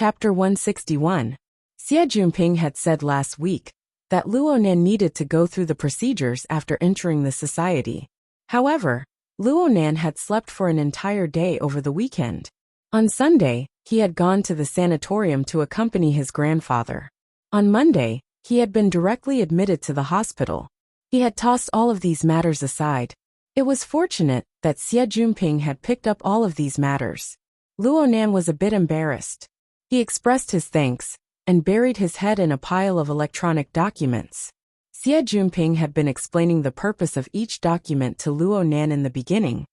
Chapter 161. Xie Jinping had said last week that Luonan needed to go through the procedures after entering the society. However, Luonan had slept for an entire day over the weekend. On Sunday, he had gone to the sanatorium to accompany his grandfather. On Monday, he had been directly admitted to the hospital. He had tossed all of these matters aside. It was fortunate that Xie Jinping had picked up all of these matters. Luonan was a bit embarrassed. He expressed his thanks and buried his head in a pile of electronic documents. Xie Jinping had been explaining the purpose of each document to Luonan in the beginning,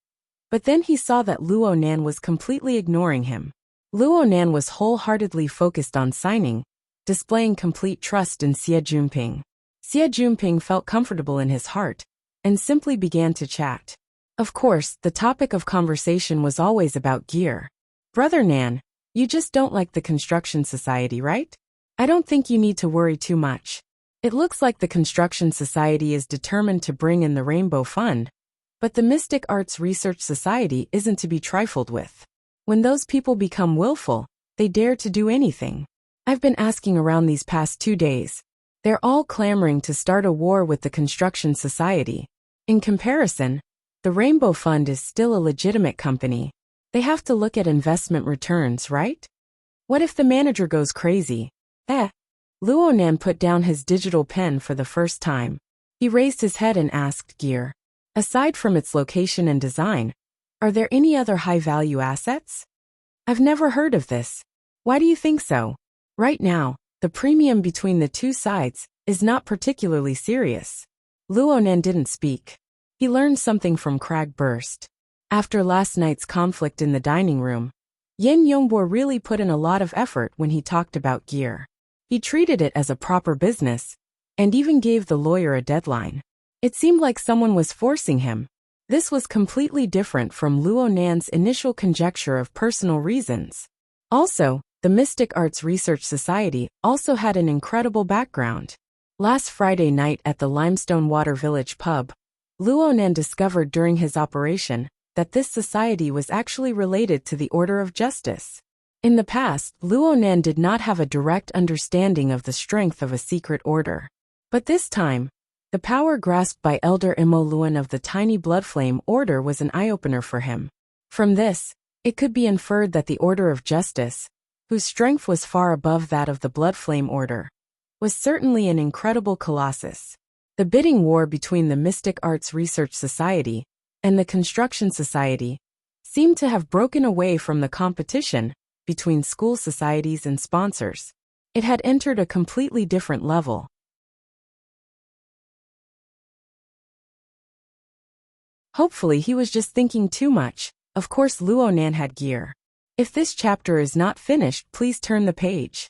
but then he saw that Luonan was completely ignoring him. Luonan was wholeheartedly focused on signing, displaying complete trust in Xie Jinping. Xie Jinping felt comfortable in his heart and simply began to chat. Of course, the topic of conversation was always about gear. "Brother Nan, you just don't like the construction society, right? I don't think you need to worry too much. It looks like the construction society is determined to bring in the Rainbow Fund, but the Mystic Arts Research Society isn't to be trifled with. When those people become willful, they dare to do anything. I've been asking around these past 2 days. They're all clamoring to start a war with the construction society. In comparison, the Rainbow Fund is still a legitimate company. They have to look at investment returns, right? What if the manager goes crazy? Luonan put down his digital pen for the first time. He raised his head and asked Gear, "Aside from its location and design, are there any other high-value assets? I've never heard of this. Why do you think so? Right now, the premium between the two sides is not particularly serious." Luonan didn't speak. He learned something from Crag Burst. After last night's conflict in the dining room, Yin Yongbo really put in a lot of effort when he talked about gear. He treated it as a proper business, and even gave the lawyer a deadline. It seemed like someone was forcing him. This was completely different from Luonan's initial conjecture of personal reasons. Also, the Mystic Arts Research Society also had an incredible background. Last Friday night at the Limestone Water Village pub, Luonan discovered during his operation that this society was actually related to the Order of Justice. In the past, Luonan did not have a direct understanding of the strength of a secret order. But this time, the power grasped by Elder Imo Luan of the Tiny Bloodflame Order was an eye-opener for him. From this, it could be inferred that the Order of Justice, whose strength was far above that of the Bloodflame Order, was certainly an incredible colossus. The bidding war between the Mystic Arts Research Society and the Construction Society seemed to have broken away from the competition between school societies and sponsors. It had entered a completely different level. Hopefully he was just thinking too much. Of course Luonan had gear. If this chapter is not finished, please turn the page.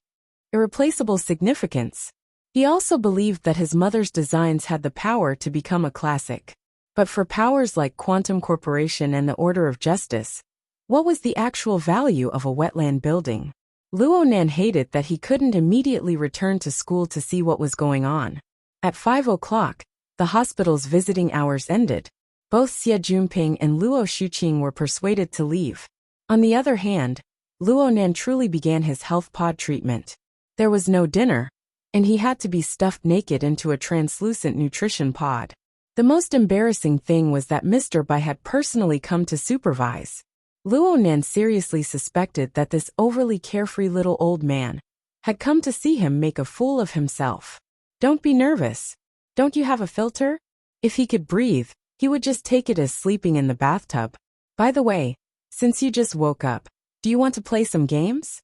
Irreplaceable significance. He also believed that his mother's designs had the power to become a classic. But for powers like Quantum Corporation and the Order of Justice, what was the actual value of a wetland building? Luonan hated that he couldn't immediately return to school to see what was going on. At 5 o'clock, the hospital's visiting hours ended. Both Xie Jinping and Luo Shuqing were persuaded to leave. On the other hand, Luonan truly began his health pod treatment. There was no dinner, and he had to be stuffed naked into a translucent nutrition pod. The most embarrassing thing was that Mr. Bai had personally come to supervise. Luonan seriously suspected that this overly carefree little old man had come to see him make a fool of himself. "Don't be nervous. Don't you have a filter?" If he could breathe, he would just take it as sleeping in the bathtub. "By the way, since you just woke up, do you want to play some games?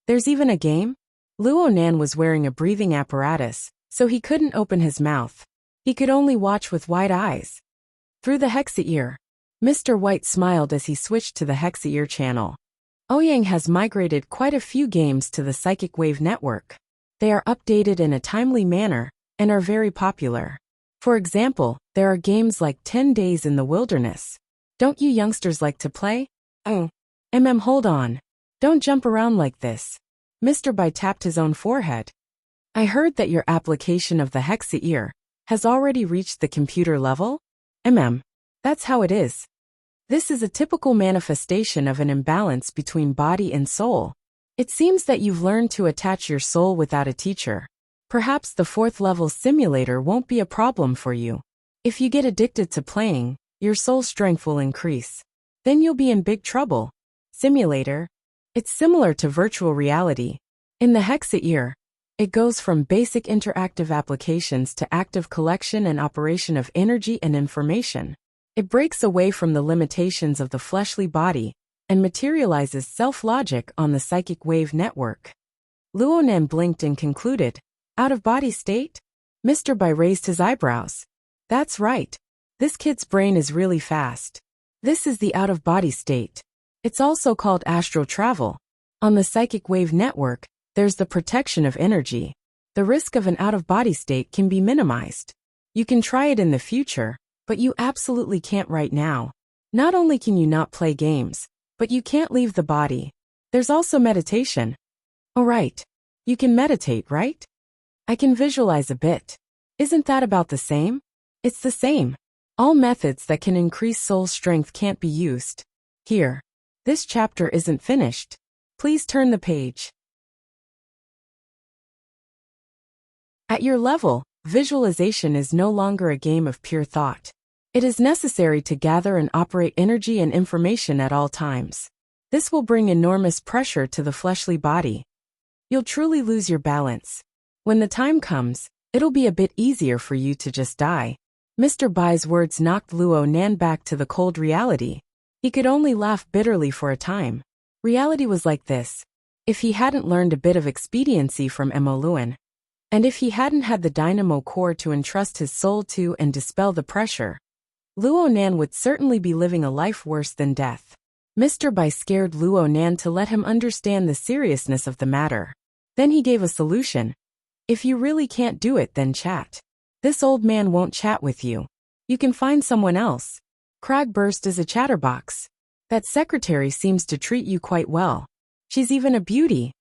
There's even a game?" Luonan was wearing a breathing apparatus, so he couldn't open his mouth. He could only watch with wide eyes. Through the Hexa-ear, Mr. White smiled as he switched to the Hexa-ear channel. Ouyang has migrated quite a few games to the Psychic Wave network. They are updated in a timely manner and are very popular. For example, there are games like 10 Days in the Wilderness. Don't you youngsters like to play? Hold on. Don't jump around like this. Mr. Bai tapped his own forehead. "I heard that your application of the Hexa-ear has already reached the computer level? That's how it is. This is a typical manifestation of an imbalance between body and soul. It seems that you've learned to attach your soul without a teacher. Perhaps the 4th level simulator won't be a problem for you. If you get addicted to playing, your soul strength will increase. Then you'll be in big trouble. Simulator. It's similar to virtual reality. In the Hexa year, it goes from basic interactive applications to active collection and operation of energy and information. It breaks away from the limitations of the fleshly body and materializes self-logic on the psychic wave network. Luonan blinked and concluded, "Out-of-body state?" Mr. Bai raised his eyebrows. "That's right. This kid's brain is really fast. This is the out-of-body state. It's also called astral travel. On the psychic wave network, there's the protection of energy. The risk of an out-of-body state can be minimized. You can try it in the future, but you absolutely can't right now. Not only can you not play games, but you can't leave the body. There's also meditation." "Oh right. You can meditate, right? I can visualize a bit. Isn't that about the same?" "It's the same. All methods that can increase soul strength can't be used. Here. This chapter isn't finished. Please turn the page." At your level, visualization is no longer a game of pure thought. It is necessary to gather and operate energy and information at all times. This will bring enormous pressure to the fleshly body. You'll truly lose your balance. When the time comes, it'll be a bit easier for you to just die. Mr. Bai's words knocked Luo Nan back to the cold reality. He could only laugh bitterly for a time. Reality was like this. If he hadn't learned a bit of expediency from Mo Luan, and if he hadn't had the dynamo core to entrust his soul to and dispel the pressure, Luo Nan would certainly be living a life worse than death. Mr. Bai scared Luo Nan to let him understand the seriousness of the matter. Then he gave a solution. "If you really can't do it, then chat. This old man won't chat with you. You can find someone else. Cragburst is a chatterbox. That secretary seems to treat you quite well. She's even a beauty."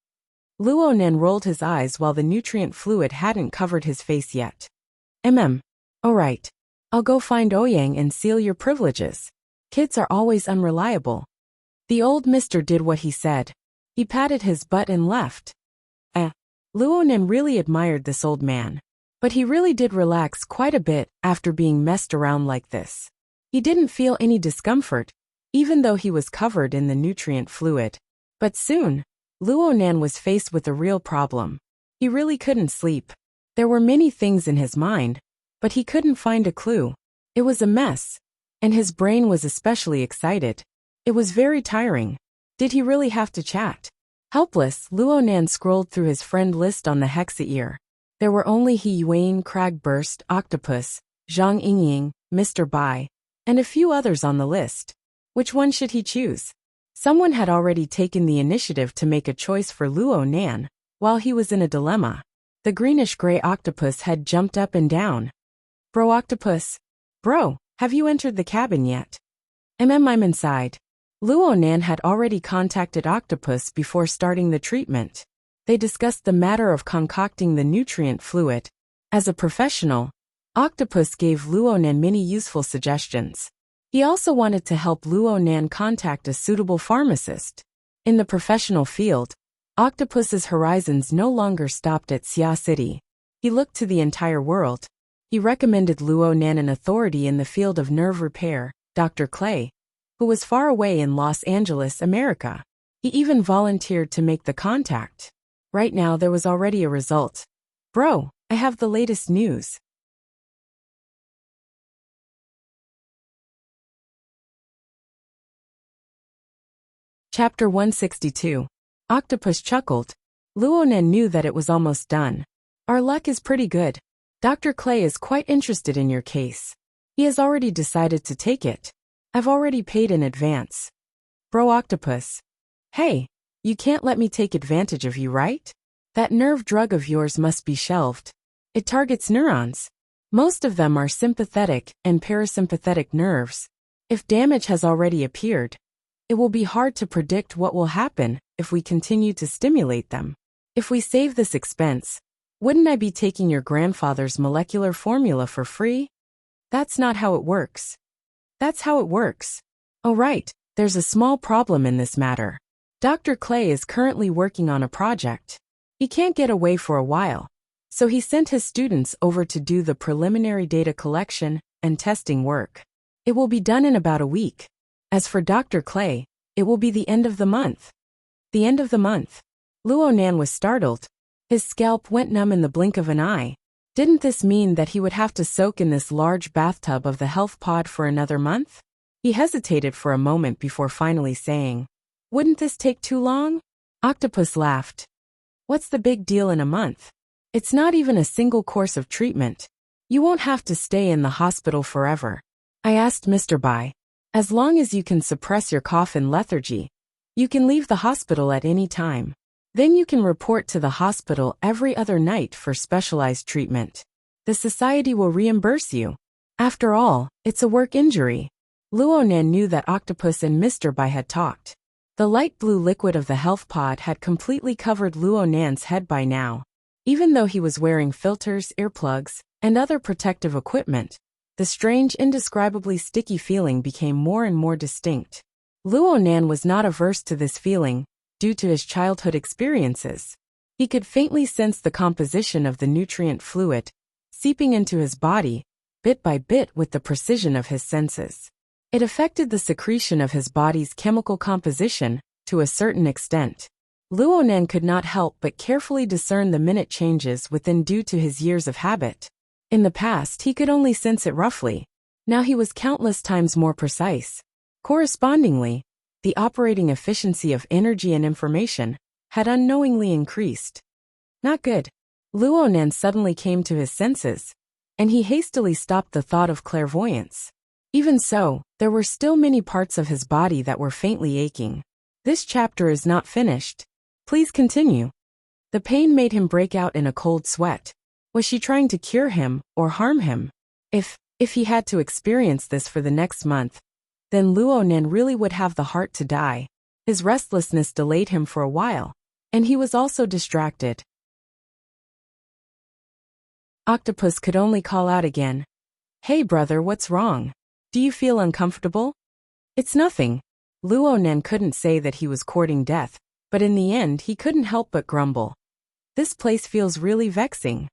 Luo Nan rolled his eyes while the nutrient fluid hadn't covered his face yet. All right. I'll go find Ouyang and seal your privileges. Kids are always unreliable." The old mister did what he said. He patted his butt and left. Luo Nan really admired this old man. But he really did relax quite a bit after being messed around like this. He didn't feel any discomfort, even though he was covered in the nutrient fluid. But soon, Luo Nan was faced with a real problem. He really couldn't sleep. There were many things in his mind, but he couldn't find a clue. It was a mess, and his brain was especially excited. It was very tiring. Did he really have to chat? Helpless, Luo Nan scrolled through his friend list on the Hexa ear. There were only He Yuan, Cragburst, Octopus, Zhang Yingying, Mr. Bai, and a few others on the list. Which one should he choose? Someone had already taken the initiative to make a choice for Luo Nan, while he was in a dilemma. The greenish-gray octopus had jumped up and down. "Bro Octopus. Bro, have you entered the cabin yet?" I'm inside." Luo Nan had already contacted Octopus before starting the treatment. They discussed the matter of concocting the nutrient fluid. As a professional, Octopus gave Luo Nan many useful suggestions. He also wanted to help Luo Nan contact a suitable pharmacist. In the professional field, Octopus's horizons no longer stopped at Xia City. He looked to the entire world. He recommended Luo Nan an authority in the field of nerve repair, Dr. Clay, who was far away in Los Angeles, America. He even volunteered to make the contact. Right now there was already a result. "Bro, I have the latest news." Chapter 162. Octopus chuckled. Luo Nan knew that it was almost done. "Our luck is pretty good. Dr. Clay is quite interested in your case. He has already decided to take it. I've already paid in advance." "Bro Octopus. Hey, you can't let me take advantage of you, right? That nerve drug of yours must be shelved. It targets neurons. Most of them are sympathetic and parasympathetic nerves. If damage has already appeared, it will be hard to predict what will happen if we continue to stimulate them. If we save this expense, wouldn't I be taking your grandfather's molecular formula for free? That's not how it works." "That's how it works." "Oh right, there's a small problem in this matter. Dr. Clay is currently working on a project. He can't get away for a while, so he sent his students over to do the preliminary data collection and testing work. It will be done in about a week. As for Dr. Clay, it will be the end of the month. The end of the month. Luo Nan was startled. His scalp went numb in the blink of an eye. Didn't this mean that he would have to soak in this large bathtub of the health pod for another month? He hesitated for a moment before finally saying, "Wouldn't this take too long?" Octopus laughed. "What's the big deal in a month? It's not even a single course of treatment. You won't have to stay in the hospital forever." I asked Mr. Bai. "As long as you can suppress your cough and lethargy, you can leave the hospital at any time. Then you can report to the hospital every other night for specialized treatment. The society will reimburse you. After all, it's a work injury." Luo Nan knew that Octopus and Mr. Bai had talked. The light blue liquid of the health pod had completely covered Luo Nan's head by now. Even though he was wearing filters, earplugs, and other protective equipment, the strange, indescribably sticky feeling became more and more distinct. Luo Nan was not averse to this feeling, due to his childhood experiences. He could faintly sense the composition of the nutrient fluid, seeping into his body, bit by bit with the precision of his senses. It affected the secretion of his body's chemical composition, to a certain extent. Luo Nan could not help but carefully discern the minute changes within due to his years of habit. In the past he could only sense it roughly. Now he was countless times more precise. Correspondingly, the operating efficiency of energy and information had unknowingly increased. Not good. Luo Nan suddenly came to his senses, and he hastily stopped the thought of clairvoyance. Even so, there were still many parts of his body that were faintly aching. "This chapter is not finished. Please continue." The pain made him break out in a cold sweat. Was she trying to cure him or harm him? If he had to experience this for the next month, then Luo Nan really would have the heart to die. His restlessness delayed him for a while, and he was also distracted. Octopus could only call out again. "Hey brother, what's wrong? Do you feel uncomfortable?" "It's nothing." Luo Nan couldn't say that he was courting death, but in the end he couldn't help but grumble. "This place feels really vexing."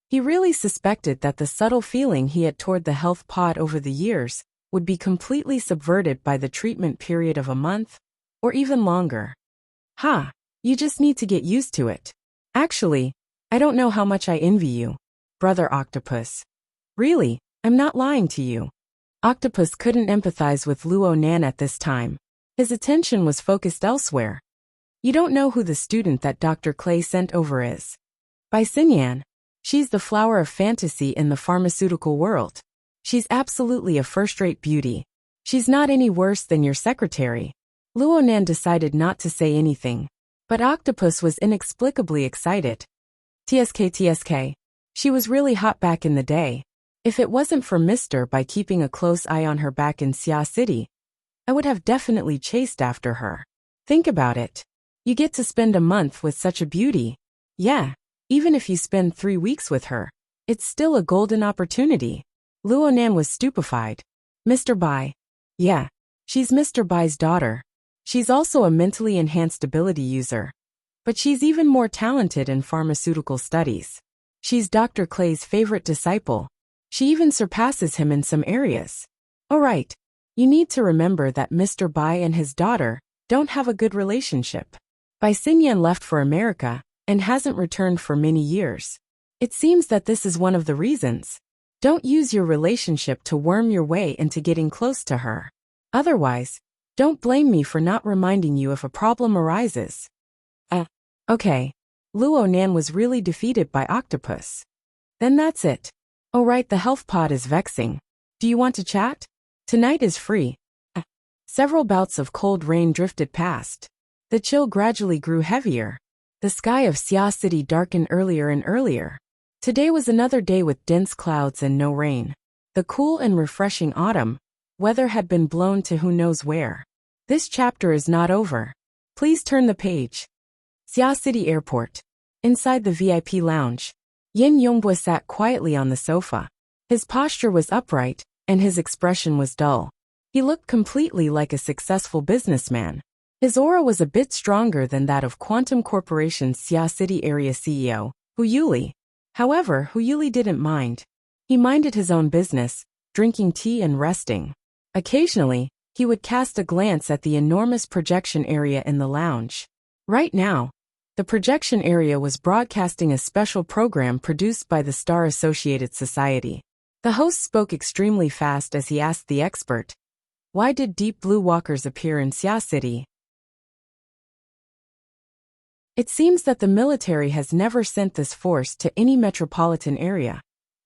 He really suspected that the subtle feeling he had toward the health pod over the years would be completely subverted by the treatment period of a month, or even longer. "Ha, you just need to get used to it. Actually, I don't know how much I envy you, Brother Octopus. Really, I'm not lying to you." Octopus couldn't empathize with Luo Nan at this time. His attention was focused elsewhere. "You don't know who the student that Dr. Clay sent over is. Bai Xinyan. She's the flower of fantasy in the pharmaceutical world. She's absolutely a first-rate beauty. She's not any worse than your secretary." Luo Nan decided not to say anything, but Octopus was inexplicably excited. TSK. She was really hot back in the day. If it wasn't for Mr. By keeping a close eye on her back in Xia City, I would have definitely chased after her. Think about it. You get to spend a month with such a beauty. Yeah, even if you spend 3 weeks with her, it's still a golden opportunity. Luo Nan was stupefied. "Mr. Bai." "Yeah, she's Mr. Bai's daughter. She's also a mentally enhanced ability user. But she's even more talented in pharmaceutical studies. She's Dr. Clay's favorite disciple. She even surpasses him in some areas. Alright, you need to remember that Mr. Bai and his daughter don't have a good relationship. Bai Xinyan left for America and hasn't returned for many years. It seems that this is one of the reasons. Don't use your relationship to worm your way into getting close to her. Otherwise, don't blame me for not reminding you if a problem arises." Okay. Luo Nan was really defeated by Octopus. "Then that's it. Alright, the health pod is vexing. Do you want to chat? Tonight is free." Several bouts of cold rain drifted past. The chill gradually grew heavier. The sky of Xia City darkened earlier and earlier. Today was another day with dense clouds and no rain. The cool and refreshing autumn weather had been blown to who knows where. This chapter is not over. Please turn the page. Xia City Airport. Inside the VIP lounge, Yin Yongbua sat quietly on the sofa. His posture was upright, and his expression was dull. He looked completely like a successful businessman. His aura was a bit stronger than that of Quantum Corporation's Xia City area CEO, Hu Yuli. However, Hu Yuli didn't mind. He minded his own business, drinking tea and resting. Occasionally, he would cast a glance at the enormous projection area in the lounge. Right now, the projection area was broadcasting a special program produced by the Star Associated Society. The host spoke extremely fast as he asked the expert, "Why did deep blue walkers appear in Xia City?" It seems that the military has never sent this force to any metropolitan area,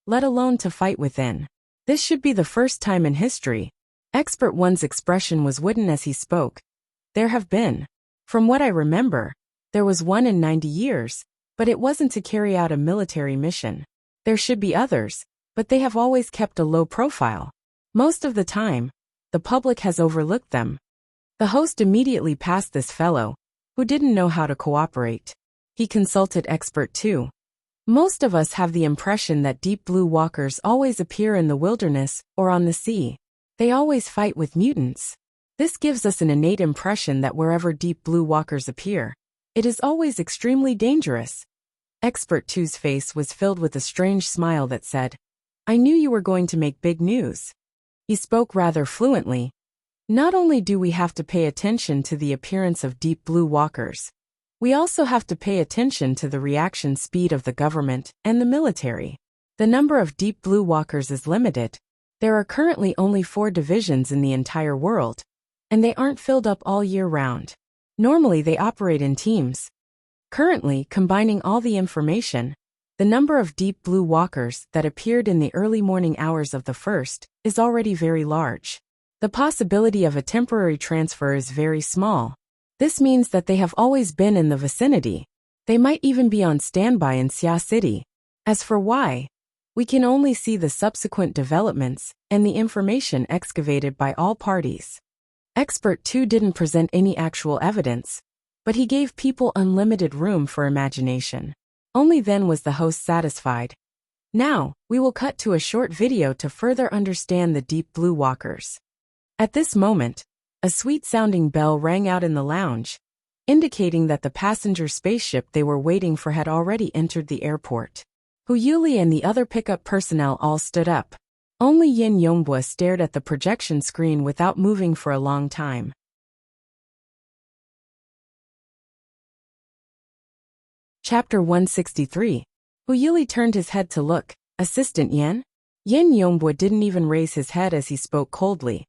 let alone to fight within. This should be the first time in history. Expert One's expression was wooden as he spoke. There have been. From what I remember, there was one in 90 years, but it wasn't to carry out a military mission. There should be others, but they have always kept a low profile. Most of the time, the public has overlooked them. The host immediately passed this fellow, who didn't know how to cooperate. He consulted Expert 2. Most of us have the impression that deep blue walkers always appear in the wilderness or on the sea. They always fight with mutants. This gives us an innate impression that wherever deep blue walkers appear, it is always extremely dangerous. Expert 2's face was filled with a strange smile that said, "I knew you were going to make big news." He spoke rather fluently. Not only do we have to pay attention to the appearance of deep blue walkers, we also have to pay attention to the reaction speed of the government and the military. The number of deep blue walkers is limited. There are currently only 4 divisions in the entire world, and they aren't filled up all year round. Normally they operate in teams. Currently, combining all the information, the number of deep blue walkers that appeared in the early morning hours of the first is already very large. The possibility of a temporary transfer is very small. This means that they have always been in the vicinity. They might even be on standby in Xia City. As for why, we can only see the subsequent developments and the information excavated by all parties. Expert 2 didn't present any actual evidence, but he gave people unlimited room for imagination. Only then was the host satisfied. Now, we will cut to a short video to further understand the deep blue walkers. At this moment, a sweet-sounding bell rang out in the lounge, indicating that the passenger spaceship they were waiting for had already entered the airport. Hu Yuli and the other pickup personnel all stood up. Only Yin Yongbua stared at the projection screen without moving for a long time. Chapter 163. Hu Yuli turned his head to look. "Assistant Yin?" Yin Yongbua didn't even raise his head as he spoke coldly.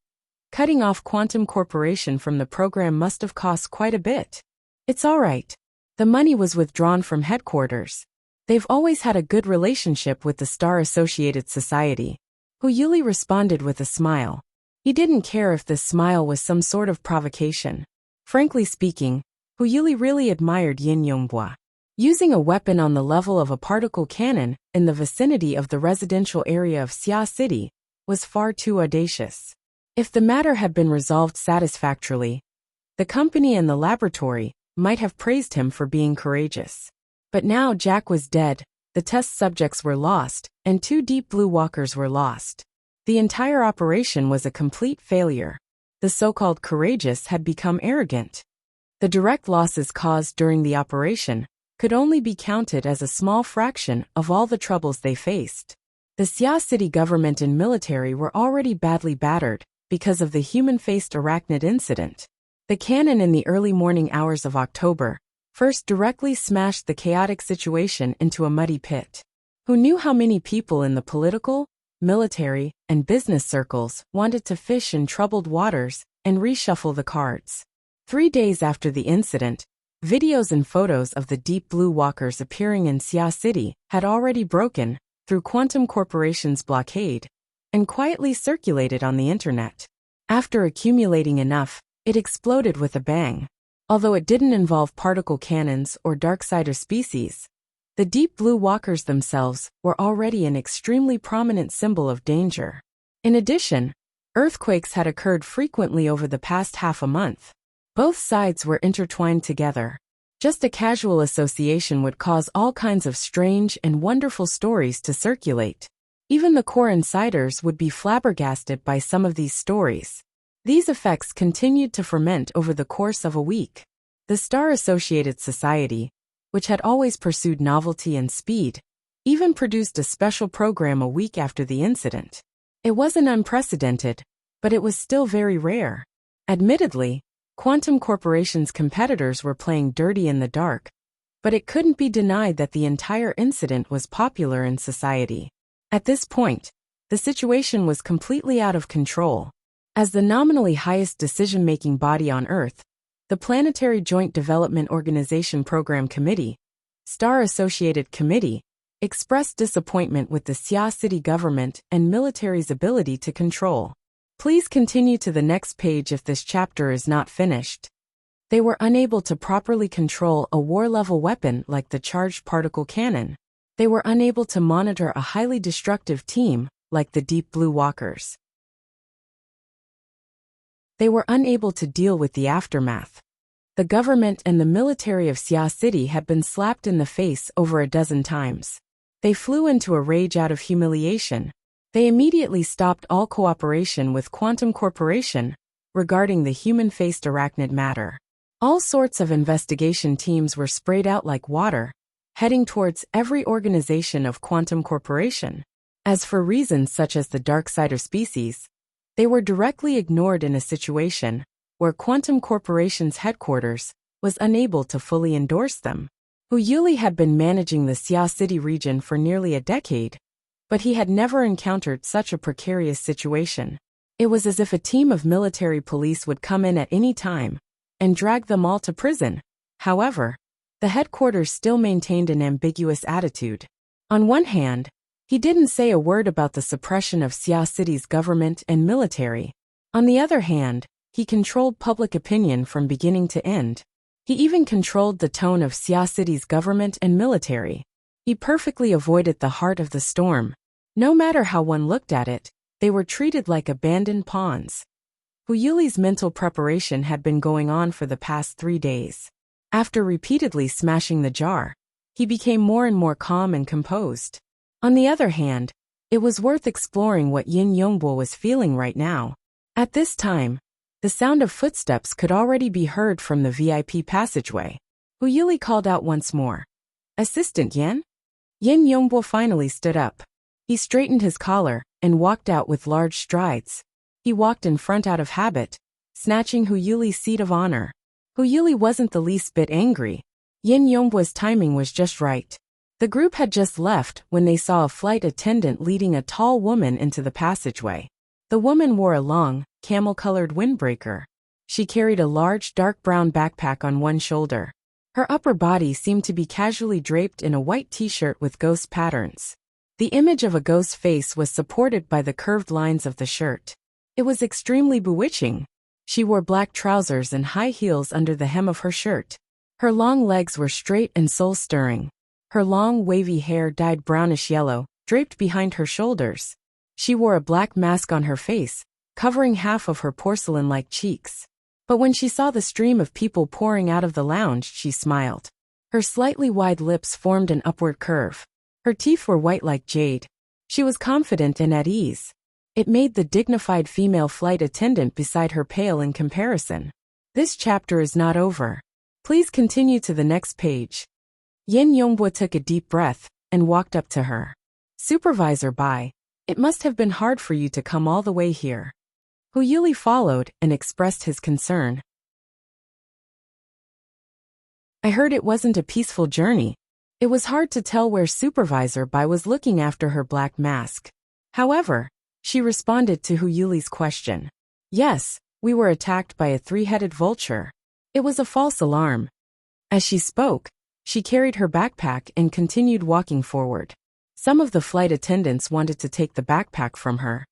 Cutting off Quantum Corporation from the program must have cost quite a bit. "It's all right. The money was withdrawn from headquarters. They've always had a good relationship with the Star Associated Society." Hu Yuli responded with a smile. He didn't care if this smile was some sort of provocation. Frankly speaking, Hu Yuli really admired Yin Yongbua. Using a weapon on the level of a particle cannon in the vicinity of the residential area of Xia City was far too audacious. If the matter had been resolved satisfactorily, the company and the laboratory might have praised him for being courageous. But now Jack was dead, the test subjects were lost, and 2 deep blue walkers were lost. The entire operation was a complete failure. The so-called courageous had become arrogant. The direct losses caused during the operation could only be counted as a small fraction of all the troubles they faced. The Xia City government and military were already badly battered because of the human-faced arachnid incident. The cannon in the early morning hours of October first directly smashed the chaotic situation into a muddy pit. Who knew how many people in the political, military, and business circles wanted to fish in troubled waters and reshuffle the cards? 3 days after the incident, videos and photos of the deep blue walkers appearing in Xia City had already broken through Quantum Corporation's blockade and quietly circulated on the internet. After accumulating enough, it exploded with a bang. Although it didn't involve particle cannons or darksider species, the deep blue walkers themselves were already an extremely prominent symbol of danger. In addition, earthquakes had occurred frequently over the past half a month. Both sides were intertwined together. Just a casual association would cause all kinds of strange and wonderful stories to circulate. Even the core insiders would be flabbergasted by some of these stories. These effects continued to ferment over the course of a week. The Star-Associated Society, which had always pursued novelty and speed, even produced a special program a week after the incident. It wasn't unprecedented, but it was still very rare. Admittedly, Quantum Corporation's competitors were playing dirty in the dark, but it couldn't be denied that the entire incident was popular in society. At this point, the situation was completely out of control. As the nominally highest decision-making body on Earth, the Planetary Joint Development Organization Program Committee, Star-Associated Committee, expressed disappointment with the Xia City government and military's ability to control. Please continue to the next page if this chapter is not finished. They were unable to properly control a war-level weapon like the charged particle cannon. They were unable to monitor a highly destructive team like the Deep Blue Walkers. They were unable to deal with the aftermath. The government and the military of Xia City had been slapped in the face over a dozen times. They flew into a rage out of humiliation. They immediately stopped all cooperation with Quantum Corporation regarding the human-faced arachnid matter. All sorts of investigation teams were sprayed out like water, heading towards every organization of Quantum Corporation. As for reasons such as the Darksider species, they were directly ignored in a situation where Quantum Corporation's headquarters was unable to fully endorse them. Hu Yuli had been managing the Xia City region for nearly a decade, but he had never encountered such a precarious situation. It was as if a team of military police would come in at any time and drag them all to prison. However, the headquarters still maintained an ambiguous attitude. On one hand, he didn't say a word about the suppression of Xia City's government and military. On the other hand, he controlled public opinion from beginning to end. He even controlled the tone of Xia City's government and military. He perfectly avoided the heart of the storm. No matter how one looked at it, they were treated like abandoned pawns. Hu Yuli's mental preparation had been going on for the past 3 days. After repeatedly smashing the jar, he became more and more calm and composed. On the other hand, it was worth exploring what Yin Yongbo was feeling right now. At this time, the sound of footsteps could already be heard from the VIP passageway. Hu Yuli called out once more. "Assistant Yin?" Yin Yongbo finally stood up. He straightened his collar and walked out with large strides. He walked in front out of habit, snatching Hu Yuli's seat of honor. Hu Yuli wasn't the least bit angry. Yin Yongbo's timing was just right. The group had just left when they saw a flight attendant leading a tall woman into the passageway. The woman wore a long, camel-colored windbreaker. She carried a large dark brown backpack on one shoulder. Her upper body seemed to be casually draped in a white t-shirt with ghost patterns. The image of a ghost face was supported by the curved lines of the shirt. It was extremely bewitching. She wore black trousers and high heels under the hem of her shirt. Her long legs were straight and soul-stirring. Her long, wavy hair dyed brownish yellow, draped behind her shoulders. She wore a black mask on her face, covering half of her porcelain-like cheeks. But when she saw the stream of people pouring out of the lounge, she smiled. Her slightly wide lips formed an upward curve. Her teeth were white like jade. She was confident and at ease. It made the dignified female flight attendant beside her pale in comparison. This chapter is not over. Please continue to the next page. Yin Yongbo took a deep breath and walked up to her. Supervisor Bai, it must have been hard for you to come all the way here. Hu Yuli followed and expressed his concern. I heard it wasn't a peaceful journey. It was hard to tell where Supervisor Bai was looking after her black mask. However, she responded to Hu Yuli's question. Yes, we were attacked by a 3-headed vulture. It was a false alarm. As she spoke, she carried her backpack and continued walking forward. Some of the flight attendants wanted to take the backpack from her,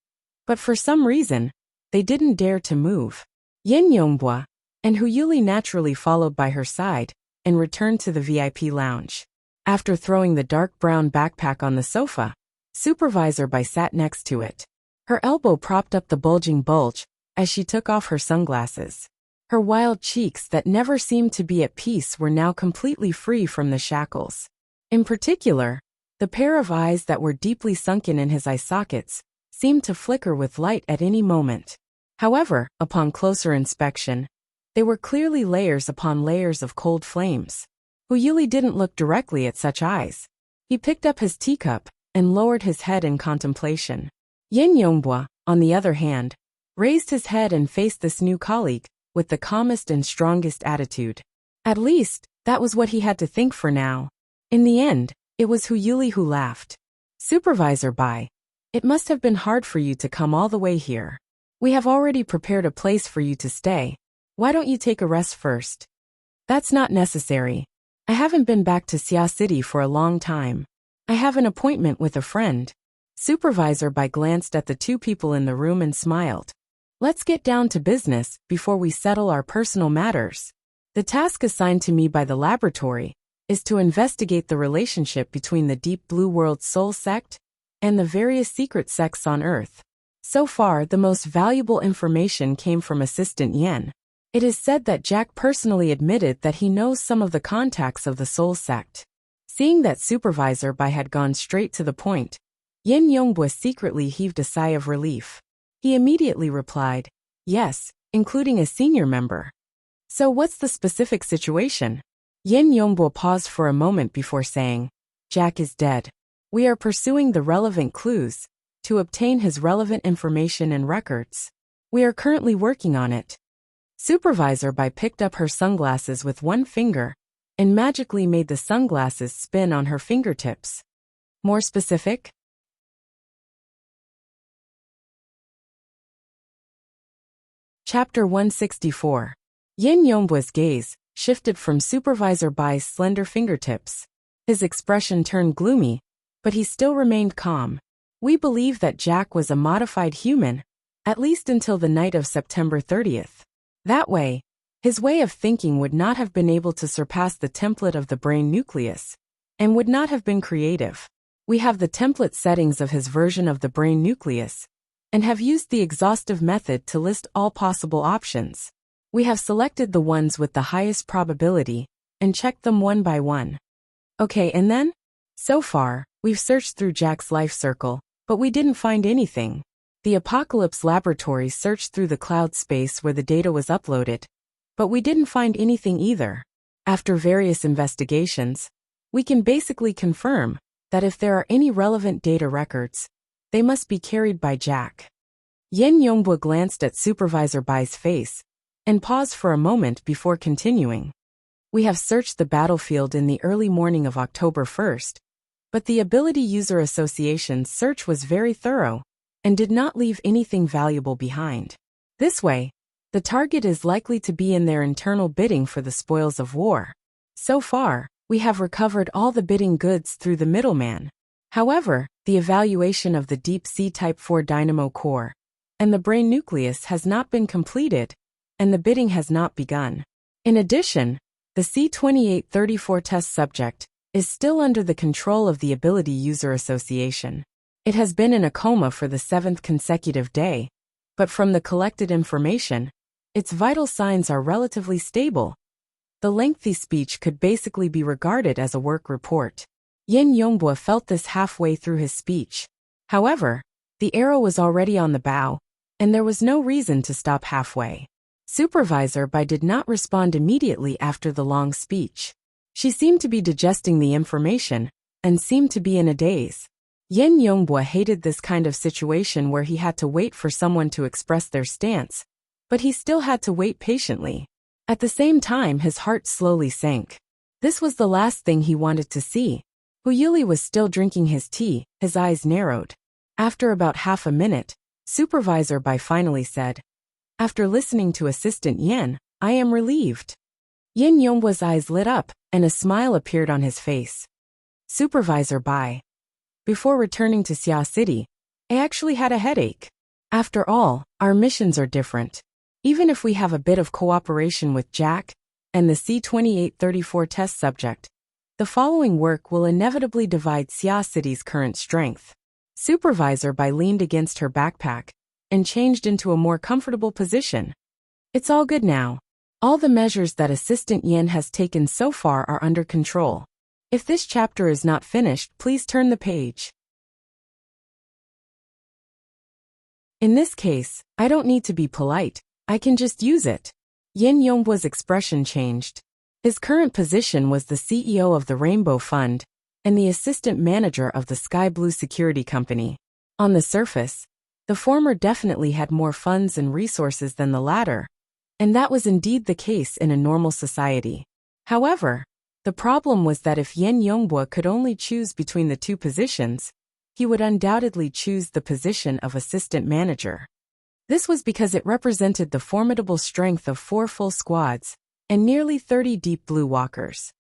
but for some reason, they didn't dare to move. Yin Yongbo and Hu Yuli naturally followed by her side and returned to the VIP lounge. After throwing the dark brown backpack on the sofa, Supervisor Bai sat next to it. Her elbow propped up the bulging bulge as she took off her sunglasses. Her wild cheeks that never seemed to be at peace were now completely free from the shackles. In particular, the pair of eyes that were deeply sunken in his eye sockets seemed to flicker with light at any moment. However, upon closer inspection, they were clearly layers upon layers of cold flames. Yuli didn't look directly at such eyes. He picked up his teacup and lowered his head in contemplation. Yin Yongbua, on the other hand, raised his head and faced this new colleague with the calmest and strongest attitude. At least, that was what he had to think for now. In the end, it was Yuli who laughed. Supervisor Bai, it must have been hard for you to come all the way here. We have already prepared a place for you to stay. Why don't you take a rest first? That's not necessary. I haven't been back to Xia City for a long time. I have an appointment with a friend. Supervisor Bai glanced at the two people in the room and smiled. Let's get down to business before we settle our personal matters. The task assigned to me by the laboratory is to investigate the relationship between the Deep Blue World Soul Sect and the various secret sects on Earth. So far, the most valuable information came from Assistant Yen. It is said that Jack personally admitted that he knows some of the contacts of the Soul Sect. Seeing that Supervisor Bai had gone straight to the point, Yin Yongbua secretly heaved a sigh of relief. He immediately replied, yes, including a senior member. So what's the specific situation? Yin Yongbua paused for a moment before saying, Jack is dead. We are pursuing the relevant clues to obtain his relevant information and records. We are currently working on it. Supervisor Bai picked up her sunglasses with one finger and magically made the sunglasses spin on her fingertips. More specific? Chapter 164. Yin Yongbua's gaze shifted from Supervisor Bai's slender fingertips. His expression turned gloomy, but he still remained calm. We believe that Jack was a modified human, at least until the night of September 30th. That way, his way of thinking would not have been able to surpass the template of the brain nucleus, and would not have been creative. We have the template settings of his version of the brain nucleus, and have used the exhaustive method to list all possible options. We have selected the ones with the highest probability, and checked them one by one. Okay, and then? So far, we've searched through Jack's life circle, but we didn't find anything. The Apocalypse Laboratory searched through the cloud space where the data was uploaded, but we didn't find anything either. After various investigations, we can basically confirm that if there are any relevant data records, they must be carried by Jack. Yin Yongbua glanced at Supervisor Bai's face and paused for a moment before continuing. We have searched the battlefield in the early morning of October 1st, but the Ability User Association's search was very thorough and did not leave anything valuable behind. This way, the target is likely to be in their internal bidding for the spoils of war. So far, we have recovered all the bidding goods through the middleman. However, the evaluation of the Deep Sea Type 4 Dynamo Core and the brain nucleus has not been completed, and the bidding has not begun. In addition, the C-2834 test subject is still under the control of the Ability User Association. It has been in a coma for the 7th consecutive day, but from the collected information, its vital signs are relatively stable. The lengthy speech could basically be regarded as a work report. Yin Yongbua felt this halfway through his speech. However, the arrow was already on the bow, and there was no reason to stop halfway. Supervisor Bai did not respond immediately after the long speech. She seemed to be digesting the information, and seemed to be in a daze. Yin Yongbua hated this kind of situation where he had to wait for someone to express their stance, but he still had to wait patiently. At the same time, his heart slowly sank. This was the last thing he wanted to see. Yuli was still drinking his tea, his eyes narrowed. After about half a minute, Supervisor Bai finally said, After listening to Assistant Yen, I am relieved. Yin Yongbua's eyes lit up, and a smile appeared on his face. Supervisor Bai. Before returning to Xia City, I actually had a headache. After all, our missions are different. Even if we have a bit of cooperation with Jack and the C-2834 test subject, the following work will inevitably divide Xia City's current strength. Supervisor Bai leaned against her backpack and changed into a more comfortable position. It's all good now. All the measures that Assistant Yen has taken so far are under control. If this chapter is not finished, please turn the page. In this case, I don't need to be polite. I can just use it. Yin Yongbo's expression changed. His current position was the CEO of the Rainbow Fund and the assistant manager of the Sky Blue Security Company. On the surface, the former definitely had more funds and resources than the latter, and that was indeed the case in a normal society. However, the problem was that if Yin Yongbo could only choose between the two positions, he would undoubtedly choose the position of assistant manager. This was because it represented the formidable strength of 4 full squads and nearly 30 deep blue walkers.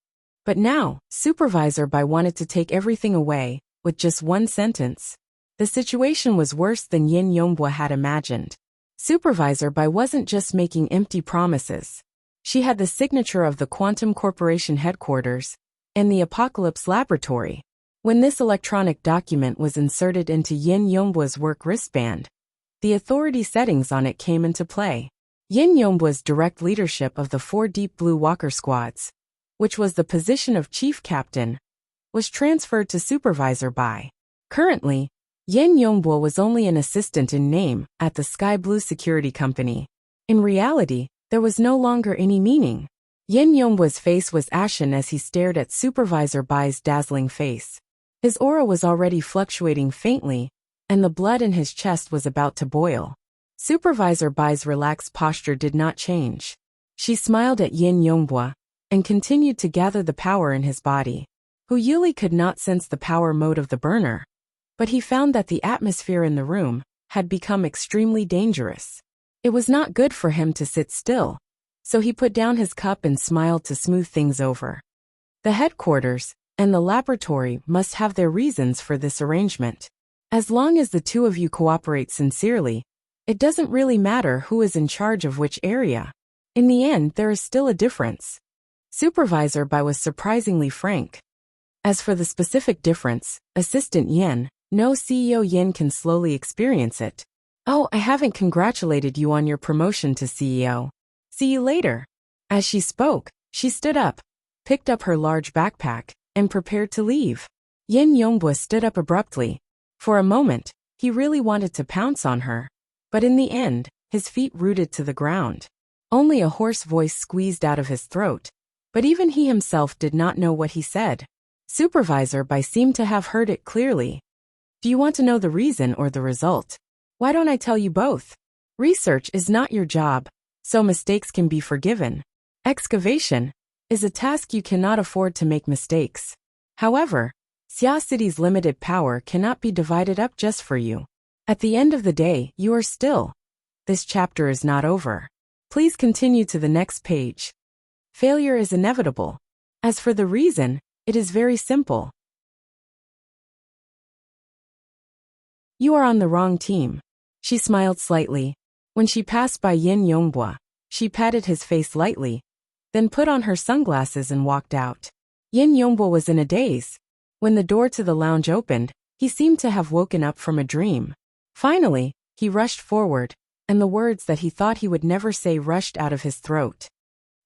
But now, Supervisor Bai wanted to take everything away, with just one sentence. The situation was worse than Yin Yongbo had imagined. Supervisor Bai wasn't just making empty promises. She had the signature of the Quantum Corporation headquarters and the Apocalypse Laboratory. When this electronic document was inserted into Yin Yongbo's work wristband, the authority settings on it came into play. Yin Yongbo's direct leadership of the 4 Deep Blue Walker squads, which was the position of chief captain, was transferred to Supervisor Bai. Currently, Yin Yongbo was only an assistant in name at the Sky Blue Security Company. In reality, there was no longer any meaning. Yin Yongbo's face was ashen as he stared at Supervisor Bai's dazzling face. His aura was already fluctuating faintly, and the blood in his chest was about to boil. Supervisor Bai's relaxed posture did not change. She smiled at Yin Yongbo and continued to gather the power in his body. Hu Yuli could not sense the power mode of the burner, but he found that the atmosphere in the room had become extremely dangerous. It was not good for him to sit still, so he put down his cup and smiled to smooth things over. The headquarters and the laboratory must have their reasons for this arrangement. As long as the two of you cooperate sincerely, it doesn't really matter who is in charge of which area. In the end, there is still a difference. Supervisor Bai was surprisingly frank. As for the specific difference, Assistant Yin, no CEO Yin can slowly experience it. Oh, I haven't congratulated you on your promotion to CEO. See you later. As she spoke, she stood up, picked up her large backpack, and prepared to leave. Yin Yongbo stood up abruptly. For a moment, he really wanted to pounce on her, but in the end, his feet rooted to the ground. Only a hoarse voice squeezed out of his throat, but even he himself did not know what he said. Supervisor Bai seemed to have heard it clearly. Do you want to know the reason or the result? Why don't I tell you both? Research is not your job, so mistakes can be forgiven. Excavation is a task you cannot afford to make mistakes. However, Xia City's limited power cannot be divided up just for you. At the end of the day, you are still. This chapter is not over. Please continue to the next page. Failure is inevitable. As for the reason, it is very simple. You are on the wrong team. She smiled slightly. When she passed by Yin Yongbo, she patted his face lightly, then put on her sunglasses and walked out. Yin Yongbo was in a daze. When the door to the lounge opened, he seemed to have woken up from a dream. Finally, he rushed forward, and the words that he thought he would never say rushed out of his throat.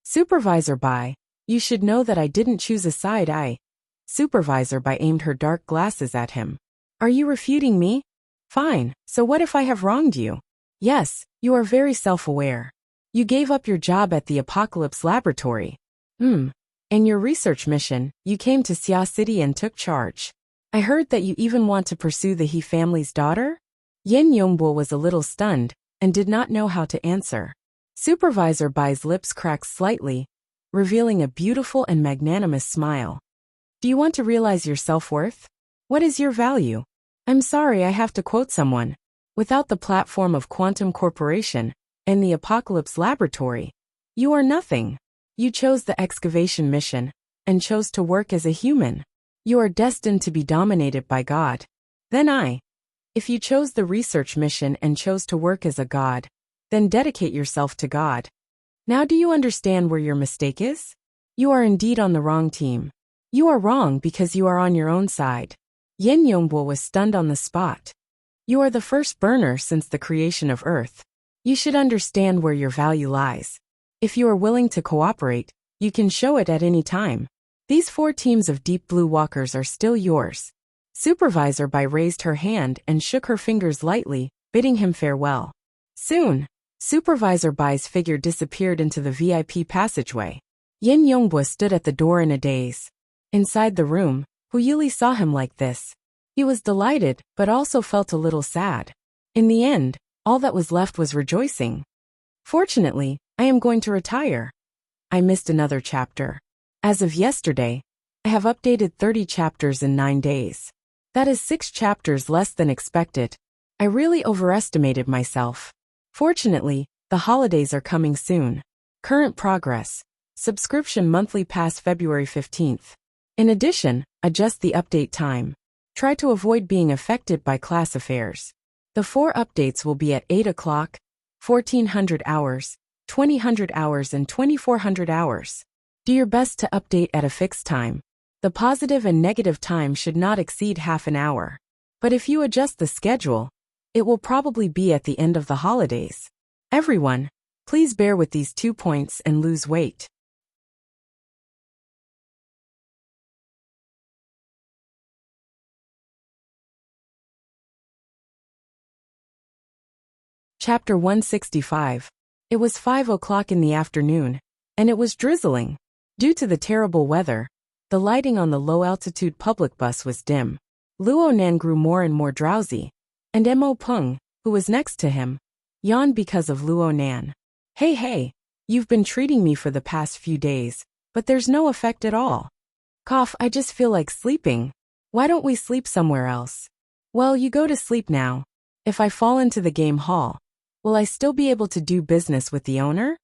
Supervisor Bai, you should know that I didn't choose a side. Supervisor Bai aimed her dark glasses at him. Are you refuting me? Fine, so what if I have wronged you? Yes, you are very self-aware. You gave up your job at the Apocalypse Laboratory. In your research mission, you came to Xia City and took charge. I heard that you even want to pursue the He family's daughter? Yin Yongbo was a little stunned and did not know how to answer. Supervisor Bai's lips cracked slightly, revealing a beautiful and magnanimous smile. Do you want to realize your self-worth? What is your value? I'm sorry I have to quote someone. Without the platform of Quantum Corporation and the Apocalypse Laboratory, you are nothing. You chose the excavation mission and chose to work as a human. You are destined to be dominated by God. Then if you chose the research mission and chose to work as a god, then dedicate yourself to God. Now do you understand where your mistake is? You are indeed on the wrong team. You are wrong because you are on your own side. Yin Yongbo was stunned on the spot. You are the first burner since the creation of Earth. You should understand where your value lies. If you are willing to cooperate, you can show it at any time. These 4 teams of deep blue walkers are still yours. Supervisor Bai raised her hand and shook her fingers lightly, bidding him farewell. Soon, Supervisor Bai's figure disappeared into the VIP passageway. Yin Yongbwa stood at the door in a daze. Inside the room, Hu Yuli saw him like this. He was delighted, but also felt a little sad. In the end, all that was left was rejoicing. Fortunately, I am going to retire. I missed another chapter. As of yesterday, I have updated 30 chapters in 9 days. That is 6 chapters less than expected. I really overestimated myself. Fortunately, the holidays are coming soon. Current progress. Subscription monthly past February 15th. In addition, adjust the update time. Try to avoid being affected by class affairs. The 4 updates will be at 8 o'clock, 1400 hours, 2000 hours and 2400 hours. Do your best to update at a fixed time. The positive and negative time should not exceed half an hour. But if you adjust the schedule, it will probably be at the end of the holidays. Everyone, please bear with these 2 points and lose weight. Chapter 165. It was 5 o'clock in the afternoon, and it was drizzling. Due to the terrible weather, the lighting on the low-altitude public bus was dim. Luo Nan grew more and more drowsy, and Mo Peng, who was next to him, yawned because of Luo Nan. Hey, you've been treating me for the past few days, but there's no effect at all. Cough, I just feel like sleeping. Why don't we sleep somewhere else? Well, you go to sleep now. If I fall into the game hall, will I still be able to do business with the owner?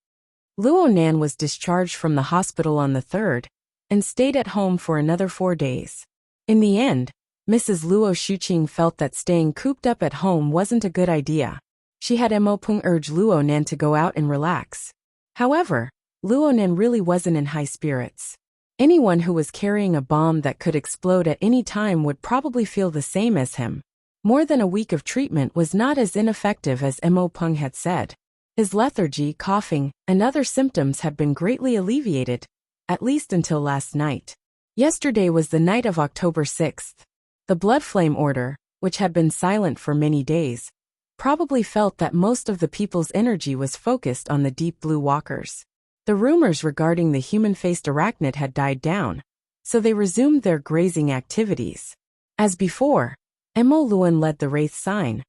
Luo Nan was discharged from the hospital on the 3rd and stayed at home for another 4 days. In the end, Mrs. Luo Shuqing felt that staying cooped up at home wasn't a good idea. She had Mo Peng urge Luo Nan to go out and relax. However, Luo Nan really wasn't in high spirits. Anyone who was carrying a bomb that could explode at any time would probably feel the same as him. More than a week of treatment was not as ineffective as Mo Peng had said. His lethargy, coughing, and other symptoms had been greatly alleviated, at least until last night. Yesterday was the night of October 6th. The Blood Flame Order, which had been silent for many days, probably felt that most of the people's energy was focused on the Deep Blue Walkers. The rumors regarding the human-faced arachnid had died down, so they resumed their grazing activities. As before, Mo Luan led the Wraith Sign,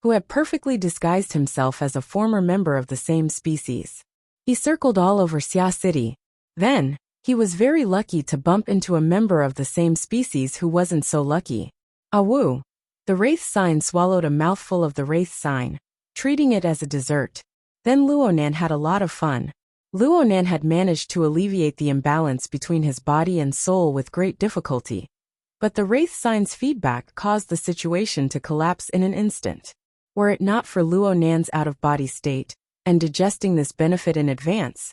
who had perfectly disguised himself as a former member of the same species. He circled all over Xia City. Then, he was very lucky to bump into a member of the same species who wasn't so lucky. Awu. The Wraith Sign swallowed a mouthful of the Wraith Sign, treating it as a dessert. Then Luo Nan had a lot of fun. Luo Nan had managed to alleviate the imbalance between his body and soul with great difficulty. But the Wraith Sign's feedback caused the situation to collapse in an instant. Were it not for Luo Nan's out-of-body state, and digesting this benefit in advance,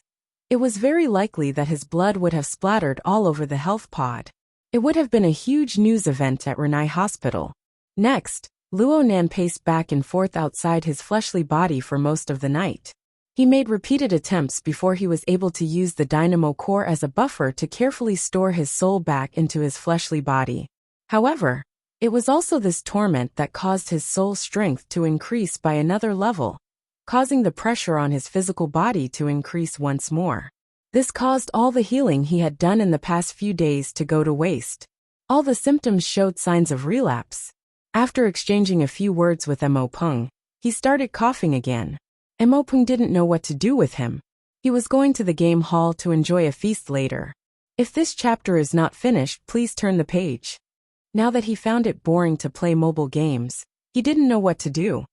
it was very likely that his blood would have splattered all over the health pod. It would have been a huge news event at Renai Hospital. Next, Luo Nan paced back and forth outside his fleshly body for most of the night. He made repeated attempts before he was able to use the dynamo core as a buffer to carefully store his soul back into his fleshly body. However, it was also this torment that caused his soul's strength to increase by another level, causing the pressure on his physical body to increase once more. This caused all the healing he had done in the past few days to go to waste. All the symptoms showed signs of relapse. After exchanging a few words with Mo Peng, he started coughing again. Mo Peng didn't know what to do with him. He was going to the game hall to enjoy a feast later. If this chapter is not finished, please turn the page. Now that he found it boring to play mobile games, he didn't know what to do.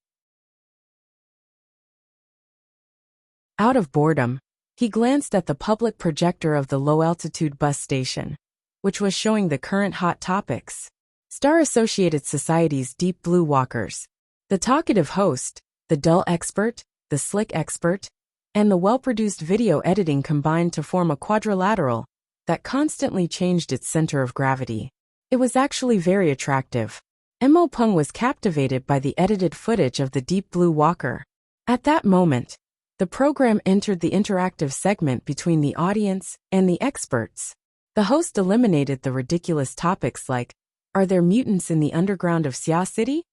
Out of boredom, he glanced at the public projector of the low-altitude bus station, which was showing the current hot topics. Star Associated Society's Deep Blue Walkers, the talkative host, the dull expert, the slick expert, and the well-produced video editing combined to form a quadrilateral that constantly changed its center of gravity. It was actually very attractive. Mo Peng was captivated by the edited footage of the Deep Blue Walker. At that moment, the program entered the interactive segment between the audience and the experts. The host eliminated the ridiculous topics like, are there mutants in the underground of Xia City?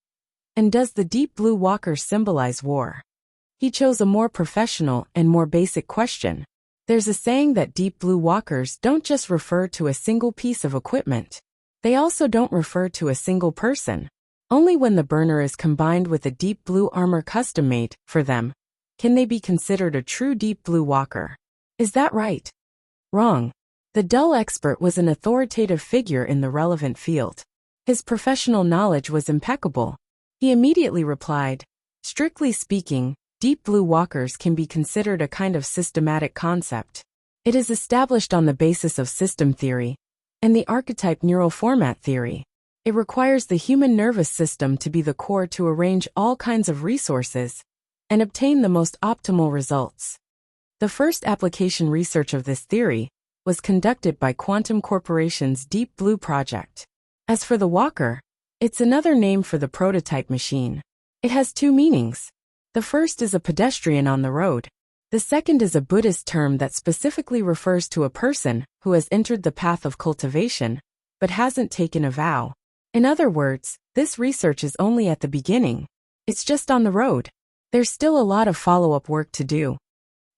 And does the deep blue walker symbolize war? He chose a more professional and more basic question. There's a saying that deep blue walkers don't just refer to a single piece of equipment. They also don't refer to a single person. Only when the burner is combined with a deep blue armor custom-made for them can they be considered a true deep blue walker. Is that right? Wrong. The dull expert was an authoritative figure in the relevant field. His professional knowledge was impeccable. He immediately replied, strictly speaking, deep blue walkers can be considered a kind of systematic concept. It is established on the basis of system theory and the archetype neural format theory. It requires the human nervous system to be the core to arrange all kinds of resources and obtain the most optimal results. The first application research of this theory was conducted by Quantum Corporation's Deep Blue project. As for the walker, it's another name for the prototype machine. It has two meanings. The first is a pedestrian on the road. The second is a Buddhist term that specifically refers to a person who has entered the path of cultivation, but hasn't taken a vow. In other words, this research is only at the beginning. It's just on the road. There's still a lot of follow-up work to do.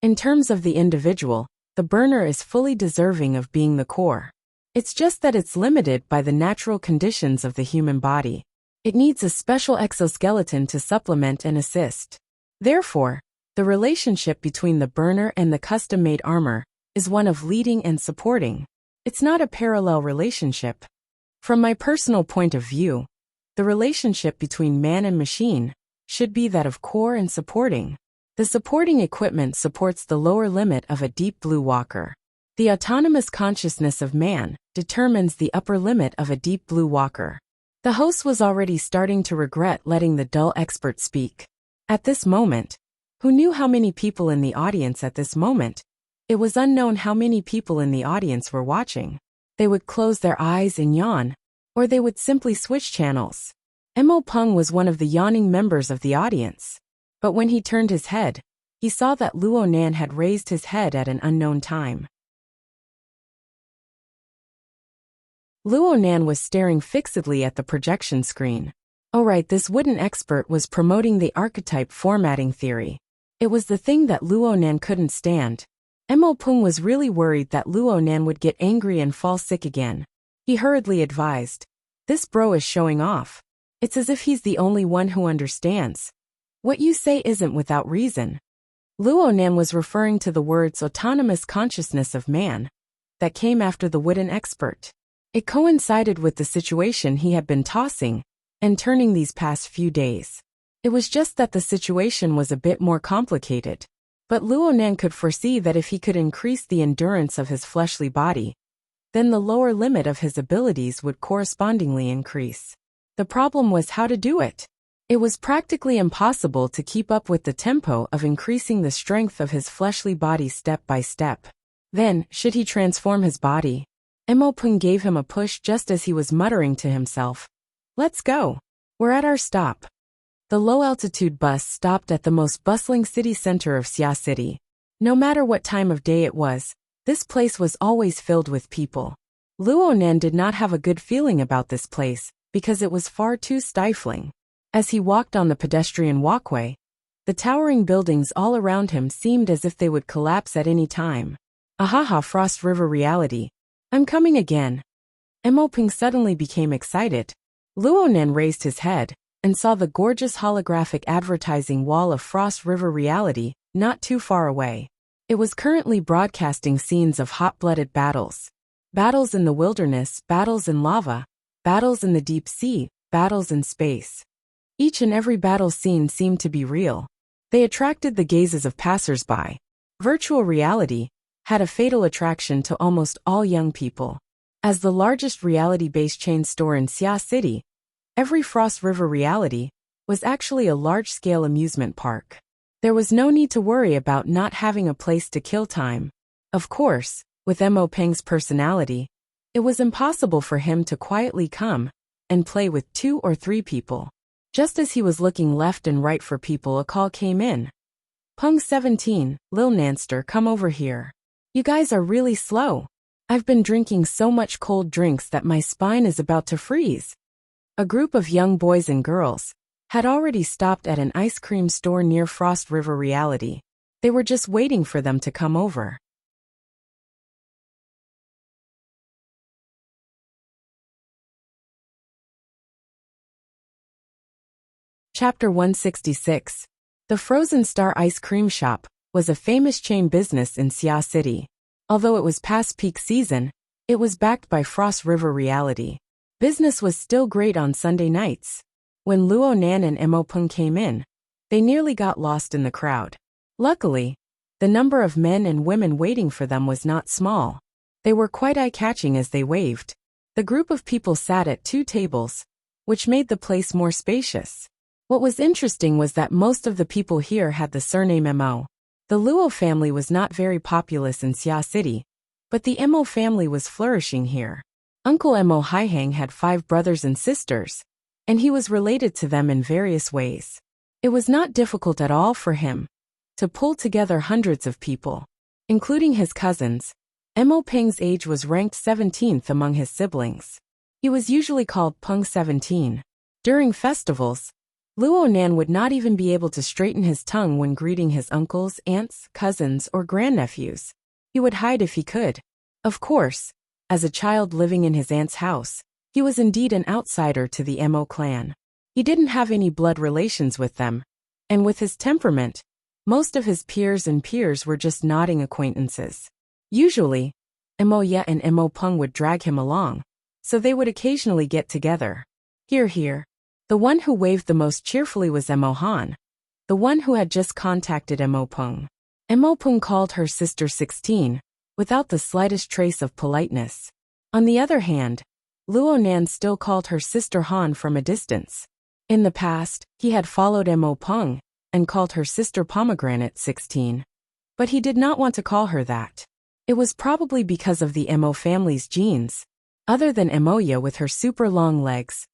In terms of the individual, the burner is fully deserving of being the core. It's just that it's limited by the natural conditions of the human body. It needs a special exoskeleton to supplement and assist. Therefore, the relationship between the burner and the custom-made armor is one of leading and supporting. It's not a parallel relationship. From my personal point of view, the relationship between man and machine should be that of core and supporting. The supporting equipment supports the lower limit of a deep blue walker. The autonomous consciousness of man determines the upper limit of a deep blue walker. The host was already starting to regret letting the dull expert speak. At this moment, who knew how many people in the audience at this moment? It was unknown how many people in the audience were watching. They would close their eyes and yawn, or they would simply switch channels. Mo Peng was one of the yawning members of the audience. But when he turned his head, he saw that Luo Nan had raised his head at an unknown time. Luo Nan was staring fixedly at the projection screen. Alright, this wooden expert was promoting the archetype formatting theory. It was the thing that Luo Nan couldn't stand. Mo Peng was really worried that Luo Nan would get angry and fall sick again. He hurriedly advised, "This bro is showing off. It's as if he's the only one who understands. What you say isn't without reason." Luo Nan was referring to the words autonomous consciousness of man that came after the wooden expert. It coincided with the situation he had been tossing and turning these past few days. It was just that the situation was a bit more complicated. But Luo Nan could foresee that if he could increase the endurance of his fleshly body, then the lower limit of his abilities would correspondingly increase. The problem was how to do it. It was practically impossible to keep up with the tempo of increasing the strength of his fleshly body step by step. Then, should he transform his body? Mo Peng gave him a push just as he was muttering to himself, "Let's go. We're at our stop." The low-altitude bus stopped at the most bustling city center of Xia City. No matter what time of day it was, this place was always filled with people. Luo Nan did not have a good feeling about this place because it was far too stifling. As he walked on the pedestrian walkway, the towering buildings all around him seemed as if they would collapse at any time. Ahaha, Frost River reality. I'm coming again. Mo Peng suddenly became excited. Luo Nan raised his head and saw the gorgeous holographic advertising wall of Frost River reality not too far away. It was currently broadcasting scenes of hot-blooded battles. Battles in the wilderness, battles in lava, battles in the deep sea, battles in space. Each and every battle scene seemed to be real. They attracted the gazes of passers-by. Virtual reality had a fatal attraction to almost all young people. As the largest reality-based chain store in Xia City, every Frost River reality was actually a large-scale amusement park. There was no need to worry about not having a place to kill time. Of course, with Mo Peng's personality, it was impossible for him to quietly come and play with 2 or 3 people. Just as he was looking left and right for people, a call came in. "Peng 17, Lil Nanster, come over here. You guys are really slow. I've been drinking so much cold drinks that my spine is about to freeze." A group of young boys and girls had already stopped at an ice cream store near Frost River Reality. They were just waiting for them to come over. Chapter 166. The Frozen Star Ice Cream Shop was a famous chain business in Sia City. Although it was past peak season, it was backed by Frost River Reality. Business was still great on Sunday nights. When Luo Nan and Mo Peng came in, they nearly got lost in the crowd. Luckily, the number of men and women waiting for them was not small. They were quite eye-catching as they waved. The group of people sat at 2 tables, which made the place more spacious. What was interesting was that most of the people here had the surname Mo. The Luo family was not very populous in Sia City, but the Mo family was flourishing here. Uncle Mo Haihang had 5 brothers and sisters, and he was related to them in various ways. It was not difficult at all for him to pull together hundreds of people, including his cousins. Mo Peng's age was ranked 17th among his siblings. He was usually called Peng 17. During festivals, Luo Nan would not even be able to straighten his tongue when greeting his uncles, aunts, cousins, or grandnephews. He would hide if he could. Of course, as a child living in his aunt's house, he was indeed an outsider to the Mo clan. He didn't have any blood relations with them, and with his temperament, most of his peers were just nodding acquaintances. Usually, Mo Ye and Mo Peng would drag him along, so they would occasionally get together. Here. The one who waved the most cheerfully was Mo Han, the one who had just contacted Mo Peng. Mo Peng called her sister 16, without the slightest trace of politeness. On the other hand, Luo Nan still called her sister Han from a distance. In the past, he had followed Mo Peng and called her sister Pomegranate 16. But he did not want to call her that. It was probably because of the Mo family's genes. Other than Emoya with her super long legs,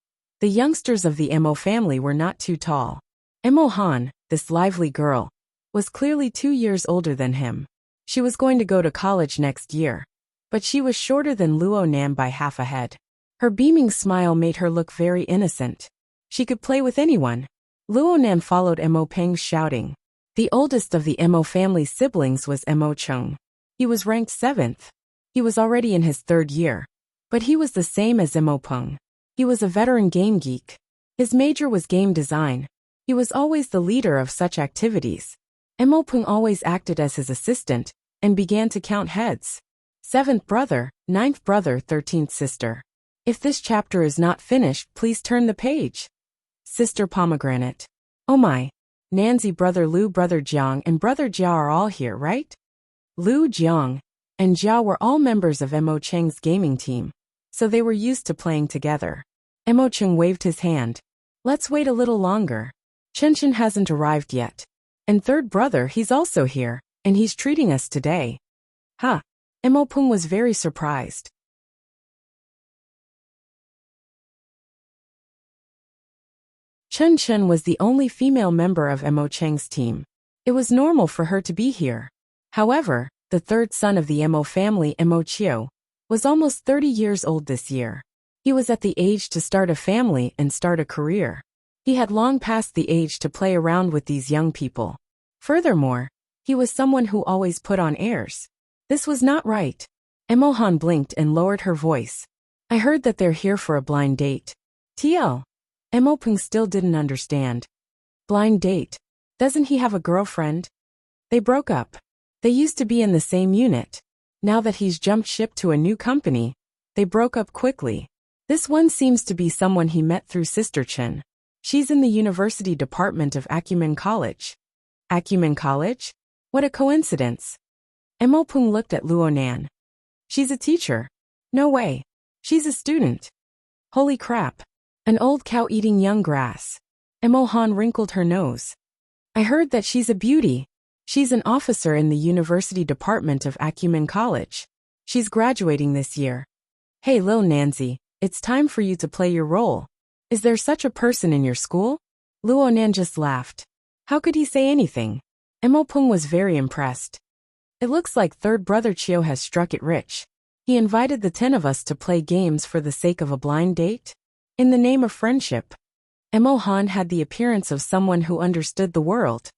the youngsters of the Mo family were not too tall. Mo Han, this lively girl, was clearly 2 years older than him. She was going to go to college next year, but she was shorter than Luo Nan by half a head. Her beaming smile made her look very innocent. She could play with anyone. Luo Nan followed Mo Peng shouting. The oldest of the Mo family's siblings was Mo Chung. He was ranked 7th. He was already in his 3rd year, but he was the same as Mo Peng. He was a veteran game geek. His major was game design. He was always the leader of such activities. Mo Peng always acted as his assistant and began to count heads. 7th brother, 9th brother, 13th sister. If this chapter is not finished, please turn the page. Sister Pomegranate. Oh my. Nancy, brother Lu, brother Jiang, and brother Jia are all here, right? Lu, Jiang, and Jia were all members of Mo Cheng's gaming team, so they were used to playing together. Mo Cheng waved his hand. Let's wait a little longer. Chen Chen hasn't arrived yet. And 3rd brother, he's also here, and he's treating us today. Huh. Mo Peng was very surprised. Chen Chen was the only female member of Mo Cheng's team. It was normal for her to be here. However, the 3rd son of the Mo family, Mo Chiu, was almost 30 years old this year. He was at the age to start a family and start a career. He had long passed the age to play around with these young people. Furthermore, he was someone who always put on airs. This was not right. Mo Han blinked and lowered her voice. I heard that they're here for a blind date. TL. Mo Peng still didn't understand. Blind date? Doesn't he have a girlfriend? They broke up. They used to be in the same unit. Now that he's jumped ship to a new company, they broke up quickly. This one seems to be someone he met through Sister Chen. She's in the University Department of Acumen College. Acumen College? What a coincidence. Mo Peng looked at Luo Nan. She's a teacher. No way. She's a student. Holy crap. An old cow eating young grass. Mo Han wrinkled her nose. I heard that she's a beauty. She's an officer in the University Department of Acumen College. She's graduating this year. Hey Lil Nancy, it's time for you to play your role. Is there such a person in your school? Luo Nan just laughed. How could he say anything? Mo Peng was very impressed. It looks like 3rd brother Chiu has struck it rich. He invited the 10 of us to play games for the sake of a blind date? In the name of friendship. Mo Han had the appearance of someone who understood the world.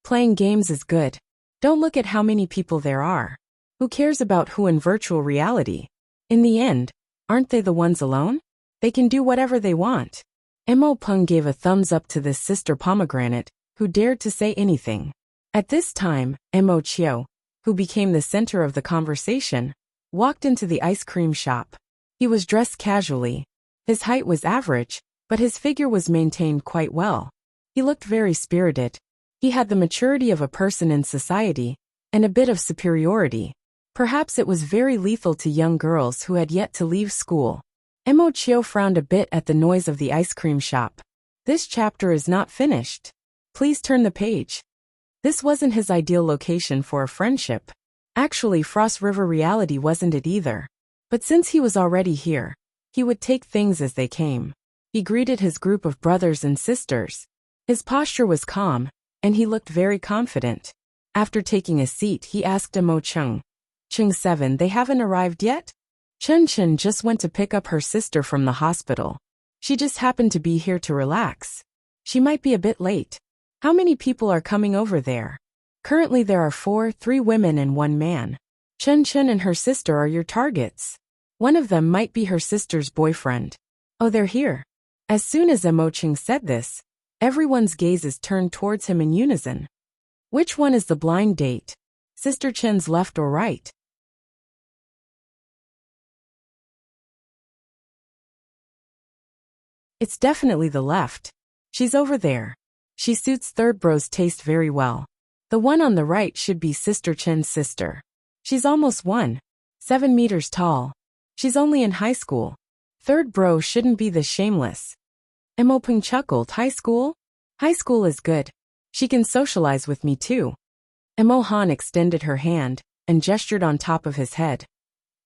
Playing games is good. Don't look at how many people there are. Who cares about who in virtual reality? In the end, aren't they the ones alone? They can do whatever they want. Mo Peng gave a thumbs up to this sister pomegranate, who dared to say anything. At this time, Mo Chiu, who became the center of the conversation, walked into the ice cream shop. He was dressed casually. His height was average, but his figure was maintained quite well. He looked very spirited. He had the maturity of a person in society, and a bit of superiority. Perhaps it was very lethal to young girls who had yet to leave school. Mo Chiu frowned a bit at the noise of the ice cream shop. This chapter is not finished. Please turn the page. This wasn't his ideal location for a friendship. Actually, Frost River reality wasn't it either. But since he was already here, he would take things as they came. He greeted his group of brothers and sisters. His posture was calm, and he looked very confident. After taking a seat, he asked Mo Chung. Chung 7, they haven't arrived yet? Chen Chen just went to pick up her sister from the hospital. She just happened to be here to relax. She might be a bit late. How many people are coming over there? Currently there are 3 women and 1 man. Chen Chen and her sister are your targets. One of them might be her sister's boyfriend. Oh, they're here. As soon as Mo Chung said this, everyone's gazes turned towards him in unison. Which one is the blind date? Sister Chen's left or right? It's definitely the left. She's over there. She suits third bro's taste very well. The one on the right should be Sister Chen's sister. She's almost 1.7 meters tall. She's only in high school. Third bro shouldn't be this shameless. Mo Peng chuckled. High school? High school is good. She can socialize with me too. Mo Han extended her hand and gestured on top of his head.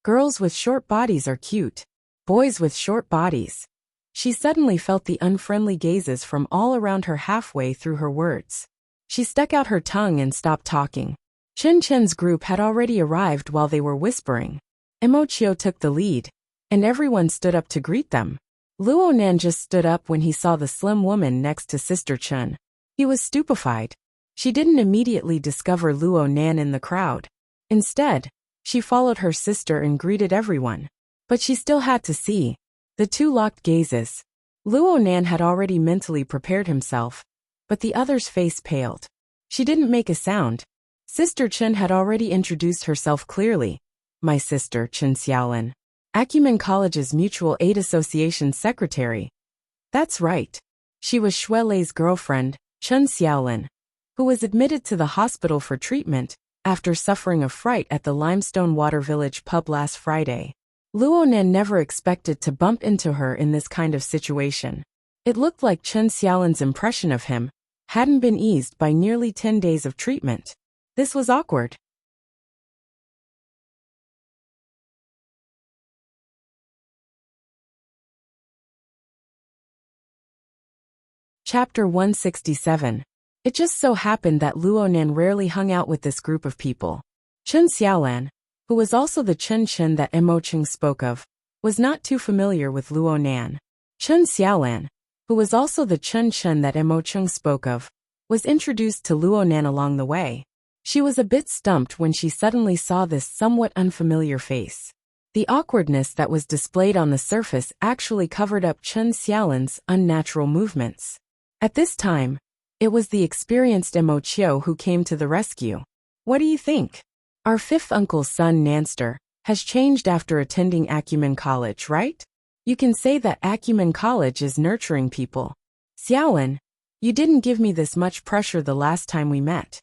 Girls with short bodies are cute. Boys with short bodies. She suddenly felt the unfriendly gazes from all around her halfway through her words. She stuck out her tongue and stopped talking. Chen Chen's group had already arrived while they were whispering. Mo Chiu took the lead, and everyone stood up to greet them. Luo Nan just stood up when he saw the slim woman next to Sister Chen. He was stupefied. She didn't immediately discover Luo Nan in the crowd. Instead, she followed her sister and greeted everyone. But she still had to see. The 2 locked gazes. Luo Nan had already mentally prepared himself, but the other's face paled. She didn't make a sound. Sister Chen had already introduced herself clearly. My sister, Chen Xiaolin. Acumen College's Mutual Aid Association secretary. That's right. She was Shuelei's girlfriend, Chen Xiaolin, who was admitted to the hospital for treatment after suffering a fright at the Limestone Water Village pub last Friday. Luo Nan never expected to bump into her in this kind of situation. It looked like Chen Xiaolin's impression of him hadn't been eased by nearly 10 days of treatment. This was awkward. Chapter 167. It just so happened that Luo Nan rarely hung out with this group of people. Chen Xiaolan, who was also the Chen Chen that Mo Chung spoke of, was not too familiar with Luo Nan. Chen Xiaolan, who was also the Chen Chen that Mo Chung spoke of, was introduced to Luo Nan along the way. She was a bit stumped when she suddenly saw this somewhat unfamiliar face. The awkwardness that was displayed on the surface actually covered up Chen Xiaolan's unnatural movements. At this time, it was the experienced Mo Chiu who came to the rescue. What do you think? Our 5th uncle's son Nanster has changed after attending Acumen College, right? You can say that Acumen College is nurturing people. Xiaolin, you didn't give me this much pressure the last time we met.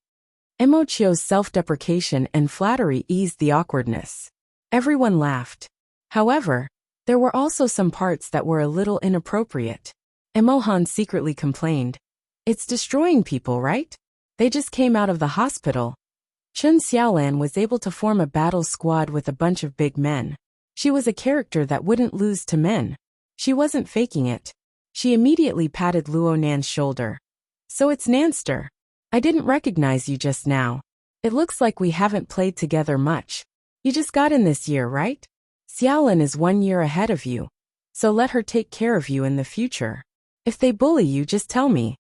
Mo Chiu's self-deprecation and flattery eased the awkwardness. Everyone laughed. However, there were also some parts that were a little inappropriate. Mo Han secretly complained. It's destroying people, right? They just came out of the hospital. Chen Xiaolan was able to form a battle squad with a bunch of big men. She was a character that wouldn't lose to men. She wasn't faking it. She immediately patted Luo Nan's shoulder. So it's Nanster. I didn't recognize you just now. It looks like we haven't played together much. You just got in this year, right? Xiaolin is 1 year ahead of you. So let her take care of you in the future. If they bully you, just tell me.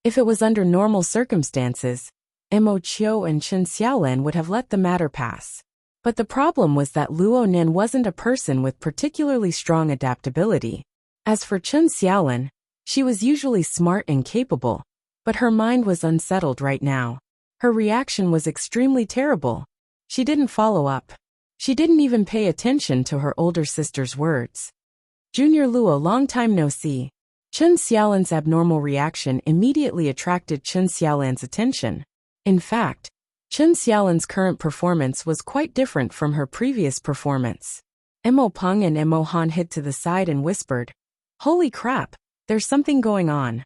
If it was under normal circumstances, Mo Chiu and Chen Xiaolan would have let the matter pass. But the problem was that Luo Nen wasn't a person with particularly strong adaptability. As for Chen Xiaolan, she was usually smart and capable, but her mind was unsettled right now. Her reaction was extremely terrible. She didn't follow up. She didn't even pay attention to her older sister's words. Junior Luo, long time no see. Chen Xiaolan's abnormal reaction immediately attracted Chen Xiaolan's attention. In fact, Chen Xiaolan's current performance was quite different from her previous performance. Mo Peng and Mo Han hid to the side and whispered, "Holy crap, there's something going on."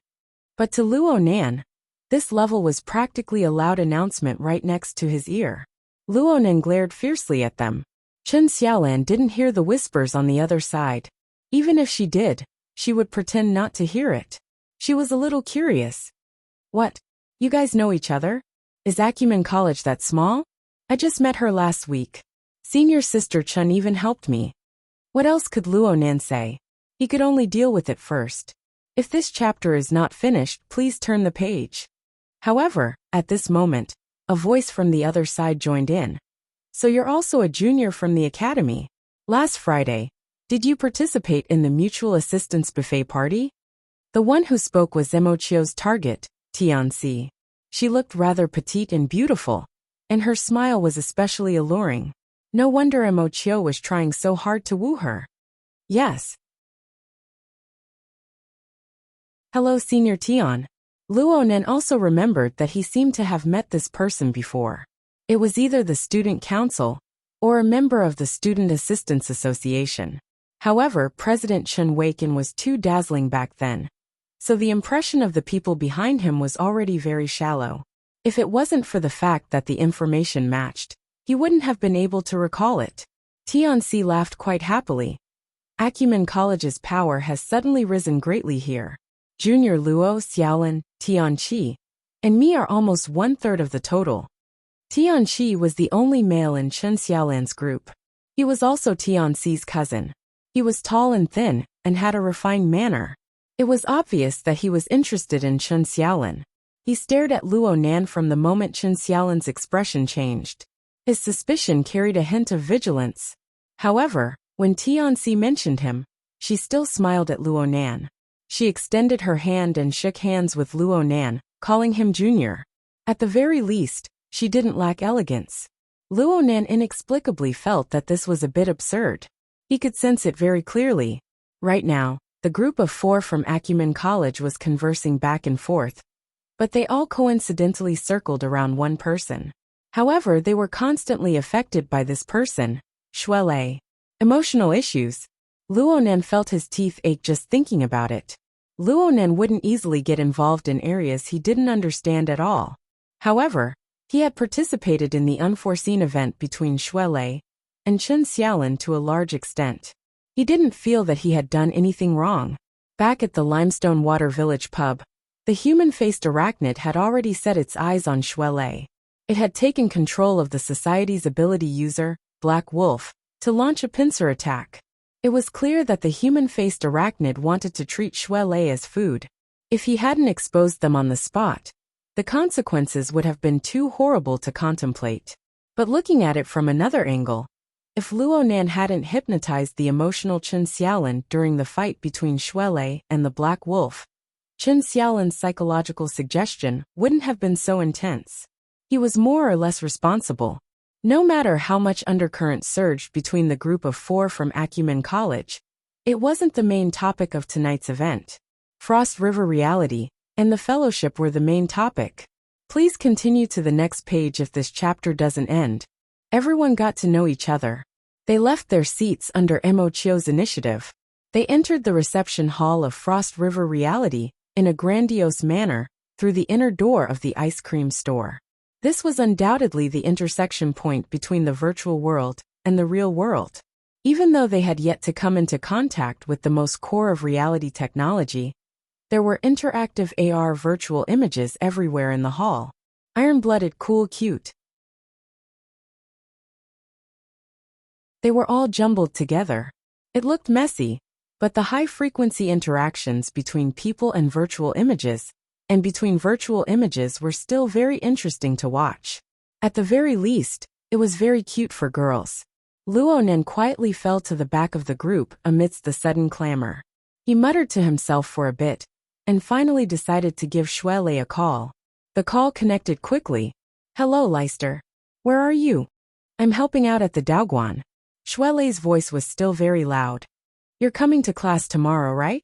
But to Luo Nan, this level was practically a loud announcement right next to his ear. Luo Nan glared fiercely at them. Chen Xiaolan didn't hear the whispers on the other side. Even if she did, she would pretend not to hear it. She was a little curious. "What? You guys know each other? Is Acumen College that small? I just met her last week. Senior sister Chen even helped me." What else could Luo Nan say? He could only deal with it first. If this chapter is not finished, please turn the page. However, at this moment, a voice from the other side joined in. "So you're also a junior from the academy. Last Friday, did you participate in the mutual assistance buffet party?" The one who spoke was Mo Chiu's target, Tianxi. She looked rather petite and beautiful, and her smile was especially alluring. No wonder Mo Chiu was trying so hard to woo her. "Yes." "Hello, Senior Tian." Luo Nen also remembered that he seemed to have met this person before. It was either the student council or a member of the Student Assistance Association. However, President Chen Weiqin was too dazzling back then, so the impression of the people behind him was already very shallow. If it wasn't for the fact that the information matched, he wouldn't have been able to recall it. Tianxi laughed quite happily. Acumen College's power has suddenly risen greatly here. Junior Luo, Xiaolan, Tianqi, and me are almost 1/3 of the total. Tianqi was the only male in Chen Xiaolan's group. He was also Tianxi's cousin. He was tall and thin, and had a refined manner. It was obvious that he was interested in Chen Xiaolan. He stared at Luo Nan from the moment Chen Xiaolan's expression changed. His suspicion carried a hint of vigilance. However, when Tianxi mentioned him, she still smiled at Luo Nan. She extended her hand and shook hands with Luo Nan, calling him junior. At the very least, she didn't lack elegance. Luo Nan inexplicably felt that this was a bit absurd. He could sense it very clearly. Right now, the group of 4 from Acumen College was conversing back and forth, but they all coincidentally circled around one person. However, they were constantly affected by this person, Shuelei. Emotional issues. Luo Nan felt his teeth ache just thinking about it. Luo Nan wouldn't easily get involved in areas he didn't understand at all. However, he had participated in the unforeseen event between Shuelei and Chen Xiaolan to a large extent. He didn't feel that he had done anything wrong. Back at the Limestone Water Village pub, the human-faced arachnid had already set its eyes on Shuelei. It had taken control of the society's ability user, Black Wolf, to launch a pincer attack. It was clear that the human-faced arachnid wanted to treat Shuelei as food. If he hadn't exposed them on the spot, the consequences would have been too horrible to contemplate. But looking at it from another angle, if Luo Nan hadn't hypnotized the emotional Chen Xiaolan during the fight between Shuelei and the Black Wolf, Chen Xiaolan's psychological suggestion wouldn't have been so intense. He was more or less responsible. No matter how much undercurrent surged between the group of 4 from Acumen College, it wasn't the main topic of tonight's event. Frost River Reality and the Fellowship were the main topic. Please continue to the next page if this chapter doesn't end. Everyone got to know each other. They left their seats under Mo Chiu's initiative. They entered the reception hall of Frost River Reality in a grandiose manner through the inner door of the ice cream store. This was undoubtedly the intersection point between the virtual world and the real world. Even though they had yet to come into contact with the most core of reality technology, there were interactive AR virtual images everywhere in the hall. Iron-blooded, cool, cute. They were all jumbled together. It looked messy, But the high-frequency interactions between people and virtual images were still very interesting to watch. At the very least, it was very cute for girls. Luo Nen quietly fell to the back of the group amidst the sudden clamor. He muttered to himself for a bit, and finally decided to give Shuelei a call. The call connected quickly. "Hello, Leister. Where are you?" "I'm helping out at the Daoguan." Shuelei's voice was still very loud. "You're coming to class tomorrow, right?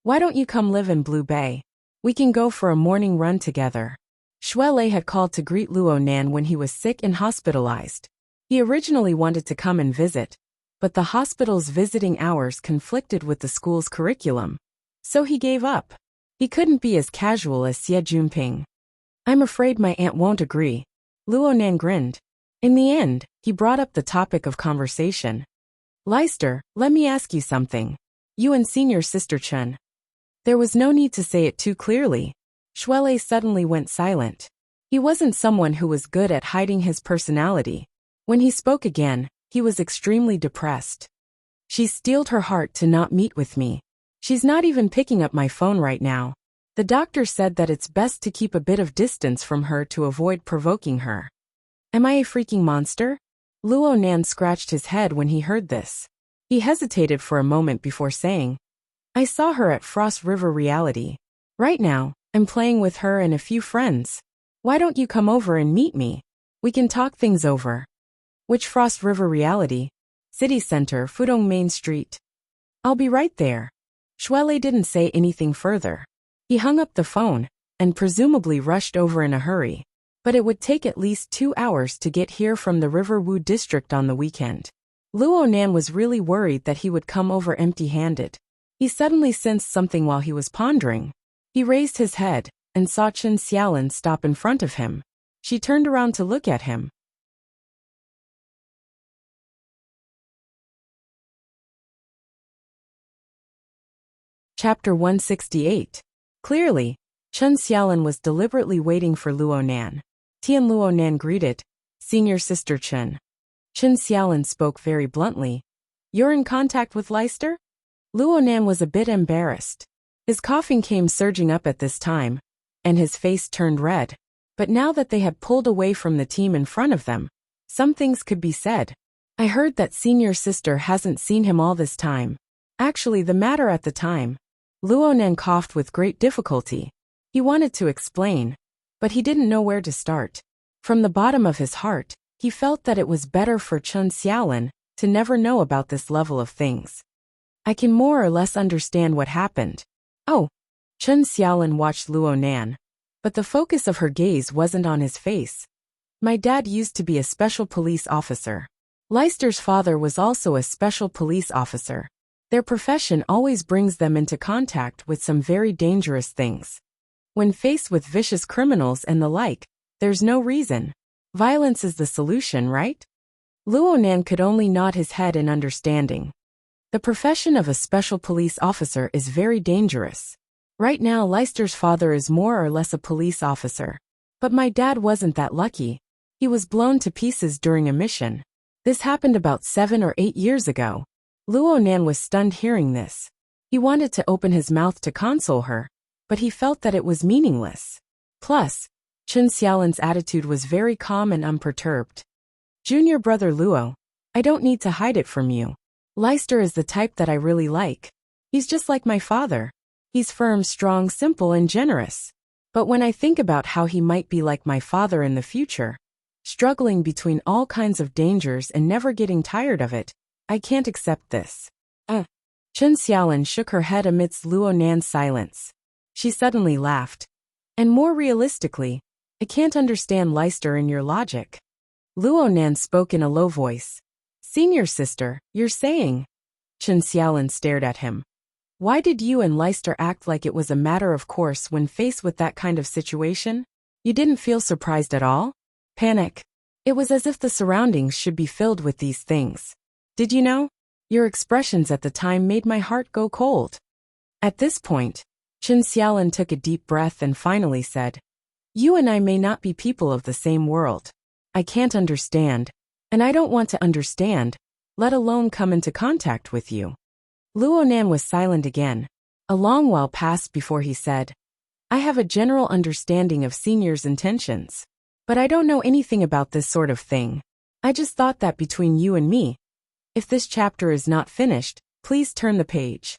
Why don't you come live in Blue Bay? We can go for a morning run together." Shuelei had called to greet Luo Nan when he was sick and hospitalized. He originally wanted to come and visit, but the hospital's visiting hours conflicted with the school's curriculum. So he gave up. He couldn't be as casual as Xie Junping. "I'm afraid my aunt won't agree." Luo Nan grinned. In the end, he brought up the topic of conversation. "Leister, let me ask you something. You and senior sister Chen." There was no need to say it too clearly. Shuelei suddenly went silent. He wasn't someone who was good at hiding his personality. When he spoke again, he was extremely depressed. "She steeled her heart to not meet with me. She's not even picking up my phone right now. The doctor said that it's best to keep a bit of distance from her to avoid provoking her." "Am I a freaking monster?" Luo Nan scratched his head when he heard this. He hesitated for a moment before saying, "I saw her at Frost River Reality. Right now, I'm playing with her and a few friends. Why don't you come over and meet me? We can talk things over." "Which Frost River Reality?" "City Center, Fudong Main Street." "I'll be right there." Shuelei didn't say anything further. He hung up the phone, and presumably rushed over in a hurry. But it would take at least 2 hours to get here from the Riverwu district on the weekend. Luo Nan was really worried that he would come over empty-handed. He suddenly sensed something while he was pondering. He raised his head, and saw Chen Xiaolin stop in front of him. She turned around to look at him. Chapter 168. Clearly, Chen Xiaolin was deliberately waiting for Luo Nan. Tian Luo Nan greeted, "Senior sister Chen." Chen Xiaolin spoke very bluntly. "You're in contact with Leister?" Luo Nan was a bit embarrassed. His coughing came surging up at this time, and his face turned red. But now that they had pulled away from the team in front of them, some things could be said. "I heard that senior sister hasn't seen him all this time. Actually, the matter at the time." Luo Nan coughed with great difficulty. He wanted to explain, but he didn't know where to start. From the bottom of his heart, he felt that it was better for Chen Xiaolin to never know about this level of things. "I can more or less understand what happened." "Oh." Chen Xiaolin watched Luo Nan, but the focus of her gaze wasn't on his face. "My dad used to be a special police officer. Leister's father was also a special police officer. Their profession always brings them into contact with some very dangerous things. When faced with vicious criminals and the like, there's no reason. Violence is the solution, right?" Luo Nan could only nod his head in understanding. The profession of a special police officer is very dangerous. Right now, Leister's father is more or less a police officer. But my dad wasn't that lucky. He was blown to pieces during a mission. This happened about 7 or 8 years ago. Luo Nan was stunned hearing this. He wanted to open his mouth to console her, but he felt that it was meaningless. Plus, Chen Xiaolin's attitude was very calm and unperturbed. "Junior brother Luo, I don't need to hide it from you. Leister is the type that I really like. He's just like my father. He's firm, strong, simple, and generous. But when I think about how he might be like my father in the future, struggling between all kinds of dangers and never getting tired of it, I can't accept this." Chen Xiaolin shook her head amidst Luo Nan's silence. She suddenly laughed. "And more realistically, I can't understand Leister in your logic." Luo Nan spoke in a low voice. "Senior sister, you're saying?" Chen Xiaolin stared at him. "Why did you and Leister act like it was a matter of course when faced with that kind of situation? You didn't feel surprised at all? Panic? It was as if the surroundings should be filled with these things. Did you know? Your expressions at the time made my heart go cold." At this point, Chen Xiaolin took a deep breath and finally said, "You and I may not be people of the same world. I can't understand, and I don't want to understand, let alone come into contact with you." Luo Nan was silent again. A long while passed before he said, I have a general understanding of seniors' intentions. But I don't know anything about this sort of thing. I just thought that between you and me, if this chapter is not finished, please turn the page.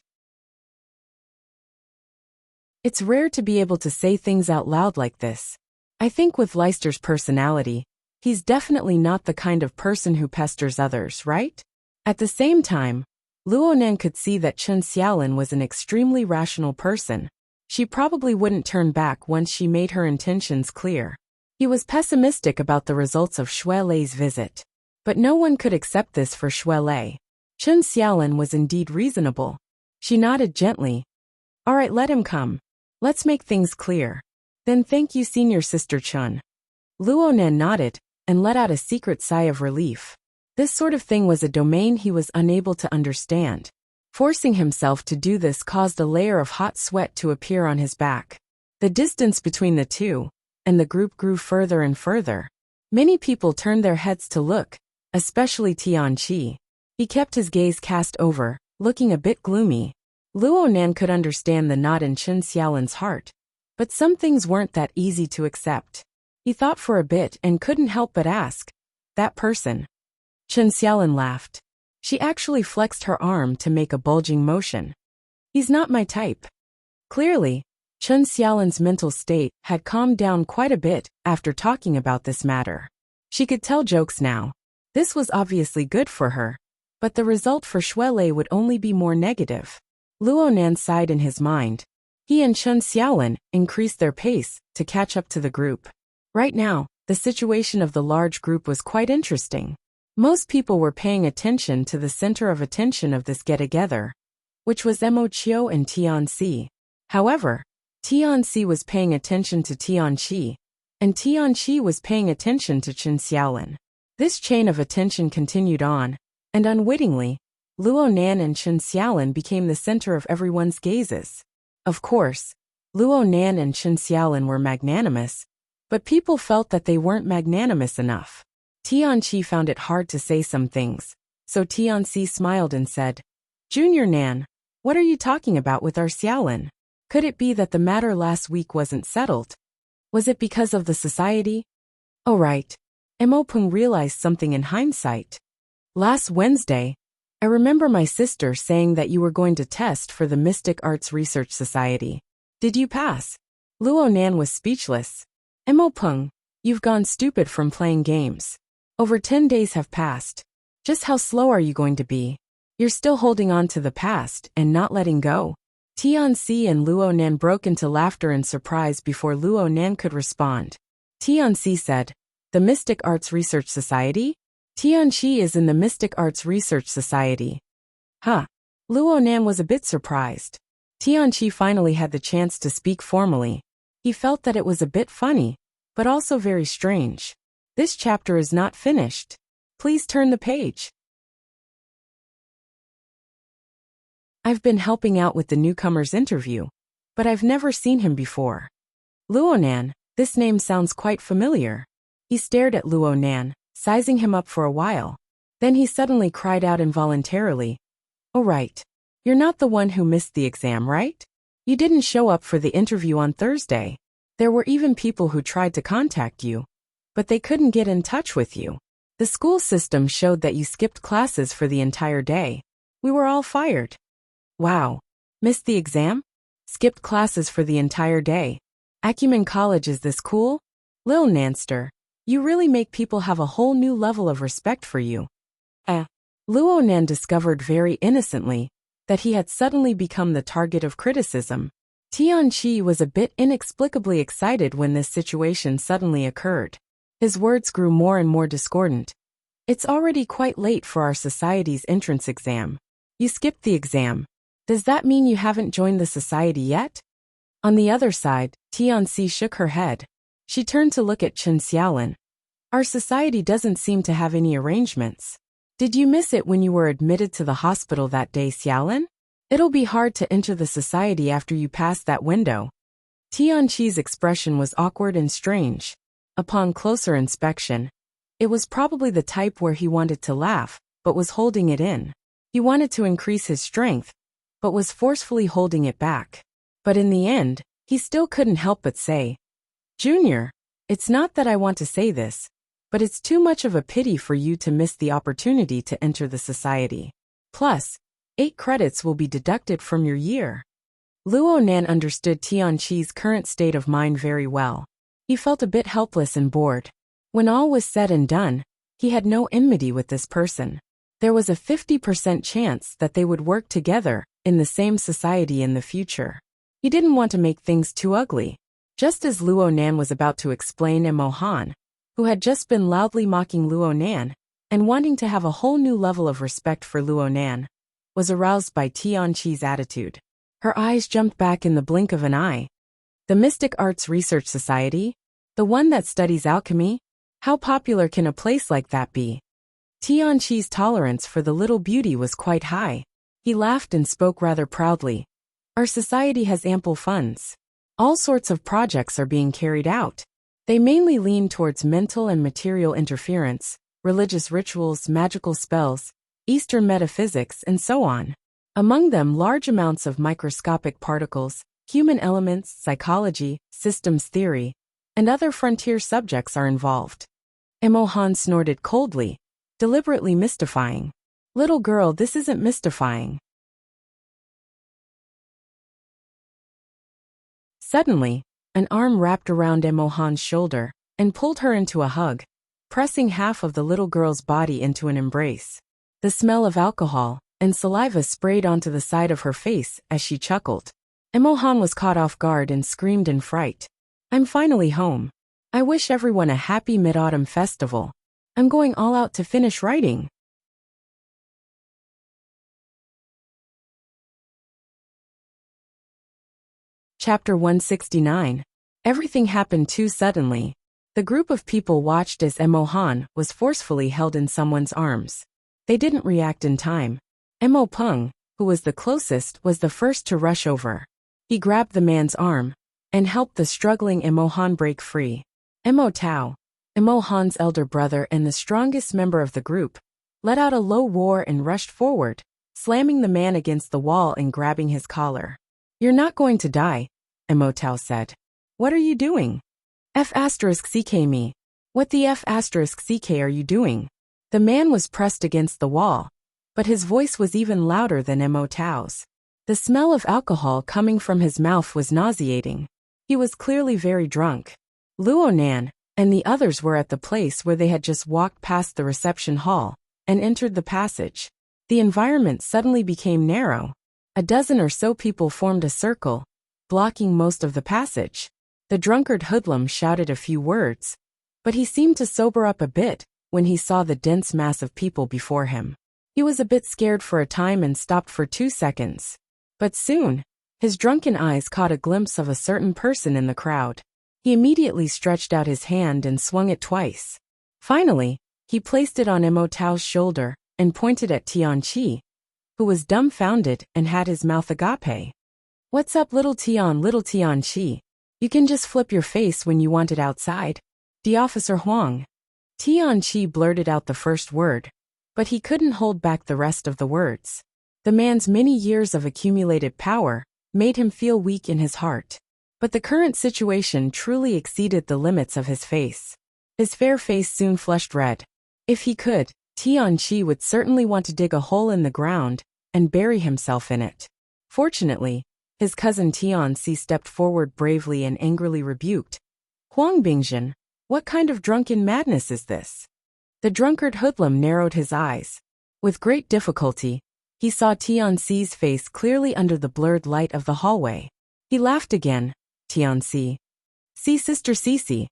It's rare to be able to say things out loud like this. I think with Leicester's personality, he's definitely not the kind of person who pesters others, right? At the same time, Luo Nan could see that Chen Xiaolin was an extremely rational person. She probably wouldn't turn back once she made her intentions clear. He was pessimistic about the results of Xue Lei's visit. But no one could accept this for Xue Lei. Chen Xiaolin was indeed reasonable. She nodded gently. All right, let him come. Let's make things clear. Then thank you, senior sister Chen. Luo Nan nodded and let out a secret sigh of relief. This sort of thing was a domain he was unable to understand. Forcing himself to do this caused a layer of hot sweat to appear on his back. The distance between the two and the group grew further and further. Many people turned their heads to look, especially Tianqi. He kept his gaze cast over, looking a bit gloomy. Luo Nan could understand the knot in Chen Xiaolin's heart, but some things weren't that easy to accept. He thought for a bit and couldn't help but ask, that person? Chen Xiaolin laughed. She actually flexed her arm to make a bulging motion. He's not my type. Clearly, Chen Xiaolin's mental state had calmed down quite a bit after talking about this matter. She could tell jokes now. This was obviously good for her, but the result for Xue Lei would only be more negative. Luo Nan sighed in his mind. He and Chen Xiaolin increased their pace to catch up to the group. Right now, the situation of the large group was quite interesting. Most people were paying attention to the center of attention of this get-together, which was Mo Qiu and Tianxi. However, Tianxi was paying attention to Tianqi, and Tianqi was paying attention to Chen Xiaolin. This chain of attention continued on, and unwittingly, Luo Nan and Chen Xiaolin became the center of everyone's gazes. Of course, Luo Nan and Chen Xiaolin were magnanimous, but people felt that they weren't magnanimous enough. Tianqi found it hard to say some things, so Tianxi smiled and said, Junior Nan, what are you talking about with our Xiaolin? Could it be that the matter last week wasn't settled? Was it because of the society? Oh right. Mo Peng realized something in hindsight. Last Wednesday, I remember my sister saying that you were going to test for the Mystic Arts Research Society. Did you pass? Luo Nan was speechless. Mo Peng, you've gone stupid from playing games. Over 10 days have passed. Just how slow are you going to be? You're still holding on to the past and not letting go. Tianxi and Luo Nan broke into laughter and surprise before Luo Nan could respond. Tianxi said, The Mystic Arts Research Society? Tianqi is in the Mystic Arts Research Society. Huh. Luo Nan was a bit surprised. Tianqi finally had the chance to speak formally. He felt that it was a bit funny, but also very strange. This chapter is not finished. Please turn the page. I've been helping out with the newcomer's interview, but I've never seen him before. Luo Nan, this name sounds quite familiar. He stared at Luo Nan, sizing him up for a while. Then he suddenly cried out involuntarily. Oh right. You're not the one who missed the exam, right? You didn't show up for the interview on Thursday. There were even people who tried to contact you, but they couldn't get in touch with you. The school system showed that you skipped classes for the entire day. We were all fired. Wow. Missed the exam? Skipped classes for the entire day. Acumen College, is this cool? Lil Nanster, you really make people have a whole new level of respect for you. Luo Nan discovered very innocently that he had suddenly become the target of criticism. Tianqi was a bit inexplicably excited when this situation suddenly occurred. His words grew more and more discordant. It's already quite late for our society's entrance exam. You skipped the exam. Does that mean you haven't joined the society yet? On the other side, Tianxi shook her head. She turned to look at Chen Xiaolin. Our society doesn't seem to have any arrangements. Did you miss it when you were admitted to the hospital that day, Xiaolin? It'll be hard to enter the society after you pass that window. Tianqi's expression was awkward and strange. Upon closer inspection, it was probably the type where he wanted to laugh, but was holding it in. He wanted to increase his strength, but was forcefully holding it back. But in the end, he still couldn't help but say, "Junior, it's not that I want to say this, but it's too much of a pity for you to miss the opportunity to enter the society. Plus, 8 credits will be deducted from your year." Luo Nan understood Tianqi's current state of mind very well. He felt a bit helpless and bored. When all was said and done, he had no enmity with this person. There was a 50% chance that they would work together in the same society in the future. He didn't want to make things too ugly. Just as Luo Nan was about to explain, Mo Han, who had just been loudly mocking Luo Nan and wanting to have a whole new level of respect for Luo Nan, was aroused by Tianqi's attitude. Her eyes jumped back in the blink of an eye. The Mystic Arts Research Society? The one that studies alchemy? How popular can a place like that be? Tianqi's tolerance for the little beauty was quite high. He laughed and spoke rather proudly. Our society has ample funds. All sorts of projects are being carried out. They mainly lean towards mental and material interference, religious rituals, magical spells, Eastern metaphysics, and so on. Among them, large amounts of microscopic particles, human elements, psychology, systems theory, and other frontier subjects are involved. Mo Han snorted coldly, deliberately mystifying. Little girl, this isn't mystifying. Suddenly, an arm wrapped around Mo Han's shoulder and pulled her into a hug, pressing half of the little girl's body into an embrace. The smell of alcohol and saliva sprayed onto the side of her face as she chuckled. Mo Han was caught off guard and screamed in fright. "I'm finally home. I wish everyone a happy Mid-Autumn festival. I'm going all out to finish writing." Chapter 169. Everything happened too suddenly. The group of people watched as Mo Han was forcefully held in someone's arms. They didn't react in time. Mo Peng, who was the closest, was the first to rush over. He grabbed the man's arm and helped the struggling Mo Han break free. Mo Tao, Mo Han's elder brother and the strongest member of the group, let out a low roar and rushed forward, slamming the man against the wall and grabbing his collar. "You're not going to die," Mo Tao said. "What are you doing?" F*ck me. What the F*ck are you doing? The man was pressed against the wall, but his voice was even louder than Mo Tao's. The smell of alcohol coming from his mouth was nauseating. He was clearly very drunk. Luo Nan and the others were at the place where they had just walked past the reception hall and entered the passage. The environment suddenly became narrow. A dozen or so people formed a circle, blocking most of the passage. The drunkard hoodlum shouted a few words, but he seemed to sober up a bit when he saw the dense mass of people before him. He was a bit scared for a time and stopped for 2 seconds. But soon, his drunken eyes caught a glimpse of a certain person in the crowd. He immediately stretched out his hand and swung it twice. Finally, he placed it on Mo Tao's shoulder and pointed at Tianqi, who was dumbfounded and had his mouth agape. "What's up, little Tianqi? You can just flip your face when you want it outside. The Officer Huang." Tianqi blurted out the first word, but he couldn't hold back the rest of the words. The man's many years of accumulated power made him feel weak in his heart. But the current situation truly exceeded the limits of his face. His fair face soon flushed red. If he could, Tianqi would certainly want to dig a hole in the ground and bury himself in it. Fortunately, his cousin Tianqi stepped forward bravely and angrily rebuked. "Huang Bingjin, what kind of drunken madness is this?" The drunkard hoodlum narrowed his eyes. With great difficulty, he saw Tianqi's face clearly under the blurred light of the hallway. He laughed again. "Tianqi. See, Sister Cece."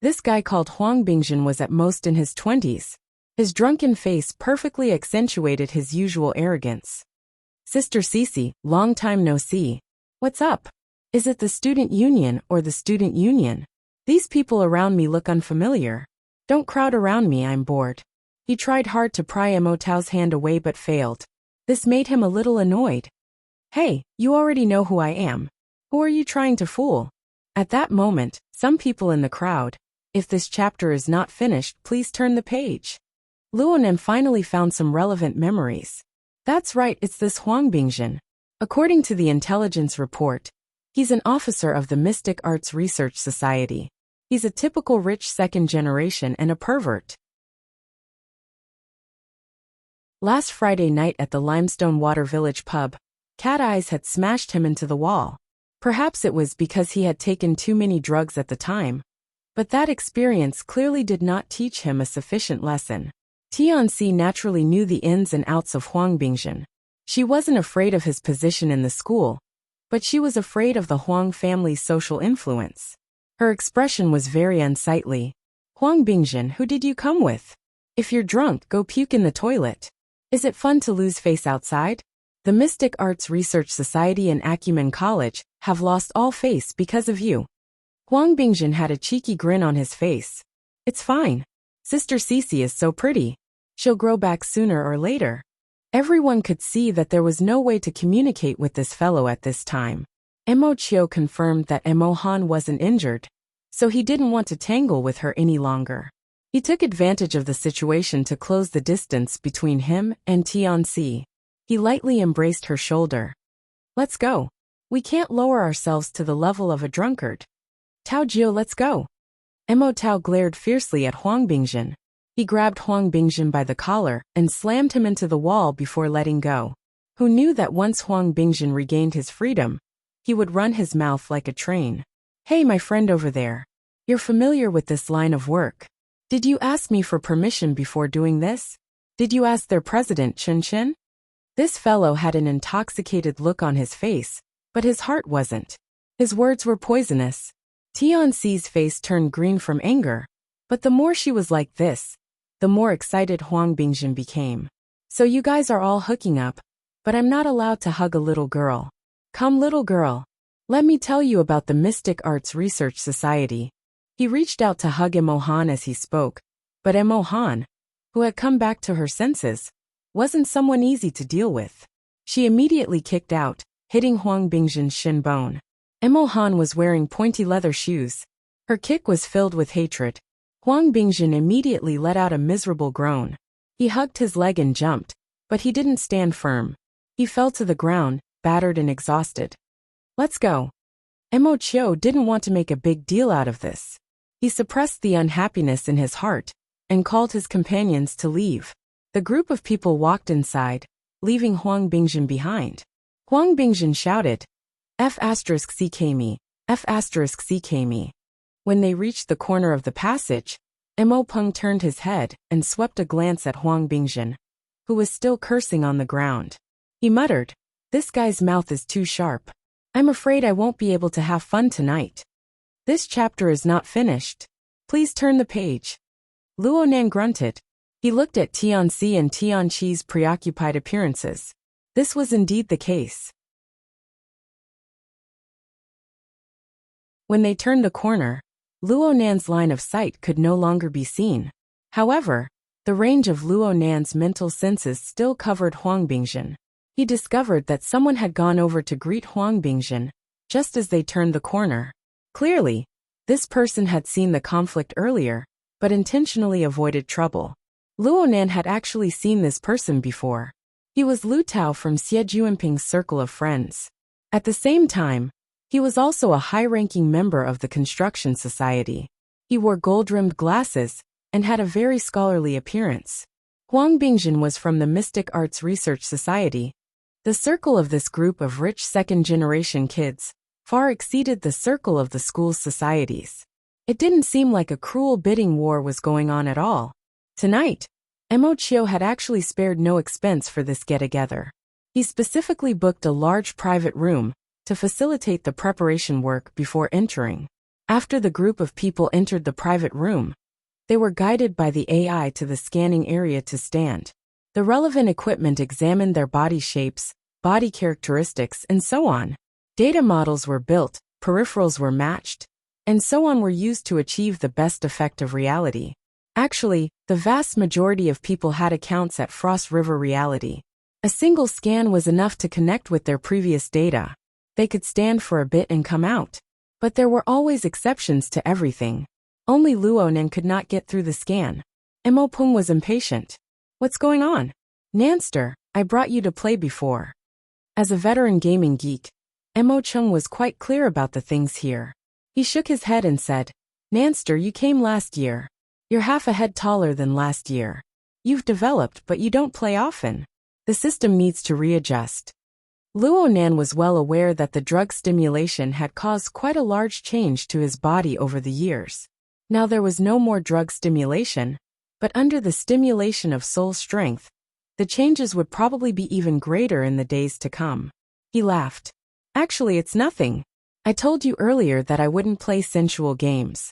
This guy called Huang Bingjin was at most in his 20s. His drunken face perfectly accentuated his usual arrogance. "Sister Cece, long time no see. What's up? Is it the student union or the student union? These people around me look unfamiliar. Don't crowd around me, I'm bored." He tried hard to pry Mo Tao's hand away but failed. This made him a little annoyed. "Hey, you already know who I am. Who are you trying to fool?" At that moment, some people in the crowd, "If this chapter is not finished, please turn the page." Luo Nan finally found some relevant memories. That's right, it's this Huang Bingjin. According to the intelligence report, he's an officer of the Mystic Arts Research Society. He's a typical rich second generation and a pervert. Last Friday night at the Limestone Water Village pub, Cat Eyes had smashed him into the wall. Perhaps it was because he had taken too many drugs at the time, but that experience clearly did not teach him a sufficient lesson. Tianxi naturally knew the ins and outs of Huang Bingjin. She wasn't afraid of his position in the school, but she was afraid of the Huang family's social influence. Her expression was very unsightly. Huang Bingjin, who did you come with? If you're drunk, go puke in the toilet. Is it fun to lose face outside? The Mystic Arts Research Society and Acumen College have lost all face because of you. Huang Bingjin had a cheeky grin on his face. It's fine. Sister Cece is so pretty. She'll grow back sooner or later. Everyone could see that there was no way to communicate with this fellow at this time. Mo Chio confirmed that Mo Han wasn't injured, so he didn't want to tangle with her any longer. He took advantage of the situation to close the distance between him and Tianxi. He lightly embraced her shoulder. Let's go. We can't lower ourselves to the level of a drunkard. Tao Jiu, let's go. Mo Tao glared fiercely at Huang Bingjin. He grabbed Huang Bingjin by the collar and slammed him into the wall before letting go. Who knew that once Huang Bingjin regained his freedom, he would run his mouth like a train. Hey, my friend over there. You're familiar with this line of work. Did you ask me for permission before doing this? Did you ask their president, Chen Chen? This fellow had an intoxicated look on his face, but his heart wasn't. His words were poisonous. Tianxi's face turned green from anger, but the more she was like this, the more excited Huang Bingjin became. So you guys are all hooking up, but I'm not allowed to hug a little girl. Come, little girl. Let me tell you about the Mystic Arts Research Society. He reached out to hug Mo Han as he spoke, but Mo Han, who had come back to her senses, wasn't someone easy to deal with. She immediately kicked out, hitting Huang Bingjin's shin bone. Mo Han was wearing pointy leather shoes. Her kick was filled with hatred. Huang Bingjin immediately let out a miserable groan. He hugged his leg and jumped, but he didn't stand firm. He fell to the ground, battered and exhausted. Let's go. Mo Chio didn't want to make a big deal out of this. He suppressed the unhappiness in his heart and called his companions to leave. The group of people walked inside, leaving Huang Bingjin behind. Huang Bingjin shouted, F***ck me, F***ck me. When they reached the corner of the passage, Mo Peng turned his head and swept a glance at Huang Bingjin, who was still cursing on the ground. He muttered, this guy's mouth is too sharp. I'm afraid I won't be able to have fun tonight. This chapter is not finished. Please turn the page. Luonan grunted. He looked at Tianxi and Tianqi's preoccupied appearances. This was indeed the case. When they turned the corner, Luonan's line of sight could no longer be seen. However, the range of Luonan's mental senses still covered Huang Bingjin. He discovered that someone had gone over to greet Huang Bingjin, just as they turned the corner. Clearly, this person had seen the conflict earlier, but intentionally avoided trouble. Luonan had actually seen this person before. He was Lu Tao from Xie Juanping's circle of friends. At the same time, he was also a high-ranking member of the construction society. He wore gold-rimmed glasses and had a very scholarly appearance. Huang Bingjin was from the Mystic Arts Research Society. The circle of this group of rich second-generation kids far exceeded the circle of the school's societies. It didn't seem like a cruel bidding war was going on at all. Tonight, Mo Chio had actually spared no expense for this get-together. He specifically booked a large private room to facilitate the preparation work before entering. After the group of people entered the private room, they were guided by the AI to the scanning area to stand. The relevant equipment examined their body shapes, body characteristics, and so on. Data models were built, peripherals were matched, and so on were used to achieve the best effect of reality. Actually, the vast majority of people had accounts at Frost River Reality. A single scan was enough to connect with their previous data. They could stand for a bit and come out. But there were always exceptions to everything. Only Luonan could not get through the scan. Mo Peng was impatient. What's going on? Nanster, I brought you to play before. As a veteran gaming geek, Mo Chung was quite clear about the things here. He shook his head and said, Nanster, you came last year. You're half a head taller than last year. You've developed, but you don't play often. The system needs to readjust. Luo Nan was well aware that the drug stimulation had caused quite a large change to his body over the years. Now there was no more drug stimulation, but under the stimulation of soul strength, the changes would probably be even greater in the days to come. He laughed. Actually, it's nothing. I told you earlier that I wouldn't play sensual games.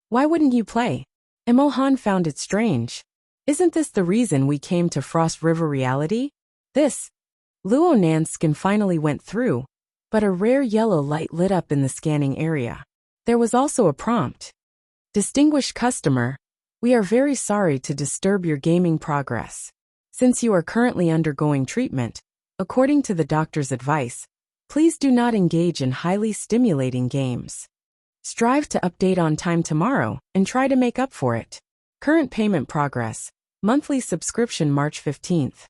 Why wouldn't you play? Mo Han found it strange. Isn't this the reason we came to Frost River Reality? This. Luo Nan's skin finally went through, but a rare yellow light lit up in the scanning area. There was also a prompt. Distinguished customer, we are very sorry to disturb your gaming progress. Since you are currently undergoing treatment, according to the doctor's advice, please do not engage in highly stimulating games. Strive to update on time tomorrow and try to make up for it. Current payment progress. Monthly subscription March 15th.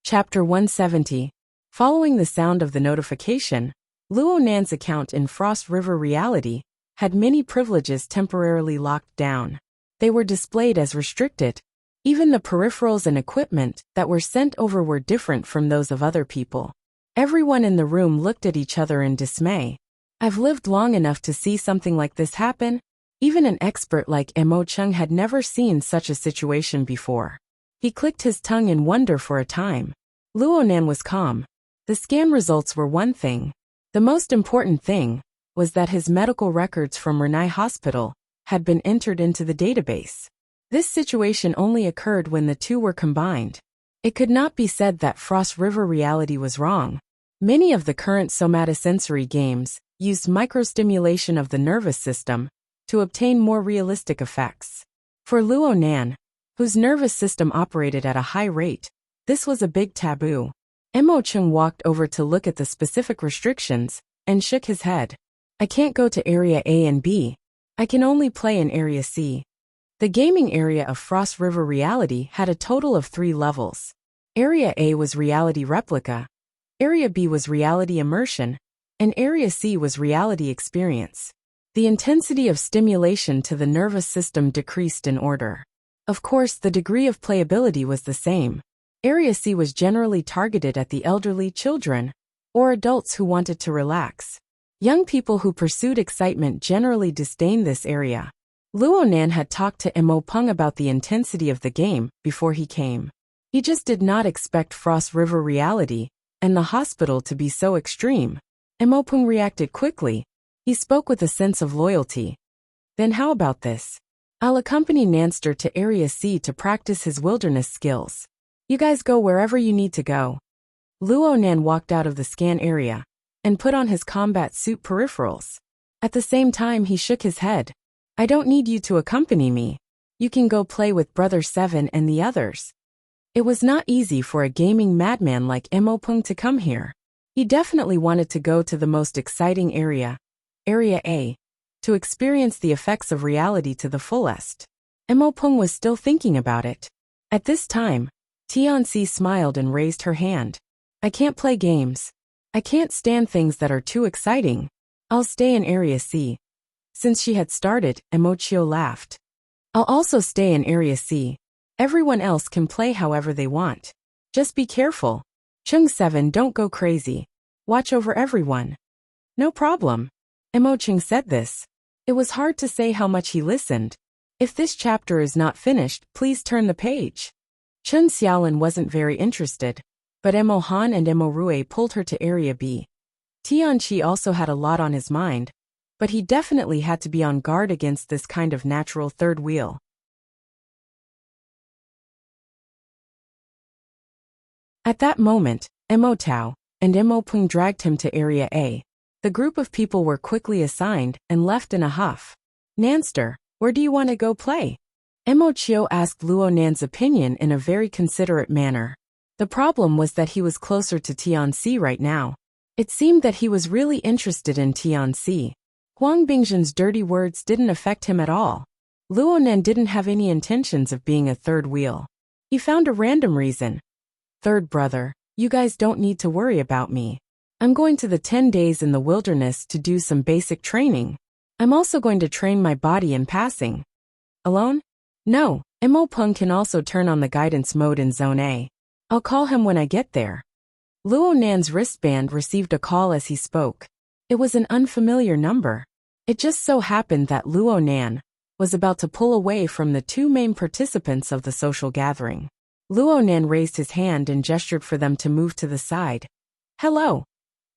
Chapter 170. Following the sound of the notification, Luo Nan's account in Frost River Reality had many privileges temporarily locked down. They were displayed as restricted. Even the peripherals and equipment that were sent over were different from those of other people. Everyone in the room looked at each other in dismay. I've lived long enough to see something like this happen. Even an expert like Mo Chung had never seen such a situation before. He clicked his tongue in wonder for a time. Luo Nan was calm. The scan results were one thing. The most important thing was that his medical records from Renai Hospital had been entered into the database. This situation only occurred when the two were combined. It could not be said that Frost River Reality was wrong. Many of the current somatosensory games used microstimulation of the nervous system to obtain more realistic effects. For Luo Nan, whose nervous system operated at a high rate, this was a big taboo. Mo Chung walked over to look at the specific restrictions and shook his head. I can't go to Area A and B. I can only play in Area C. The gaming area of Frost River Reality had a total of 3 levels. Area A was Reality Replica, Area B was Reality Immersion, and Area C was Reality Experience. The intensity of stimulation to the nervous system decreased in order. Of course, the degree of playability was the same. Area C was generally targeted at the elderly, children, or adults who wanted to relax. Young people who pursued excitement generally disdained this area. Luo Nan had talked to Mo Peng about the intensity of the game before he came. He just did not expect Frost River Reality and the hospital to be so extreme. Mo Peng reacted quickly. He spoke with a sense of loyalty. Then how about this? I'll accompany Nanster to Area C to practice his wilderness skills. You guys go wherever you need to go. Luo Nan walked out of the scan area and put on his combat suit peripherals. At the same time, he shook his head. I don't need you to accompany me. You can go play with Brother Seven and the others. It was not easy for a gaming madman like Mo Peng to come here. He definitely wanted to go to the most exciting area, Area A, to experience the effects of reality to the fullest. Mo Peng was still thinking about it. At this time, Tianxi smiled and raised her hand. I can't play games. I can't stand things that are too exciting. I'll stay in Area C. Since she had started, Mo Chio laughed. I'll also stay in Area C. Everyone else can play however they want. Just be careful. Chung 7, don't go crazy. Watch over everyone. No problem. Mo Chung said this. It was hard to say how much he listened. If this chapter is not finished, please turn the page. Chun Xiaolin wasn't very interested, but Mo Han and Mo Rui pulled her to Area B. Tianqi also had a lot on his mind, but he definitely had to be on guard against this kind of natural third wheel. At that moment, Mo Tao and Mo Peng dragged him to Area A. The group of people were quickly assigned and left in a huff. Nanster, where do you want to go play? Mo Chio asked Luo Nan's opinion in a very considerate manner. The problem was that he was closer to Tianxi right now. It seemed that he was really interested in Tianxi. Huang Bingzhen's dirty words didn't affect him at all. Luonan didn't have any intentions of being a third wheel. He found a random reason. Third brother, you guys don't need to worry about me. I'm going to the 10 days in the wilderness to do some basic training. I'm also going to train my body in passing. Alone? No, Mo Peng can also turn on the guidance mode in Zone A. I'll call him when I get there. Luonan's wristband received a call as he spoke. It was an unfamiliar number. It just so happened that Luonan was about to pull away from the two main participants of the social gathering. Luonan raised his hand and gestured for them to move to the side. Hello.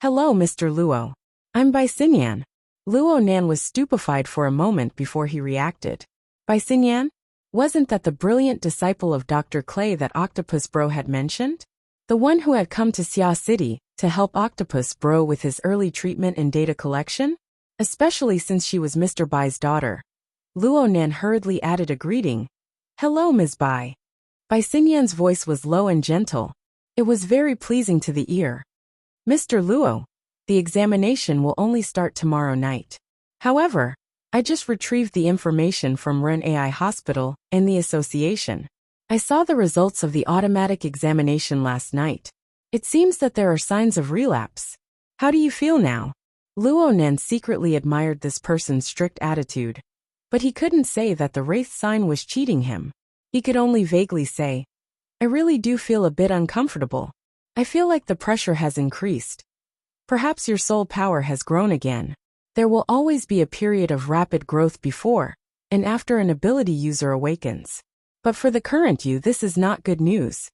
Hello, Mr. Luo. I'm Bai Xingyan. Luonan was stupefied for a moment before he reacted. Bai Xingyan? Wasn't that the brilliant disciple of Dr. Clay that Octopus Bro had mentioned? The one who had come to Xia City to help Octopus Bro with his early treatment and data collection? Especially since she was Mr. Bai's daughter. Luonan hurriedly added a greeting. Hello, Ms. Bai. Bai Xingyan's voice was low and gentle. It was very pleasing to the ear. Mr. Luo, the examination will only start tomorrow night. However, I just retrieved the information from Ren AI Hospital and the association. I saw the results of the automatic examination last night. It seems that there are signs of relapse. How do you feel now? Luonan secretly admired this person's strict attitude. But he couldn't say that the wraith sign was cheating him. He could only vaguely say, I really do feel a bit uncomfortable. I feel like the pressure has increased. Perhaps your soul power has grown again. There will always be a period of rapid growth before and after an ability user awakens. But for the current you, this is not good news.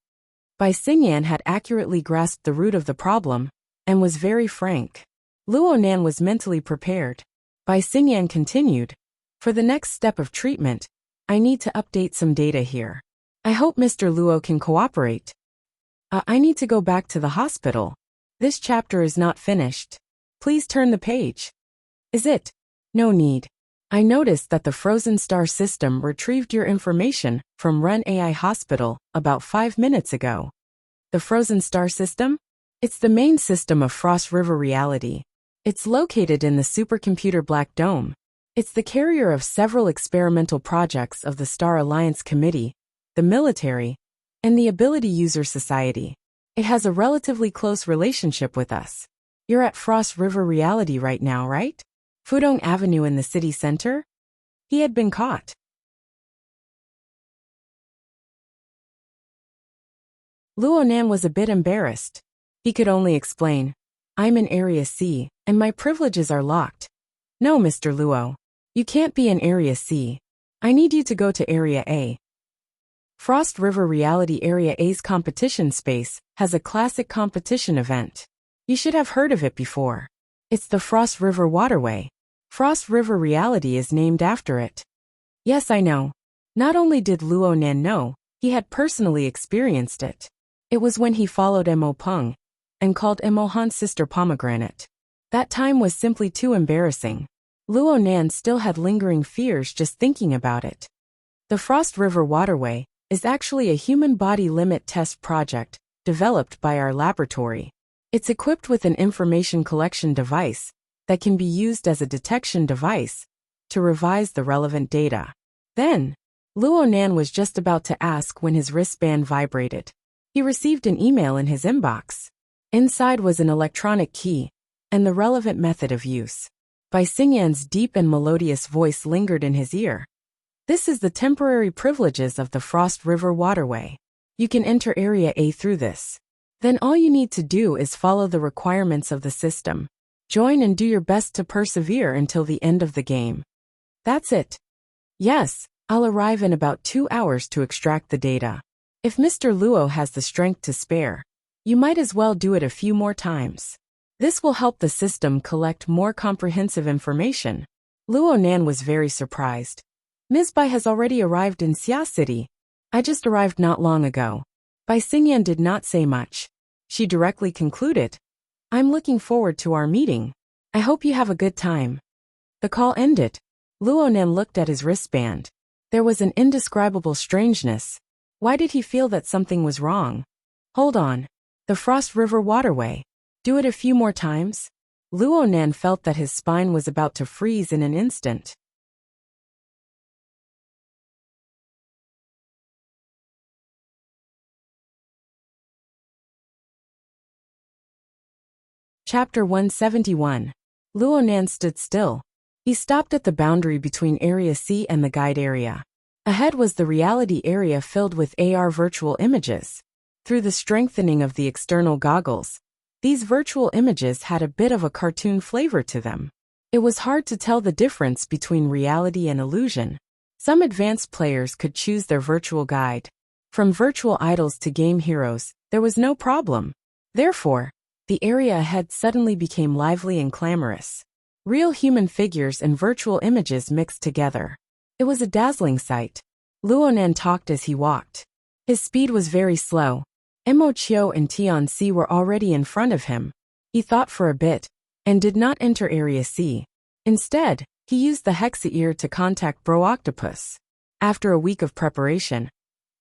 Bai Xingyan had accurately grasped the root of the problem and was very frank. Luonan was mentally prepared. Bai Xingyan continued, for the next step of treatment, I need to update some data here. I hope Mr. Luo can cooperate. I need to go back to the hospital. This chapter is not finished. Please turn the page. Is it? No need. I noticed that the Frozen Star system retrieved your information from Ren AI Hospital about 5 minutes ago. The Frozen Star system? It's the main system of Frost River reality. It's located in the supercomputer Black Dome. It's the carrier of several experimental projects of the Star Alliance Committee, the military, and the Ability User Society. It has a relatively close relationship with us. You're at Frost River reality right now, right? Fudong Avenue in the city center? He had been caught. Luonan was a bit embarrassed. He could only explain, I'm in Area C, and my privileges are locked. No, Mr. Luo. You can't be in Area C. I need you to go to Area A. Frost River Reality Area A's competition space has a classic competition event. You should have heard of it before. It's the Frost River Waterway. Frost River Reality is named after it. Yes, I know. Not only did Luonan know, he had personally experienced it. It was when he followed Mo Peng and called Mo Han's sister Pomegranate. That time was simply too embarrassing. Luonan still had lingering fears just thinking about it. The Frost River Waterway is actually a human body limit test project developed by our laboratory. It's equipped with an information collection device that can be used as a detection device to revise the relevant data. Then, Luonan was just about to ask when his wristband vibrated. He received an email in his inbox. Inside was an electronic key and the relevant method of use. Bai Xingyan's deep and melodious voice lingered in his ear. This is the temporary privileges of the Frost River Waterway. You can enter Area A through this. Then all you need to do is follow the requirements of the system. Join and do your best to persevere until the end of the game. That's it. Yes, I'll arrive in about 2 hours to extract the data. If Mr. Luo has the strength to spare, you might as well do it a few more times. This will help the system collect more comprehensive information. Luonan was very surprised. Ms. Bai has already arrived in Xia City. I just arrived not long ago. Bai Xingyan did not say much. She directly concluded, I'm looking forward to our meeting. I hope you have a good time. The call ended. Luonan looked at his wristband. There was an indescribable strangeness. Why did he feel that something was wrong? Hold on. The Frost River Waterway. Do it a few more times? Luonan felt that his spine was about to freeze in an instant. Chapter 171. Luo Nan stood still. He stopped at the boundary between Area C and the guide area. Ahead was the reality area filled with AR virtual images. Through the strengthening of the external goggles, these virtual images had a bit of a cartoon flavor to them. It was hard to tell the difference between reality and illusion. Some advanced players could choose their virtual guide. From virtual idols to game heroes, there was no problem. Therefore, the area ahead suddenly became lively and clamorous. Real human figures and virtual images mixed together. It was a dazzling sight. Luo Nan talked as he walked. His speed was very slow. Mo Chio and Tian Si were already in front of him. He thought for a bit, and did not enter Area C. Instead, he used the Hexa ear to contact Bro Octopus. After a week of preparation,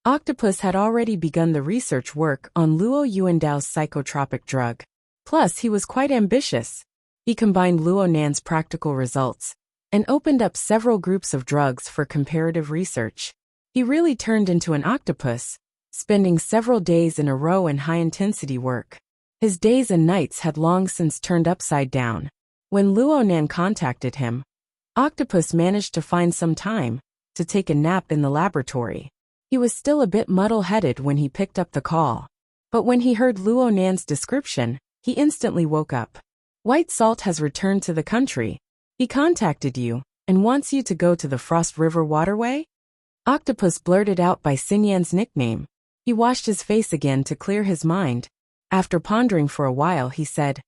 Octopus had already begun the research work on Luo Yuandao's psychotropic drug. Plus, he was quite ambitious. He combined Luo Nan's practical results and opened up several groups of drugs for comparative research. He really turned into an octopus, spending several days in a row in high-intensity work. His days and nights had long since turned upside down. When Luo Nan contacted him, Octopus managed to find some time to take a nap in the laboratory. He was still a bit muddle-headed when he picked up the call. But when he heard Luo Nan's description, he instantly woke up. White Salt has returned to the country. He contacted you and wants you to go to the Frost River waterway? Octopus blurted out by Xinyan's nickname. He washed his face again to clear his mind. After pondering for a while, he said,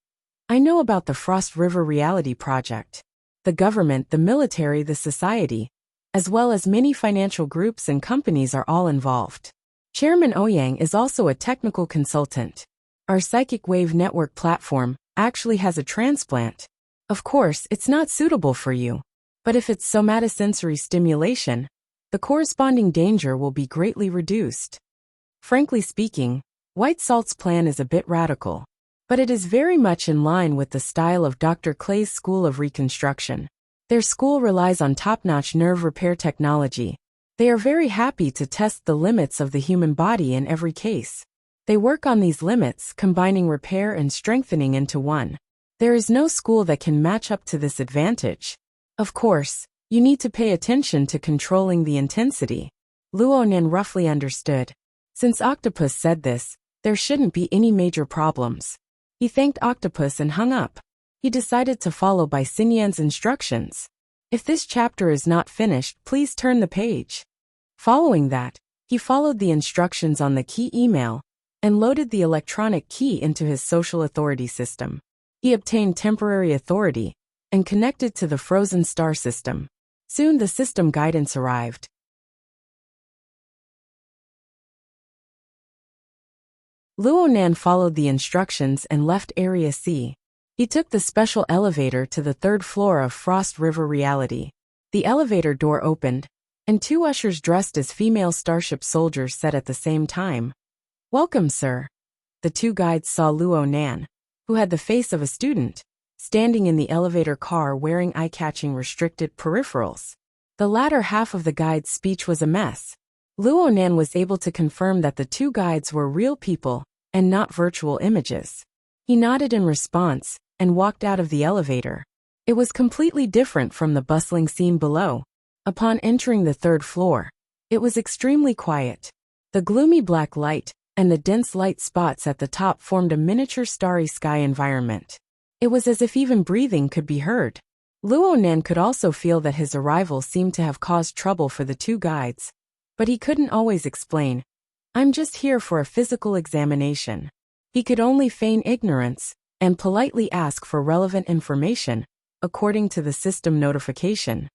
I know about the Frost River Reality Project. The government, the military, the society, as well as many financial groups and companies are all involved. Chairman Ouyang is also a technical consultant. Our psychic wave network platform actually has a transplant. Of course, it's not suitable for you. But if it's somatosensory stimulation, the corresponding danger will be greatly reduced. Frankly speaking, White Salt's plan is a bit radical. But it is very much in line with the style of Dr. Clay's School of Reconstruction. Their school relies on top-notch nerve repair technology. They are very happy to test the limits of the human body in every case. They work on these limits, combining repair and strengthening into one. There is no school that can match up to this advantage. Of course, you need to pay attention to controlling the intensity. Luo Nan roughly understood. Since Octopus said this, there shouldn't be any major problems. He thanked Octopus and hung up. He decided to follow by Xinyan's instructions. If this chapter is not finished, please turn the page. Following that, he followed the instructions on the key email and loaded the electronic key into his social authority system. He obtained temporary authority and connected to the Frozen Star system. Soon the system guidance arrived. Luo Nan followed the instructions and left Area C. He took the special elevator to the third floor of Frost River Reality. The elevator door opened, and two ushers dressed as female starship soldiers said at the same time, Welcome, sir. The two guides saw Luo Nan, who had the face of a student, standing in the elevator car wearing eye-catching restricted peripherals. The latter half of the guide's speech was a mess. Luo Nan was able to confirm that the two guides were real people and not virtual images. He nodded in response and walked out of the elevator. It was completely different from the bustling scene below. Upon entering the third floor, it was extremely quiet. The gloomy black light and the dense light spots at the top formed a miniature starry sky environment. It was as if even breathing could be heard. Luo Nan could also feel that his arrival seemed to have caused trouble for the two guides, but he couldn't always explain. I'm just here for a physical examination. He could only feign ignorance and politely ask for relevant information, according to the system notification.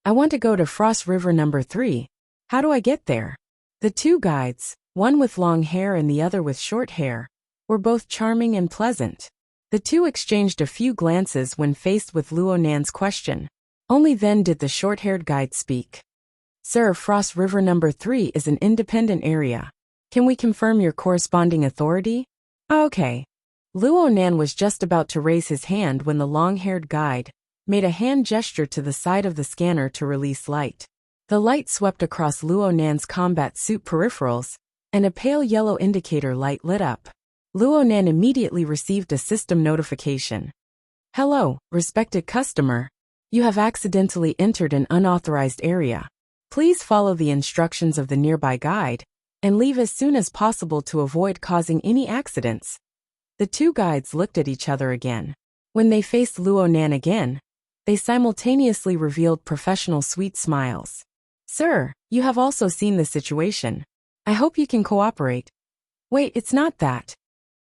I want to go to Frost River number 3. How do I get there? The two guides, one with long hair and the other with short hair, were both charming and pleasant. The two exchanged a few glances when faced with Luo Nan's question. Only then did the short-haired guide speak. Sir, Frost River number 3 is an independent area. Can we confirm your corresponding authority? Okay. Luo Nan was just about to raise his hand when the long-haired guide made a hand gesture to the side of the scanner to release light. The light swept across Luo Nan's combat suit peripherals, and a pale yellow indicator light lit up. Luo Nan immediately received a system notification. Hello, respected customer. You have accidentally entered an unauthorized area. Please follow the instructions of the nearby guide and leave as soon as possible to avoid causing any accidents. The two guides looked at each other again. When they faced Luo Nan again, they simultaneously revealed professional sweet smiles. Sir, you have also seen the situation. I hope you can cooperate. Wait, it's not that.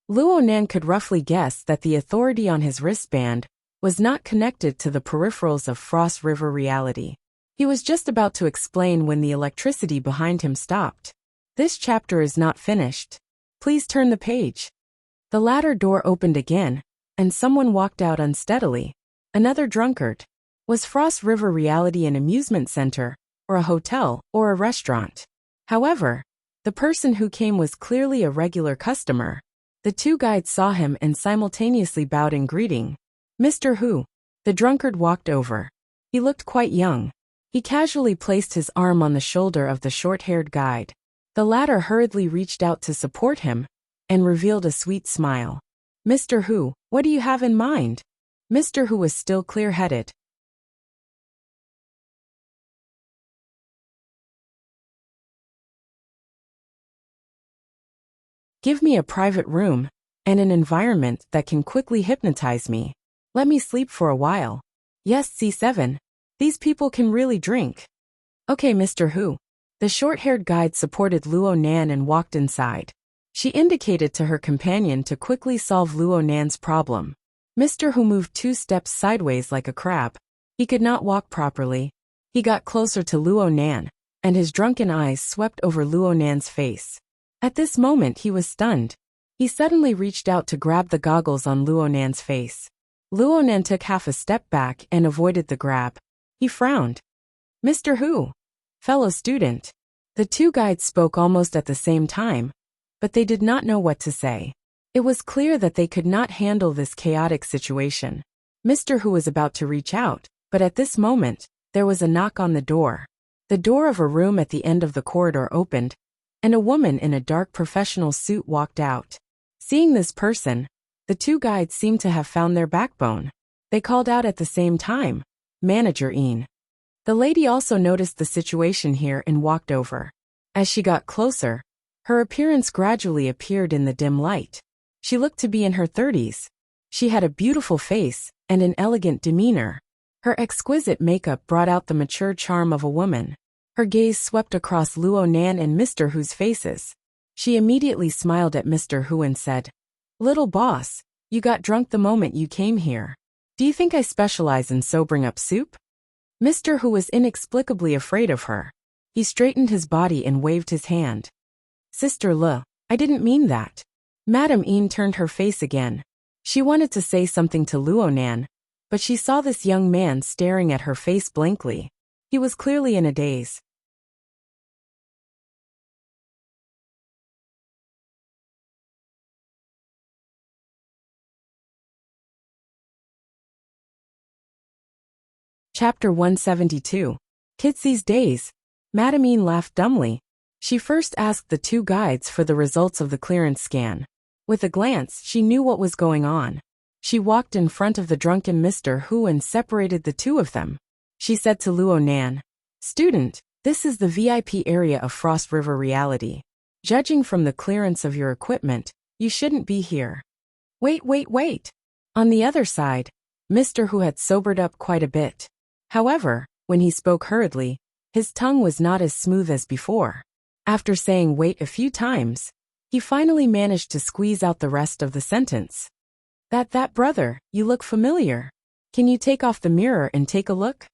Luo Nan could roughly guess that the authority on his wristband was not connected to the peripherals of Frost River reality. He was just about to explain when the electricity behind him stopped. This chapter is not finished. Please turn the page. The ladder door opened again, and someone walked out unsteadily. Another drunkard. Was Frost River reality an amusement center, or a hotel, or a restaurant? However, the person who came was clearly a regular customer. The two guides saw him and simultaneously bowed in greeting. Mr. Hu. The drunkard walked over. He looked quite young. He casually placed his arm on the shoulder of the short-haired guide. The latter hurriedly reached out to support him and revealed a sweet smile. Mr. Hu, what do you have in mind? Mr. Hu was still clear-headed. Give me a private room and an environment that can quickly hypnotize me. Let me sleep for a while. Yes, C7. These people can really drink. Okay, Mr. Hu. The short-haired guide supported Luo Nan and walked inside. She indicated to her companion to quickly solve Luo Nan's problem. Mr. Hu moved 2 steps sideways like a crab. He could not walk properly. He got closer to Luo Nan, and his drunken eyes swept over Luo Nan's face. At this moment he was stunned. He suddenly reached out to grab the goggles on Luo Nan's face. Luo Nan took half a step back and avoided the grab. He frowned. Mr. Hu. Fellow student. The two guides spoke almost at the same time, but they did not know what to say. It was clear that they could not handle this chaotic situation. Mr. Hu was about to reach out, but at this moment, there was a knock on the door. The door of a room at the end of the corridor opened, and a woman in a dark professional suit walked out. Seeing this person, the two guides seemed to have found their backbone. They called out at the same time, Manager Een. The lady also noticed the situation here and walked over. As she got closer, her appearance gradually appeared in the dim light. She looked to be in her 30s. She had a beautiful face and an elegant demeanor. Her exquisite makeup brought out the mature charm of a woman. Her gaze swept across Luo Nan and Mr. Hu's faces. She immediately smiled at Mr. Hu and said, Little boss, you got drunk the moment you came here. Do you think I specialize in sobering up soup? Mr. Hu was inexplicably afraid of her. He straightened his body and waved his hand. Sister Le, I didn't mean that. Madame Een turned her face again. She wanted to say something to Luo Nan, but she saw this young man staring at her face blankly. He was clearly in a daze. Chapter 172. Kids these days. Madame Een laughed dumbly. She first asked the two guides for the results of the clearance scan. With a glance, she knew what was going on. She walked in front of the drunken Mr. Hu and separated the two of them. She said to Luo Nan, Student, this is the VIP area of Frost River reality. Judging from the clearance of your equipment, you shouldn't be here. Wait. On the other side, Mr. Hu had sobered up quite a bit. However, when he spoke hurriedly, his tongue was not as smooth as before. After saying wait a few times, he finally managed to squeeze out the rest of the sentence. That brother, you look familiar. Can you take off the mirror and take a look?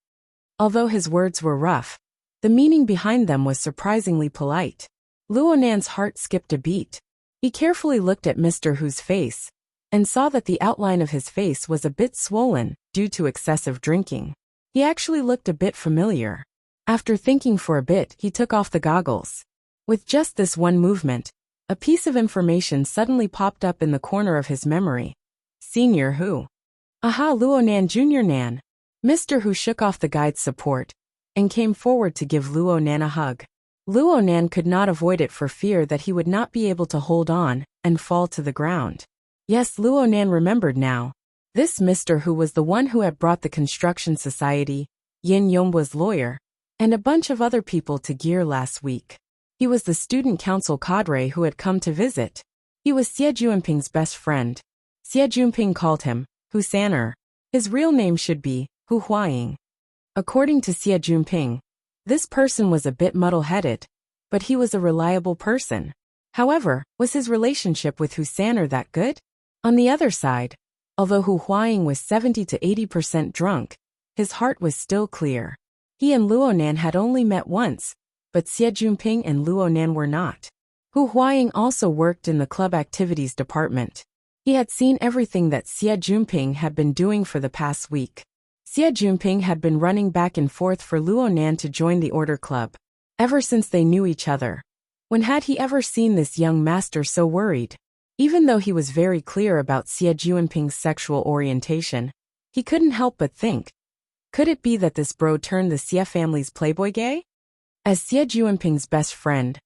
Although his words were rough, the meaning behind them was surprisingly polite. Luo Nan's heart skipped a beat. He carefully looked at Mr. Hu's face and saw that the outline of his face was a bit swollen due to excessive drinking. He actually looked a bit familiar. After thinking for a bit, he took off the goggles. With just this one movement, a piece of information suddenly popped up in the corner of his memory. Senior Hu. Aha, Luo Nan Junior Nan. Mr. Hu shook off the guide's support and came forward to give Luo Nan a hug. Luo Nan could not avoid it for fear that he would not be able to hold on and fall to the ground. Yes, Luo Nan remembered now. This Mr. who was the one who had brought the construction society, Yin Yonghua's lawyer, and a bunch of other people to Gear last week. He was the student council cadre who had come to visit. He was Xie Junping's best friend. Xie Junping called him Hu Saner. His real name should be Hu Huaying. According to Xie Junping, this person was a bit muddle-headed, but he was a reliable person. However, was his relationship with Hu Saner that good? On the other side, although Hu Huaying was 70 to 80% drunk, his heart was still clear. He and Luo Nan had only met once, but Xie Junping and Luo Nan were not. Hu Huaying also worked in the club activities department. He had seen everything that Xie Junping had been doing for the past week. Xie Junping had been running back and forth for Luo Nan to join the order club, ever since they knew each other. When had he ever seen this young master so worried? Even though he was very clear about Xie Junping's sexual orientation, he couldn't help but think, could it be that this bro turned the Xie family's playboy gay? As Xie Junping's best friend,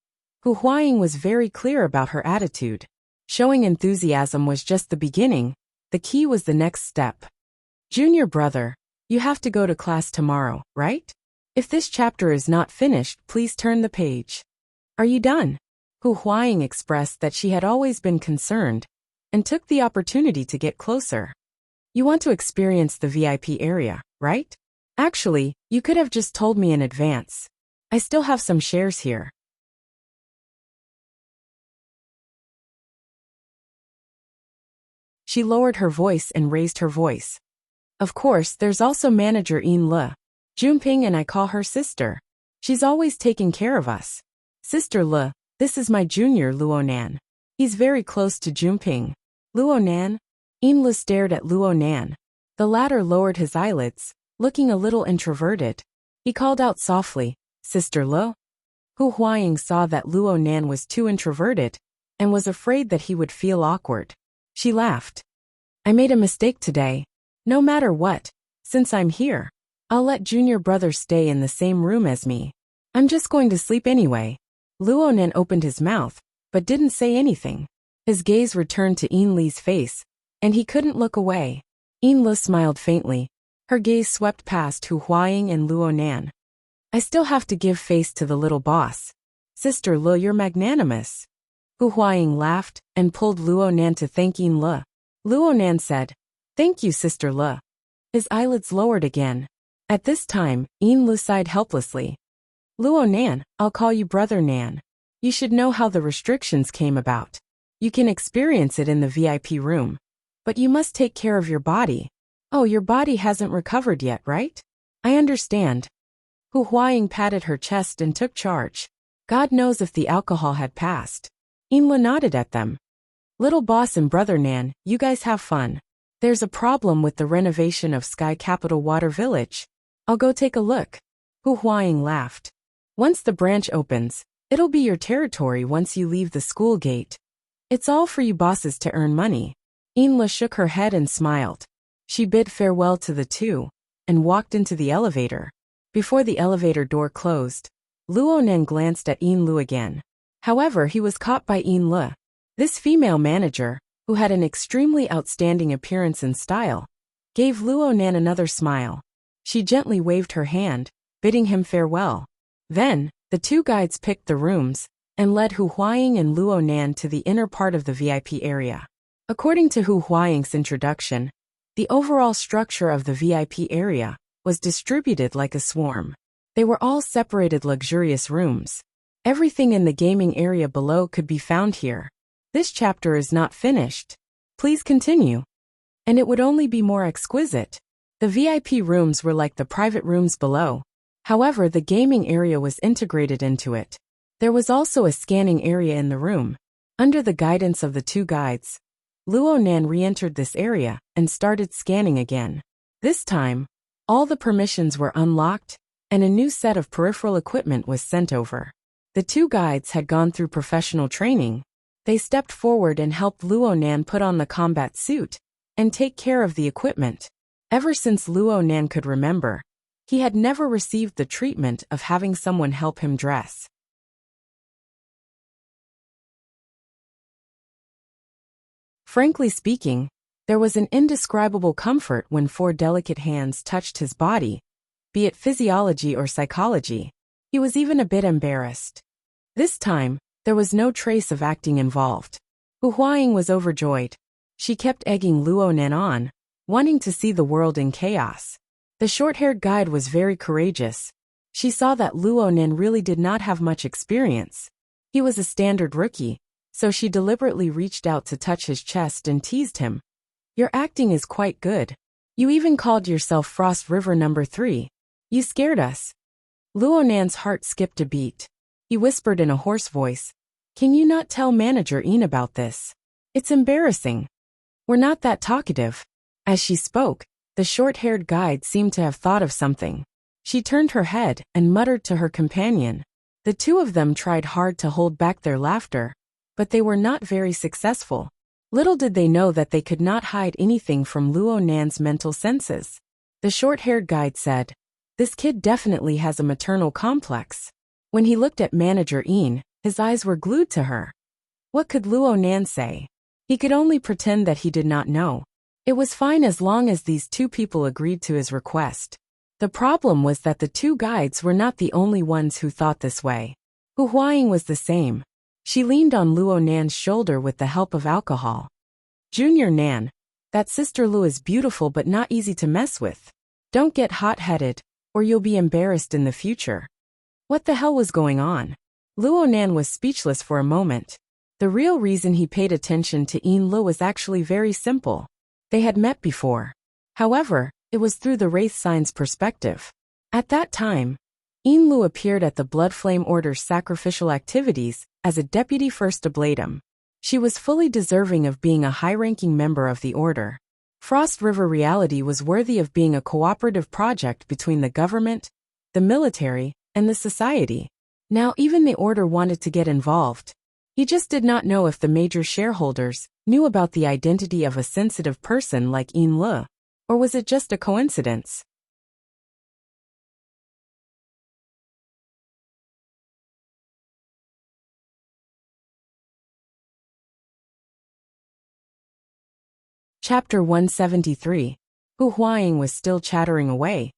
Hu Huaying was very clear about her attitude. Showing enthusiasm was just the beginning, the key was the next step. Junior brother, you have to go to class tomorrow, right? If this chapter is not finished, please turn the page. Are you done? Hu Huaying expressed that she had always been concerned, and took the opportunity to get closer. You want to experience the VIP area, right? Actually, you could have just told me in advance. I still have some shares here. She lowered her voice and raised her voice. Of course, there's also manager Yin Le. Junping and I call her sister. She's always taking care of us. Sister Le, this is my junior Luo Nan. He's very close to Junping. Luo Nan? Yin Le stared at Luo Nan. The latter lowered his eyelids, looking a little introverted. He called out softly, Sister Le? Hu Huaying saw that Luo Nan was too introverted, and was afraid that he would feel awkward. She laughed. I made a mistake today. No matter what, since I'm here, I'll let junior brother stay in the same room as me. I'm just going to sleep anyway. Luo Nan opened his mouth, but didn't say anything. His gaze returned to Yin Li's face, and he couldn't look away. Yin Li smiled faintly. Her gaze swept past Hu Huaying and Luo Nan. I still have to give face to the little boss. Sister Li, you're magnanimous. Hu Huaying laughed and pulled Luo Nan to thank Yin Li. Luo Nan said, Thank you, Sister Le. His eyelids lowered again. At this time, Yin Li sighed helplessly. Luo Nan, I'll call you Brother Nan. You should know how the restrictions came about. You can experience it in the VIP room. But you must take care of your body. Oh, your body hasn't recovered yet, right? I understand. Hu Huaying patted her chest and took charge. God knows if the alcohol had passed. Yin Li nodded at them. Little boss and Brother Nan, you guys have fun. There's a problem with the renovation of Sky Capital Water Village. I'll go take a look. Hu Huaying laughed. Once the branch opens, it'll be your territory once you leave the school gate. It's all for you bosses to earn money. Yin Li shook her head and smiled. She bid farewell to the two, and walked into the elevator. Before the elevator door closed, Luo Nan glanced at Yin Lu again. However, he was caught by Yin Li. This female manager, who had an extremely outstanding appearance and style, gave Luo Nan another smile. She gently waved her hand, bidding him farewell. Then, the two guides picked the rooms, and led Hu Huaying and Luo Nan to the inner part of the VIP area. According to Hu Huaying's introduction, the overall structure of the VIP area was distributed like a swarm. They were all separated luxurious rooms. Everything in the gaming area below could be found here. This chapter is not finished. Please continue. And it would only be more exquisite. The VIP rooms were like the private rooms below. However, the gaming area was integrated into it. There was also a scanning area in the room. Under the guidance of the two guides, Luo Nan re-entered this area and started scanning again. This time, all the permissions were unlocked, and a new set of peripheral equipment was sent over. The two guides had gone through professional training. They stepped forward and helped Luo Nan put on the combat suit and take care of the equipment. Ever since Luo Nan could remember, he had never received the treatment of having someone help him dress. Frankly speaking, there was an indescribable comfort when 4 delicate hands touched his body, be it physiology or psychology. He was even a bit embarrassed. This time, there was no trace of acting involved. Hu Huaying was overjoyed. She kept egging Luo Nan on, wanting to see the world in chaos. The short-haired guide was very courageous. She saw that Luo Nan really did not have much experience. He was a standard rookie, so she deliberately reached out to touch his chest and teased him. Your acting is quite good. You even called yourself Frost River number 3. You scared us. Luo Nan's heart skipped a beat. He whispered in a hoarse voice, Can you not tell Manager Ian about this? It's embarrassing. We're not that talkative. As she spoke, the short-haired guide seemed to have thought of something. She turned her head and muttered to her companion. The two of them tried hard to hold back their laughter, but they were not very successful. Little did they know that they could not hide anything from Luo Nan's mental senses. The short-haired guide said, This kid definitely has a maternal complex. When he looked at Manager Ian, his eyes were glued to her. What could Luo Nan say? He could only pretend that he did not know. It was fine as long as these two people agreed to his request. The problem was that the two guides were not the only ones who thought this way. Hu Huaying was the same. She leaned on Luo Nan's shoulder with the help of alcohol. Junior Nan, that sister Lu is beautiful but not easy to mess with. Don't get hot-headed, or you'll be embarrassed in the future. What the hell was going on? Luo Nan was speechless for a moment. The real reason he paid attention to Ian Lu was actually very simple. They had met before. However, it was through the Wraith Sign's perspective. At that time, Ian Lu appeared at the Blood Flame Order's sacrificial activities as a deputy first ablatum. She was fully deserving of being a high-ranking member of the Order. Frost River Reality was worthy of being a cooperative project between the government, the military, and the society. Now even the Order wanted to get involved. He just did not know if the major shareholders knew about the identity of a sensitive person like Ian Lu, or was it just a coincidence? Chapter 173. Hu Huaying was still chattering away.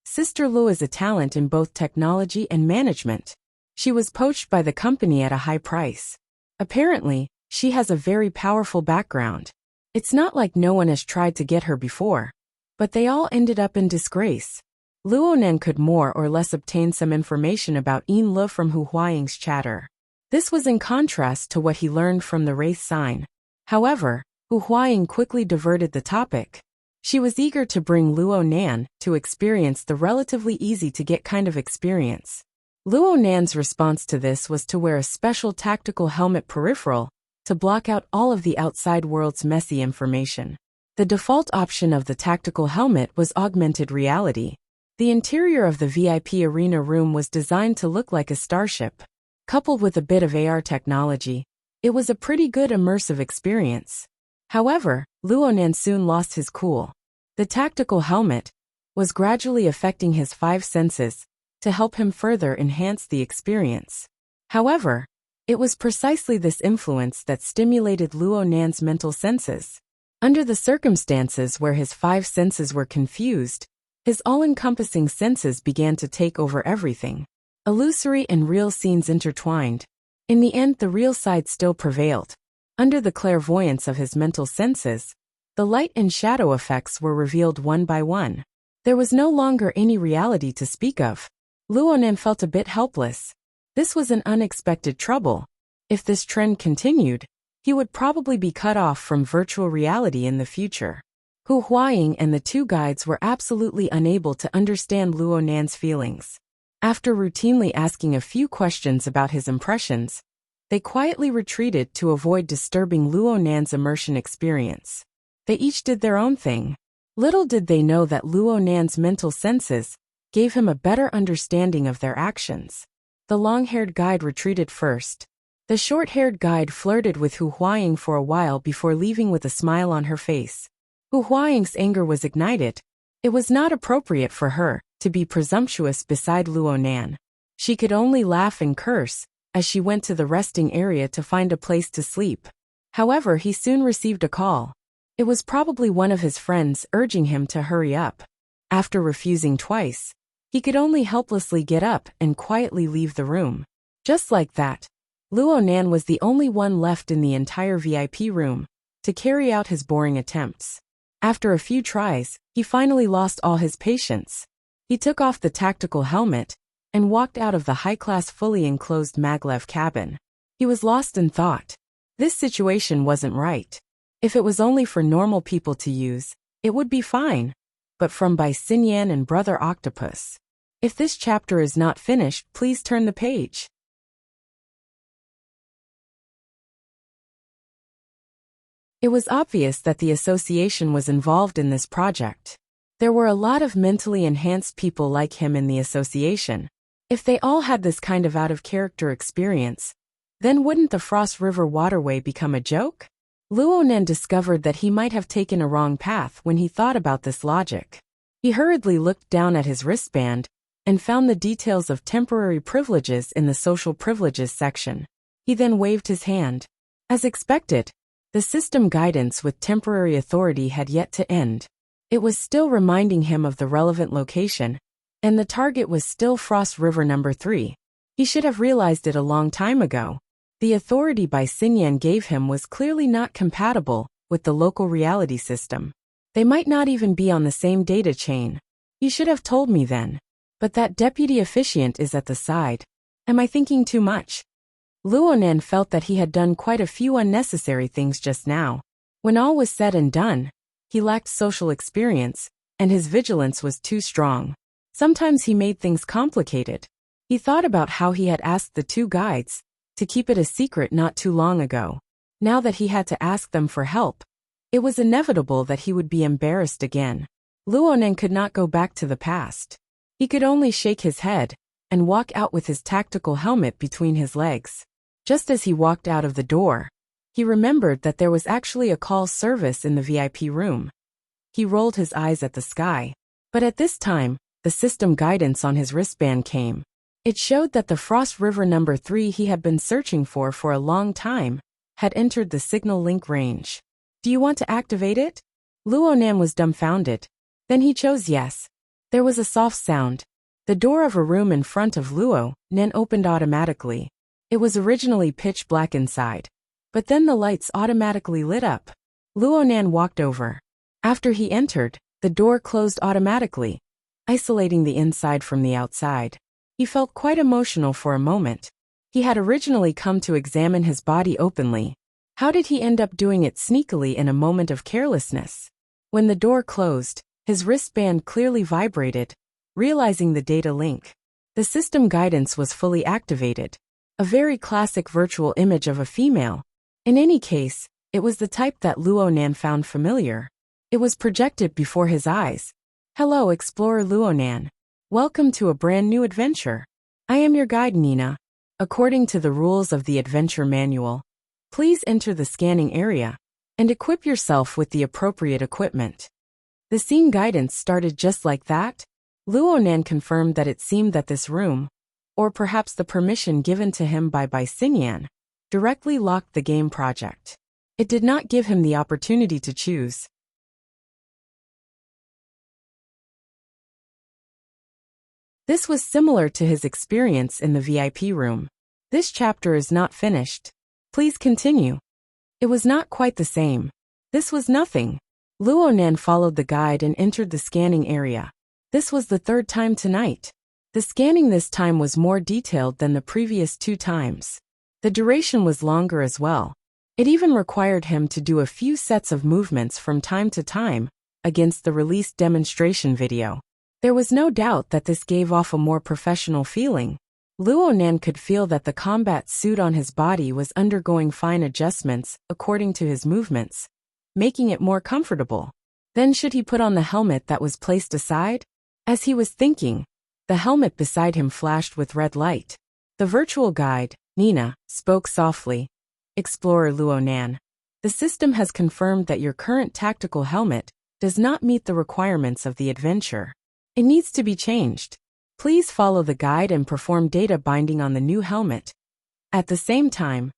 Sister Lu is a talent in both technology and management. She was poached by the company at a high price. Apparently, she has a very powerful background. It's not like no one has tried to get her before. But they all ended up in disgrace. Luo Nan could more or less obtain some information about Ian Lu from Hu Huaying's chatter. This was in contrast to what he learned from the Wraith Sign. However, Hu Huaying quickly diverted the topic. She was eager to bring Luo Nan to experience the relatively easy-to-get kind of experience. Luo Nan's response to this was to wear a special tactical helmet peripheral to block out all of the outside world's messy information. The default option of the tactical helmet was augmented reality. The interior of the VIP arena room was designed to look like a starship. Coupled with a bit of AR technology, it was a pretty good immersive experience. However, Luo Nan soon lost his cool. The tactical helmet was gradually affecting his 5 senses to help him further enhance the experience. However, it was precisely this influence that stimulated Luo Nan's mental senses. Under the circumstances where his 5 senses were confused, his all-encompassing senses began to take over everything. Illusory and real scenes intertwined. In the end, the real side still prevailed. Under the clairvoyance of his mental senses, the light and shadow effects were revealed one by one. There was no longer any reality to speak of. Luo Nan felt a bit helpless. This was an unexpected trouble. If this trend continued, he would probably be cut off from virtual reality in the future. Hu Huaying and the two guides were absolutely unable to understand Luo Nan's feelings. After routinely asking a few questions about his impressions, they quietly retreated to avoid disturbing Luo Nan's immersion experience. They each did their own thing. Little did they know that Luo Nan's mental senses gave him a better understanding of their actions. The long-haired guide retreated first. The short-haired guide flirted with Hu Huaying for a while before leaving with a smile on her face. Hu Huaying's anger was ignited. It was not appropriate for her to be presumptuous beside Luo Nan. She could only laugh and curse as she went to the resting area to find a place to sleep. However, he soon received a call. It was probably one of his friends urging him to hurry up. After refusing twice, he could only helplessly get up and quietly leave the room. Just like that, Luo Nan was the only one left in the entire VIP room to carry out his boring attempts. After a few tries, he finally lost all his patience. He took off the tactical helmet and walked out of the high-class fully enclosed maglev cabin. He was lost in thought. This situation wasn't right. If it was only for normal people to use, it would be fine. But from by Xinyan and Brother Octopus. If this chapter is not finished, please turn the page. It was obvious that the association was involved in this project. There were a lot of mentally enhanced people like him in the association. If they all had this kind of out-of-character experience, then wouldn't the Frost River waterway become a joke? Luo Nan discovered that he might have taken a wrong path when he thought about this logic. He hurriedly looked down at his wristband and found the details of temporary privileges in the social privileges section. He then waved his hand. As expected, the system guidance with temporary authority had yet to end. It was still reminding him of the relevant location, and the target was still Frost River number 3. He should have realized it a long time ago. The authority by Xinyan gave him was clearly not compatible with the local reality system. They might not even be on the same data chain. You should have told me then. But that deputy officiant is at the side. Am I thinking too much? Luo Nan felt that he had done quite a few unnecessary things just now. When all was said and done, he lacked social experience, and his vigilance was too strong. Sometimes he made things complicated. He thought about how he had asked the two guides to keep it a secret not too long ago. Now that he had to ask them for help, it was inevitable that he would be embarrassed again. Luo Nan could not go back to the past. He could only shake his head and walk out with his tactical helmet between his legs. Just as he walked out of the door, he remembered that there was actually a call service in the VIP room. He rolled his eyes at the sky. But at this time, the system guidance on his wristband came. It showed that the Frost River number 3 he had been searching for a long time had entered the signal link range. Do you want to activate it? Luo Nan was dumbfounded. Then he chose yes. There was a soft sound. The door of a room in front of Luo Nan opened automatically. It was originally pitch black inside, but then the lights automatically lit up. Luo Nan walked over. After he entered, the door closed automatically, isolating the inside from the outside. He felt quite emotional for a moment. He had originally come to examine his body openly. How did he end up doing it sneakily in a moment of carelessness? When the door closed, his wristband clearly vibrated, realizing the data link. The system guidance was fully activated. A very classic virtual image of a female. In any case, it was the type that Luo Nan found familiar. It was projected before his eyes. Hello, Explorer Luo Nan. Welcome to a brand new adventure. I am your guide, Nina. According to the rules of the adventure manual, please enter the scanning area and equip yourself with the appropriate equipment. The scene guidance started just like that. Luo Nan confirmed that it seemed that this room, or perhaps the permission given to him by Xinyan, directly locked the game project. It did not give him the opportunity to choose. This was similar to his experience in the VIP room. This chapter is not finished. Please continue. It was not quite the same. This was nothing. Luo Nan followed the guide and entered the scanning area. This was the third time tonight. The scanning this time was more detailed than the previous 2 times. The duration was longer as well. It even required him to do a few sets of movements from time to time against the released demonstration video. There was no doubt that this gave off a more professional feeling. Luo Nan could feel that the combat suit on his body was undergoing fine adjustments according to his movements, making it more comfortable. Then should he put on the helmet that was placed aside? As he was thinking, the helmet beside him flashed with red light. The virtual guide, Nina, spoke softly. Explorer Luo Nan, the system has confirmed that your current tactical helmet does not meet the requirements of the adventure. It needs to be changed. Please follow the guide and perform data binding on the new helmet. At the same time,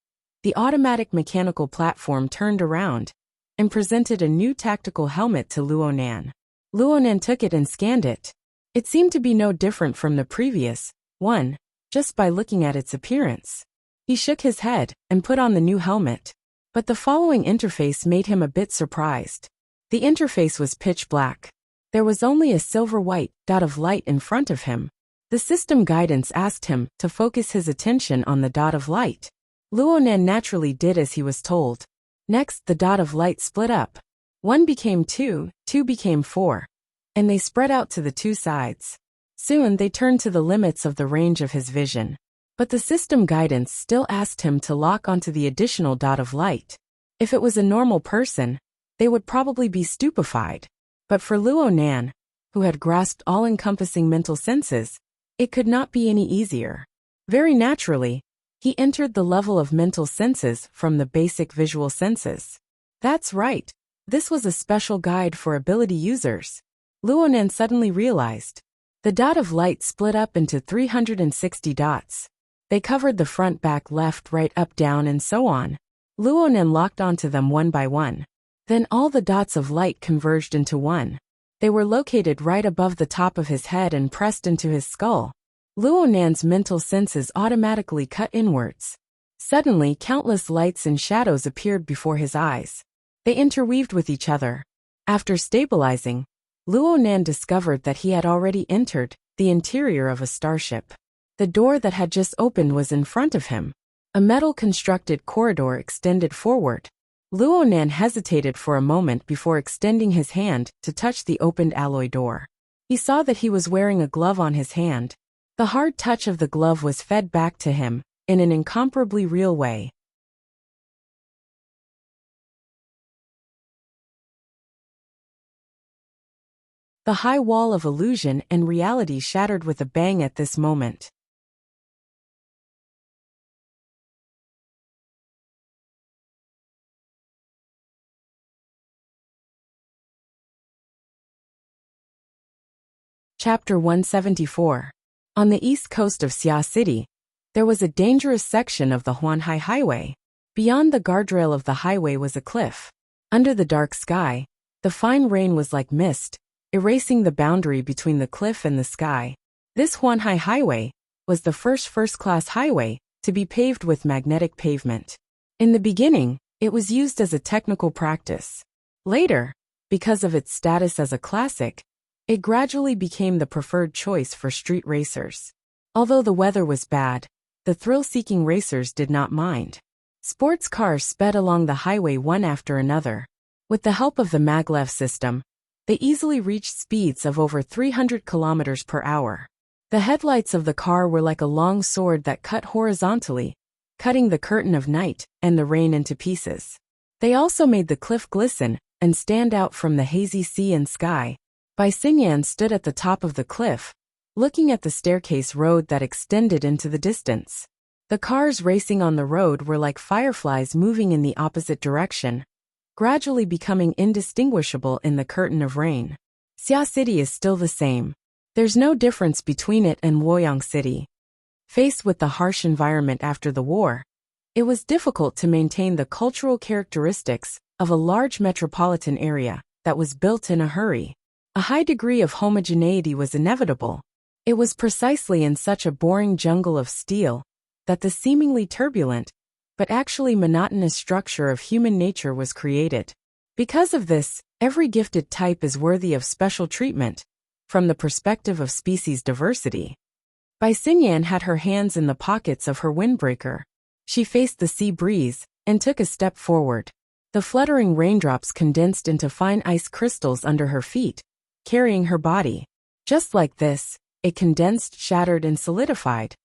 The automatic mechanical platform turned around and presented a new tactical helmet to Luonan. Luonan took it and scanned it. It seemed to be no different from the previous one, just by looking at its appearance. He shook his head and put on the new helmet. But the following interface made him a bit surprised. The interface was pitch black. There was only a silver-white dot of light in front of him. The system guidance asked him to focus his attention on the dot of light. Luonan naturally did as he was told. Next, the dot of light split up. 1 became 2, 2 became 4. And they spread out to the two sides. Soon they turned to the limits of the range of his vision. But the system guidance still asked him to lock onto the additional dot of light. If it was a normal person, they would probably be stupefied. But for Luonan, who had grasped all-encompassing mental senses, it could not be any easier. Very naturally, he entered the level of mental senses from the basic visual senses. That's right, this was a special guide for ability users. Luonan suddenly realized. The dot of light split up into 360 dots. They covered the front, back, left, right, up, down, and so on. Luonan locked onto them one by one. Then all the dots of light converged into one. They were located right above the top of his head and pressed into his skull. Luonan's mental senses automatically cut inwards. Suddenly, countless lights and shadows appeared before his eyes. They interweaved with each other. After stabilizing, Luonan discovered that he had already entered the interior of a starship. The door that had just opened was in front of him. A metal-constructed corridor extended forward. Luonan hesitated for a moment before extending his hand to touch the opened alloy door. He saw that he was wearing a glove on his hand. The hard touch of the glove was fed back to him in an incomparably real way. The high wall of illusion and reality shattered with a bang at this moment. Chapter 174. On the east coast of Xia City, there was a dangerous section of the Huanhai Highway. Beyond the guardrail of the highway was a cliff. Under the dark sky, the fine rain was like mist, erasing the boundary between the cliff and the sky. This Huanhai Highway was the first-class highway to be paved with magnetic pavement. In the beginning, it was used as a technical practice. Later, because of its status as a classic, it gradually became the preferred choice for street racers. Although the weather was bad, the thrill-seeking racers did not mind. Sports cars sped along the highway one after another. With the help of the maglev system, they easily reached speeds of over 300 kilometers per hour. The headlights of the car were like a long sword that cut horizontally, cutting the curtain of night and the rain into pieces. They also made the cliff glisten and stand out from the hazy sea and sky. Bai Xingyan stood at the top of the cliff, looking at the staircase road that extended into the distance. The cars racing on the road were like fireflies moving in the opposite direction, gradually becoming indistinguishable in the curtain of rain. Xia City is still the same. There's no difference between it and Luoyang City. Faced with the harsh environment after the war, it was difficult to maintain the cultural characteristics of a large metropolitan area that was built in a hurry. A high degree of homogeneity was inevitable. It was precisely in such a boring jungle of steel that the seemingly turbulent, but actually monotonous structure of human nature was created. Because of this, every gifted type is worthy of special treatment, from the perspective of species diversity. Bai Xingyan had her hands in the pockets of her windbreaker. She faced the sea breeze and took a step forward. The fluttering raindrops condensed into fine ice crystals under her feet, carrying her body. Just like this, it condensed, shattered, and solidified,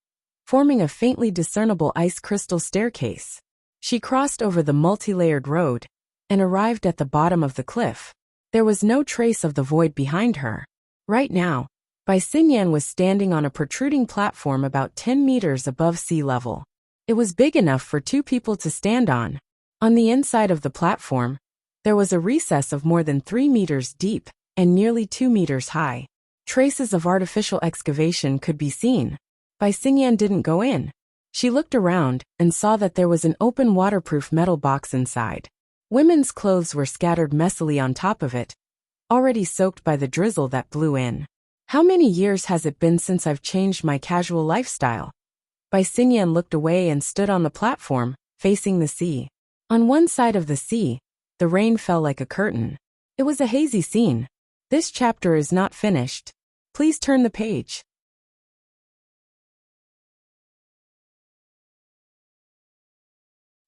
forming a faintly discernible ice crystal staircase. She crossed over the multi-layered road and arrived at the bottom of the cliff. There was no trace of the void behind her. Right now, Bai Xingyan was standing on a protruding platform about 10 meters above sea level. It was big enough for two people to stand on. On the inside of the platform, there was a recess of more than 3 meters deep and nearly 2 meters high. Traces of artificial excavation could be seen. Bai Xingyan didn't go in. She looked around and saw that there was an open waterproof metal box inside. Women's clothes were scattered messily on top of it, already soaked by the drizzle that blew in. How many years has it been since I've changed my casual lifestyle? Bai Xingyan looked away and stood on the platform, facing the sea. On one side of the sea, the rain fell like a curtain. It was a hazy scene. This chapter is not finished. Please turn the page.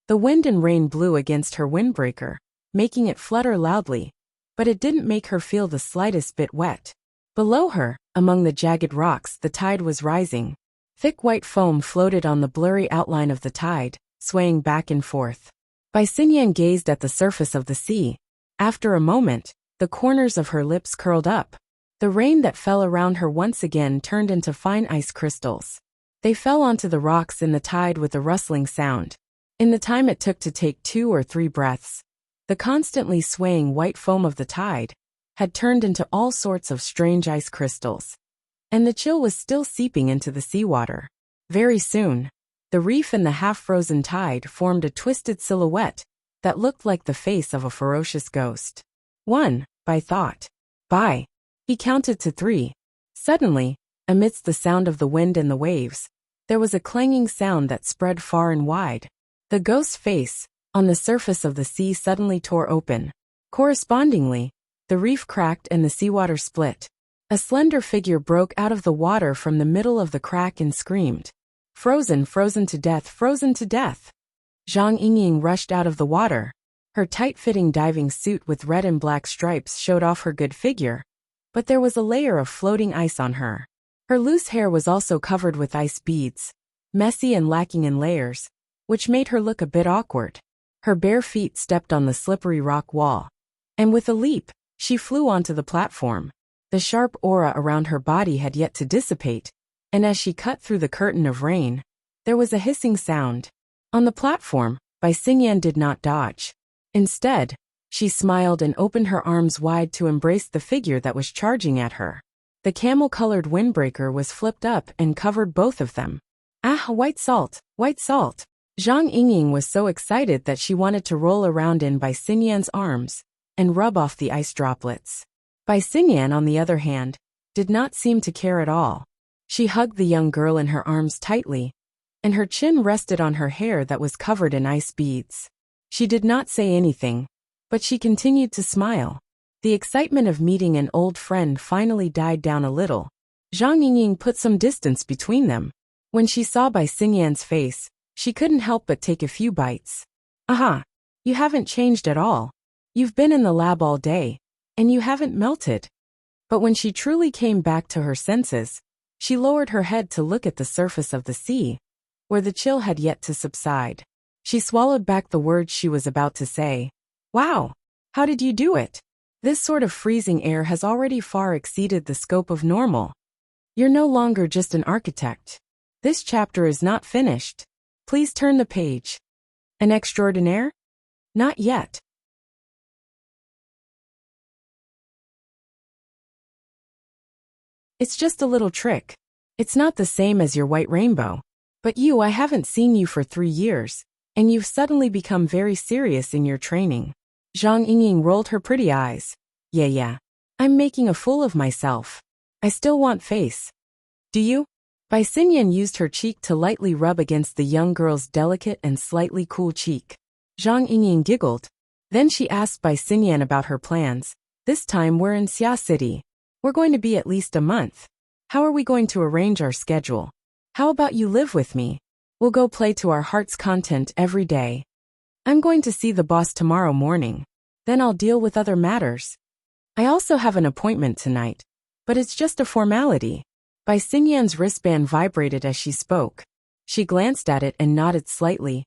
The wind and rain blew against her windbreaker, making it flutter loudly, but it didn't make her feel the slightest bit wet. Below her, among the jagged rocks, the tide was rising. Thick white foam floated on the blurry outline of the tide, swaying back and forth. Bai Xingyan gazed at the surface of the sea. After a moment, the corners of her lips curled up. The rain that fell around her once again turned into fine ice crystals. They fell onto the rocks in the tide with a rustling sound. In the time it took to take 2 or 3 breaths, the constantly swaying white foam of the tide had turned into all sorts of strange ice crystals. And the chill was still seeping into the seawater. Very soon, the reef and the half-frozen tide formed a twisted silhouette that looked like the face of a ferocious ghost. 1, Bai thought. Bai. He counted to 3. Suddenly, amidst the sound of the wind and the waves, there was a clanging sound that spread far and wide. The ghost's face, on the surface of the sea, suddenly tore open. Correspondingly, the reef cracked and the seawater split. A slender figure broke out of the water from the middle of the crack and screamed, "Frozen, frozen to death, frozen to death!" Zhang Yingying rushed out of the water. Her tight-fitting diving suit with red and black stripes showed off her good figure, but there was a layer of floating ice on her. Her loose hair was also covered with ice beads, messy and lacking in layers, which made her look a bit awkward. Her bare feet stepped on the slippery rock wall, and with a leap, she flew onto the platform. The sharp aura around her body had yet to dissipate, and as she cut through the curtain of rain, there was a hissing sound. On the platform, Bai Xingyan did not dodge. Instead, she smiled and opened her arms wide to embrace the figure that was charging at her. The camel-colored windbreaker was flipped up and covered both of them. Ah, white salt, white salt! Zhang Yingying was so excited that she wanted to roll around in Bai Xingyan's arms and rub off the ice droplets. Bai Xingyan, on the other hand, did not seem to care at all. She hugged the young girl in her arms tightly, and her chin rested on her hair that was covered in ice beads. She did not say anything, but she continued to smile. The excitement of meeting an old friend finally died down a little. Zhang Yingying put some distance between them. When she saw Bai Xingyan's face, she couldn't help but take a few bites. Aha! You haven't changed at all. You've been in the lab all day, and you haven't melted. But when she truly came back to her senses, she lowered her head to look at the surface of the sea, where the chill had yet to subside. She swallowed back the words she was about to say. Wow! How did you do it? This sort of freezing air has already far exceeded the scope of normal. You're no longer just an architect. This chapter is not finished. Please turn the page. An extraordinaire? Not yet. It's just a little trick. It's not the same as your white rainbow. But I haven't seen you for 3 years, and you've suddenly become very serious in your training. Zhang Yingying rolled her pretty eyes. Yeah. I'm making a fool of myself. I still want face. Do you? Bai Xingyan used her cheek to lightly rub against the young girl's delicate and slightly cool cheek. Zhang Yingying giggled. Then she asked Bai Xingyan about her plans. This time we're in Xia City. We're going to be at least a month. How are we going to arrange our schedule? How about you live with me? We'll go play to our heart's content every day. I'm going to see the boss tomorrow morning. Then I'll deal with other matters. I also have an appointment tonight, but it's just a formality. Bai Xingyan's wristband vibrated as she spoke. She glanced at it and nodded slightly.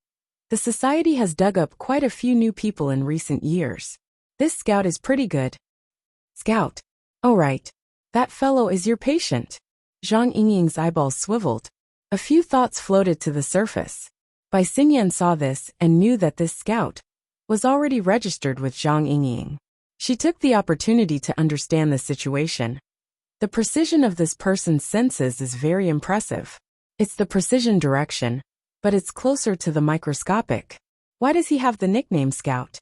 The society has dug up quite a few new people in recent years. This scout is pretty good. Scout? Oh right. That fellow is your patient. Zhang Yingying's eyeballs swiveled. A few thoughts floated to the surface. Bai Xingyan saw this and knew that this scout was already registered with Zhang Yingying. She took the opportunity to understand the situation. The precision of this person's senses is very impressive. It's the precision direction, but it's closer to the microscopic. Why does he have the nickname Scout?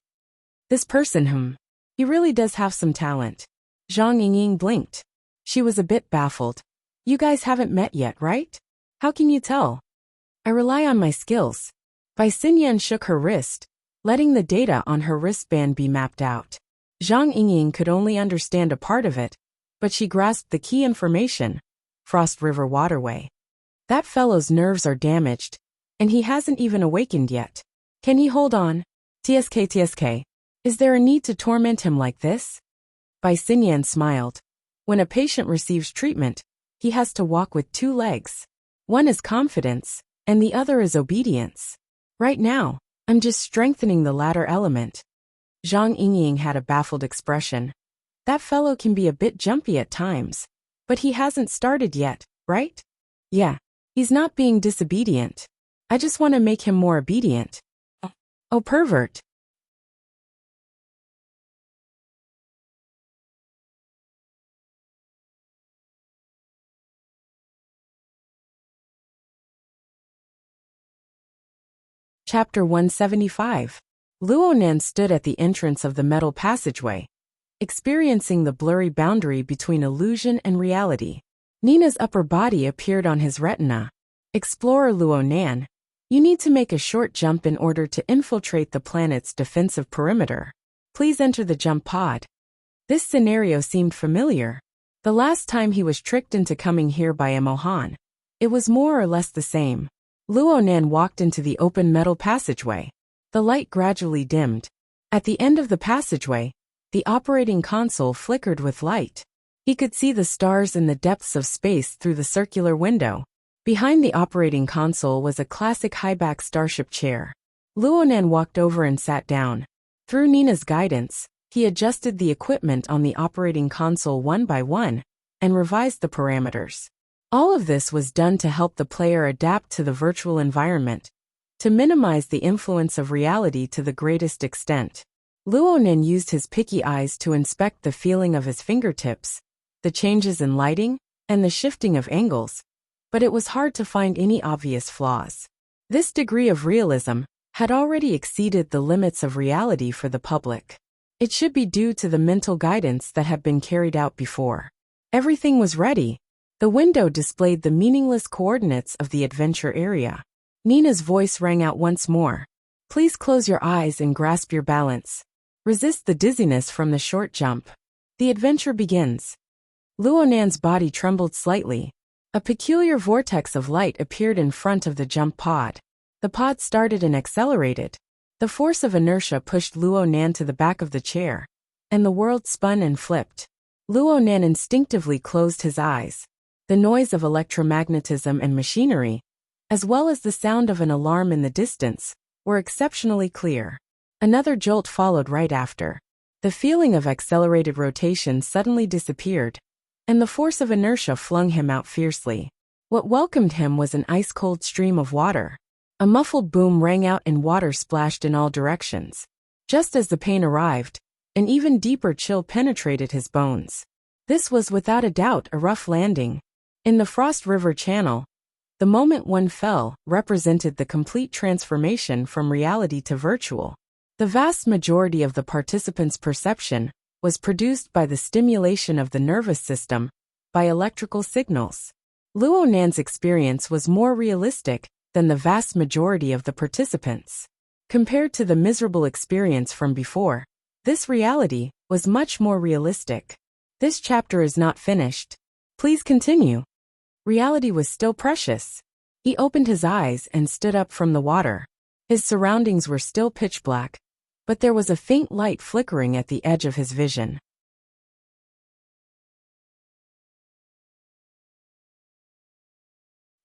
This person, he really does have some talent. Zhang Yingying blinked. She was a bit baffled. You guys haven't met yet, right? How can you tell? I rely on my skills. Bai Xinyan shook her wrist, letting the data on her wristband be mapped out. Zhang Yingying could only understand a part of it, but she grasped the key information. Frost River Waterway. That fellow's nerves are damaged, and he hasn't even awakened yet. Can he hold on? TSK. Is there a need to torment him like this? Bai Xinyan smiled. When a patient receives treatment, he has to walk with two legs. One is confidence, and the other is obedience. Right now, I'm just strengthening the latter element. Zhang Yingying had a baffled expression. That fellow can be a bit jumpy at times. But he hasn't started yet, right? Yeah. He's not being disobedient. I just want to make him more obedient. Oh, pervert. Chapter 175. Luonan stood at the entrance of the metal passageway, experiencing the blurry boundary between illusion and reality. Nina's upper body appeared on his retina. Explorer Luonan, you need to make a short jump in order to infiltrate the planet's defensive perimeter. Please enter the jump pod. This scenario seemed familiar. The last time he was tricked into coming here by a Mohan, it was more or less the same. Luonan walked into the open metal passageway. The light gradually dimmed. At the end of the passageway, the operating console flickered with light. He could see the stars in the depths of space through the circular window. Behind the operating console was a classic high-back starship chair. Luonan walked over and sat down. Through Nina's guidance, he adjusted the equipment on the operating console one by one and revised the parameters. All of this was done to help the player adapt to the virtual environment, to minimize the influence of reality to the greatest extent. Luonan used his picky eyes to inspect the feeling of his fingertips, the changes in lighting, and the shifting of angles, but it was hard to find any obvious flaws. This degree of realism had already exceeded the limits of reality for the public. It should be due to the mental guidance that had been carried out before. Everything was ready. The window displayed the meaningless coordinates of the adventure area. Nina's voice rang out once more. Please close your eyes and grasp your balance. Resist the dizziness from the short jump. The adventure begins. Luonan's body trembled slightly. A peculiar vortex of light appeared in front of the jump pod. The pod started and accelerated. The force of inertia pushed Luonan to the back of the chair, and the world spun and flipped. Luonan instinctively closed his eyes. The noise of electromagnetism and machinery, as well as the sound of an alarm in the distance, were exceptionally clear. Another jolt followed right after. The feeling of accelerated rotation suddenly disappeared, and the force of inertia flung him out fiercely. What welcomed him was an ice-cold stream of water. A muffled boom rang out and water splashed in all directions. Just as the pain arrived, an even deeper chill penetrated his bones. This was without a doubt a rough landing. In the Frost River Channel, the moment one fell represented the complete transformation from reality to virtual. The vast majority of the participants' perception was produced by the stimulation of the nervous system, by electrical signals. Luonan's experience was more realistic than the vast majority of the participants. Compared to the miserable experience from before, this reality was much more realistic. This chapter is not finished. Please continue. Reality was still precious. He opened his eyes and stood up from the water. His surroundings were still pitch black, but there was a faint light flickering at the edge of his vision.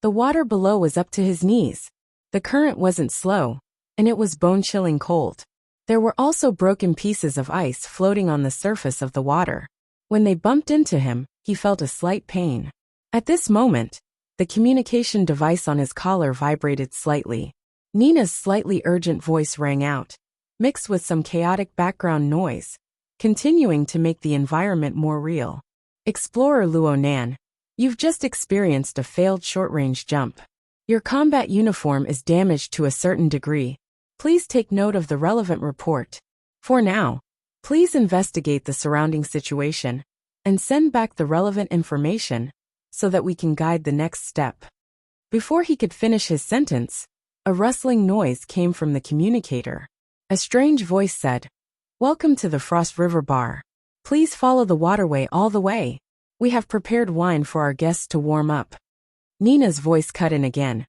The water below was up to his knees. The current wasn't slow, and it was bone-chilling cold. There were also broken pieces of ice floating on the surface of the water. When they bumped into him, he felt a slight pain. At this moment, the communication device on his collar vibrated slightly. Nina's slightly urgent voice rang out, mixed with some chaotic background noise, continuing to make the environment more real. Explorer Luonan, you've just experienced a failed short-range jump. Your combat uniform is damaged to a certain degree. Please take note of the relevant report. For now, please investigate the surrounding situation and send back the relevant information so that we can guide the next step. Before he could finish his sentence, a rustling noise came from the communicator. A strange voice said, "Welcome to the Frost River Bar. Please follow the waterway all the way. We have prepared wine for our guests to warm up." Nina's voice cut in again.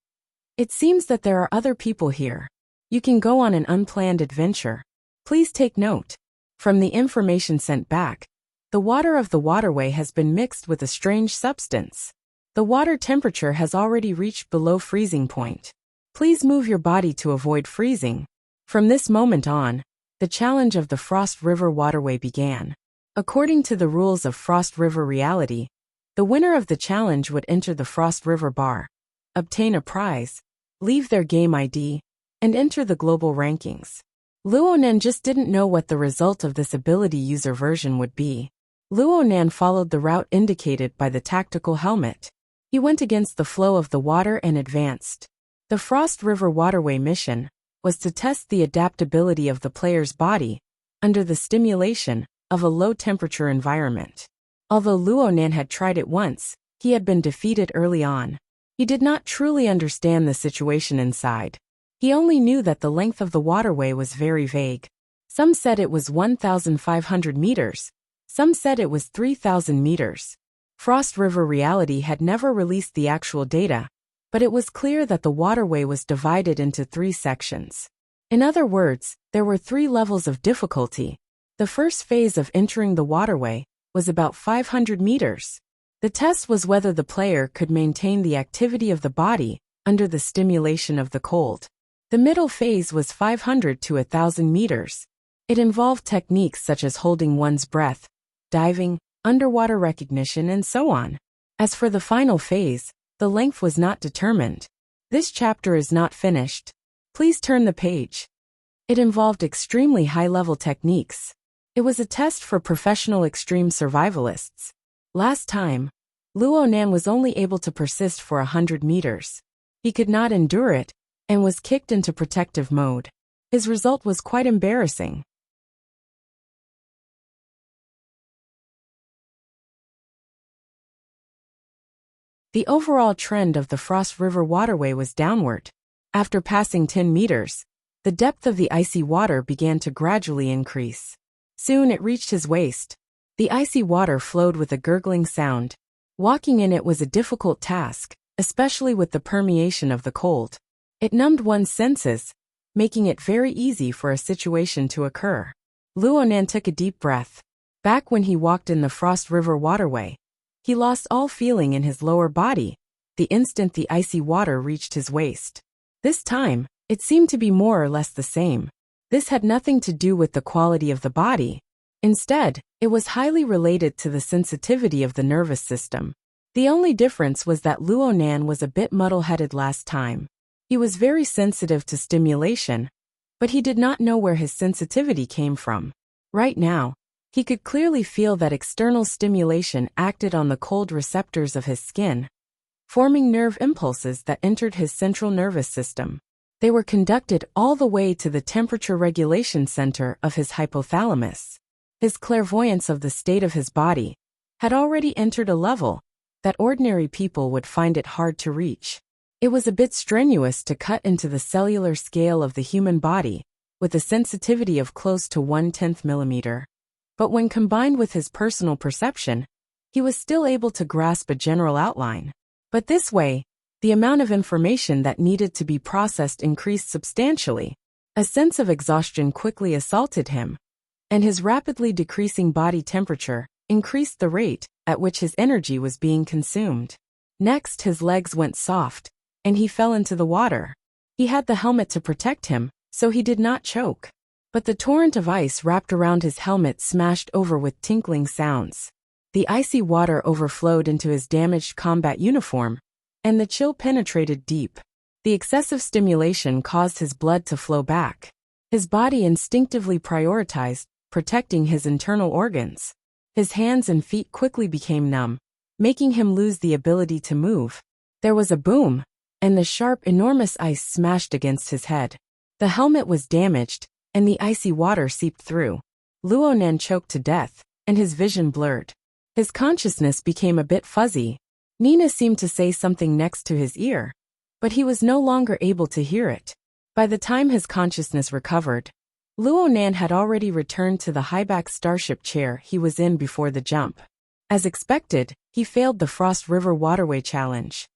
"It seems that there are other people here. You can go on an unplanned adventure. Please take note. From the information sent back, the water of the waterway has been mixed with a strange substance. The water temperature has already reached below freezing point. Please move your body to avoid freezing." From this moment on, the challenge of the Frost River waterway began. According to the rules of Frost River reality, the winner of the challenge would enter the Frost River Bar, obtain a prize, leave their game ID, and enter the global rankings. Luonan just didn't know what the result of this ability user version would be. Luonan followed the route indicated by the tactical helmet. He went against the flow of the water and advanced. The Frost River waterway mission was to test the adaptability of the player's body under the stimulation of a low-temperature environment. Although Luonan had tried it once, he had been defeated early on. He did not truly understand the situation inside. He only knew that the length of the waterway was very vague. Some said it was 1,500 meters. Some said it was 3,000 meters. Frost River reality had never released the actual data, but it was clear that the waterway was divided into 3 sections. In other words, there were 3 levels of difficulty. The first phase of entering the waterway was about 500 meters. The test was whether the player could maintain the activity of the body under the stimulation of the cold. The middle phase was 500 to 1,000 meters. It involved techniques such as holding one's breath, diving, underwater recognition, and so on. As for the final phase, the length was not determined. This chapter is not finished. Please turn the page. It involved extremely high-level techniques. It was a test for professional extreme survivalists. Last time, Luonan was only able to persist for 100 meters. He could not endure it, and was kicked into protective mode. His result was quite embarrassing. The overall trend of the Frost River waterway was downward. After passing 10 meters, the depth of the icy water began to gradually increase. Soon it reached his waist. The icy water flowed with a gurgling sound. Walking in it was a difficult task, especially with the permeation of the cold. It numbed one's senses, making it very easy for a situation to occur. Luonan took a deep breath. Back when he walked in the Frost River waterway, he lost all feeling in his lower body the instant the icy water reached his waist. This time, it seemed to be more or less the same. This had nothing to do with the quality of the body. Instead, it was highly related to the sensitivity of the nervous system. The only difference was that Luonan was a bit muddle-headed last time. He was very sensitive to stimulation, but he did not know where his sensitivity came from. Right now, he could clearly feel that external stimulation acted on the cold receptors of his skin, forming nerve impulses that entered his central nervous system. They were conducted all the way to the temperature regulation center of his hypothalamus. His clairvoyance of the state of his body had already entered a level that ordinary people would find it hard to reach. It was a bit strenuous to cut into the cellular scale of the human body with a sensitivity of close to 1/10 millimeter. But when combined with his personal perception, he was still able to grasp a general outline. But this way, the amount of information that needed to be processed increased substantially. A sense of exhaustion quickly assaulted him, and his rapidly decreasing body temperature increased the rate at which his energy was being consumed. Next, his legs went soft, and he fell into the water. He had the helmet to protect him, so he did not choke. But the torrent of ice wrapped around his helmet smashed over with tinkling sounds. The icy water overflowed into his damaged combat uniform, and the chill penetrated deep. The excessive stimulation caused his blood to flow back. His body instinctively prioritized protecting his internal organs. His hands and feet quickly became numb, making him lose the ability to move. There was a boom, and the sharp, enormous ice smashed against his head. The helmet was damaged, and the icy water seeped through. Luo Nan choked to death, and his vision blurred. His consciousness became a bit fuzzy. Nina seemed to say something next to his ear, but he was no longer able to hear it. By the time his consciousness recovered, Luo Nan had already returned to the high-back starship chair he was in before the jump. As expected, he failed the Frost River Waterway Challenge.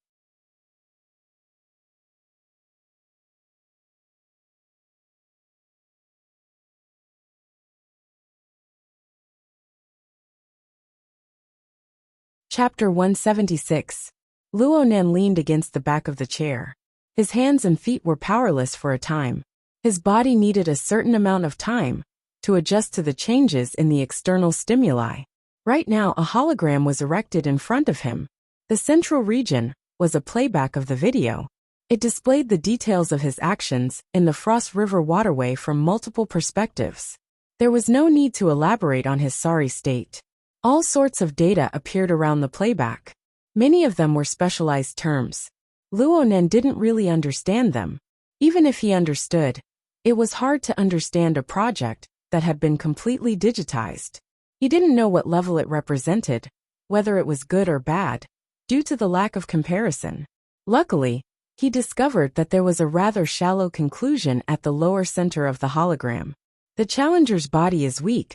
Chapter 176. Luo Nan leaned against the back of the chair. His hands and feet were powerless for a time. His body needed a certain amount of time to adjust to the changes in the external stimuli. Right now, a hologram was erected in front of him. The central region was a playback of the video. It displayed the details of his actions in the Frost River waterway from multiple perspectives. There was no need to elaborate on his sorry state. All sorts of data appeared around the playback. Many of them were specialized terms. Luo Nan didn't really understand them. Even if he understood, it was hard to understand a project that had been completely digitized. He didn't know what level it represented, whether it was good or bad, due to the lack of comparison. Luckily, he discovered that there was a rather shallow conclusion at the lower center of the hologram. The challenger's body is weak,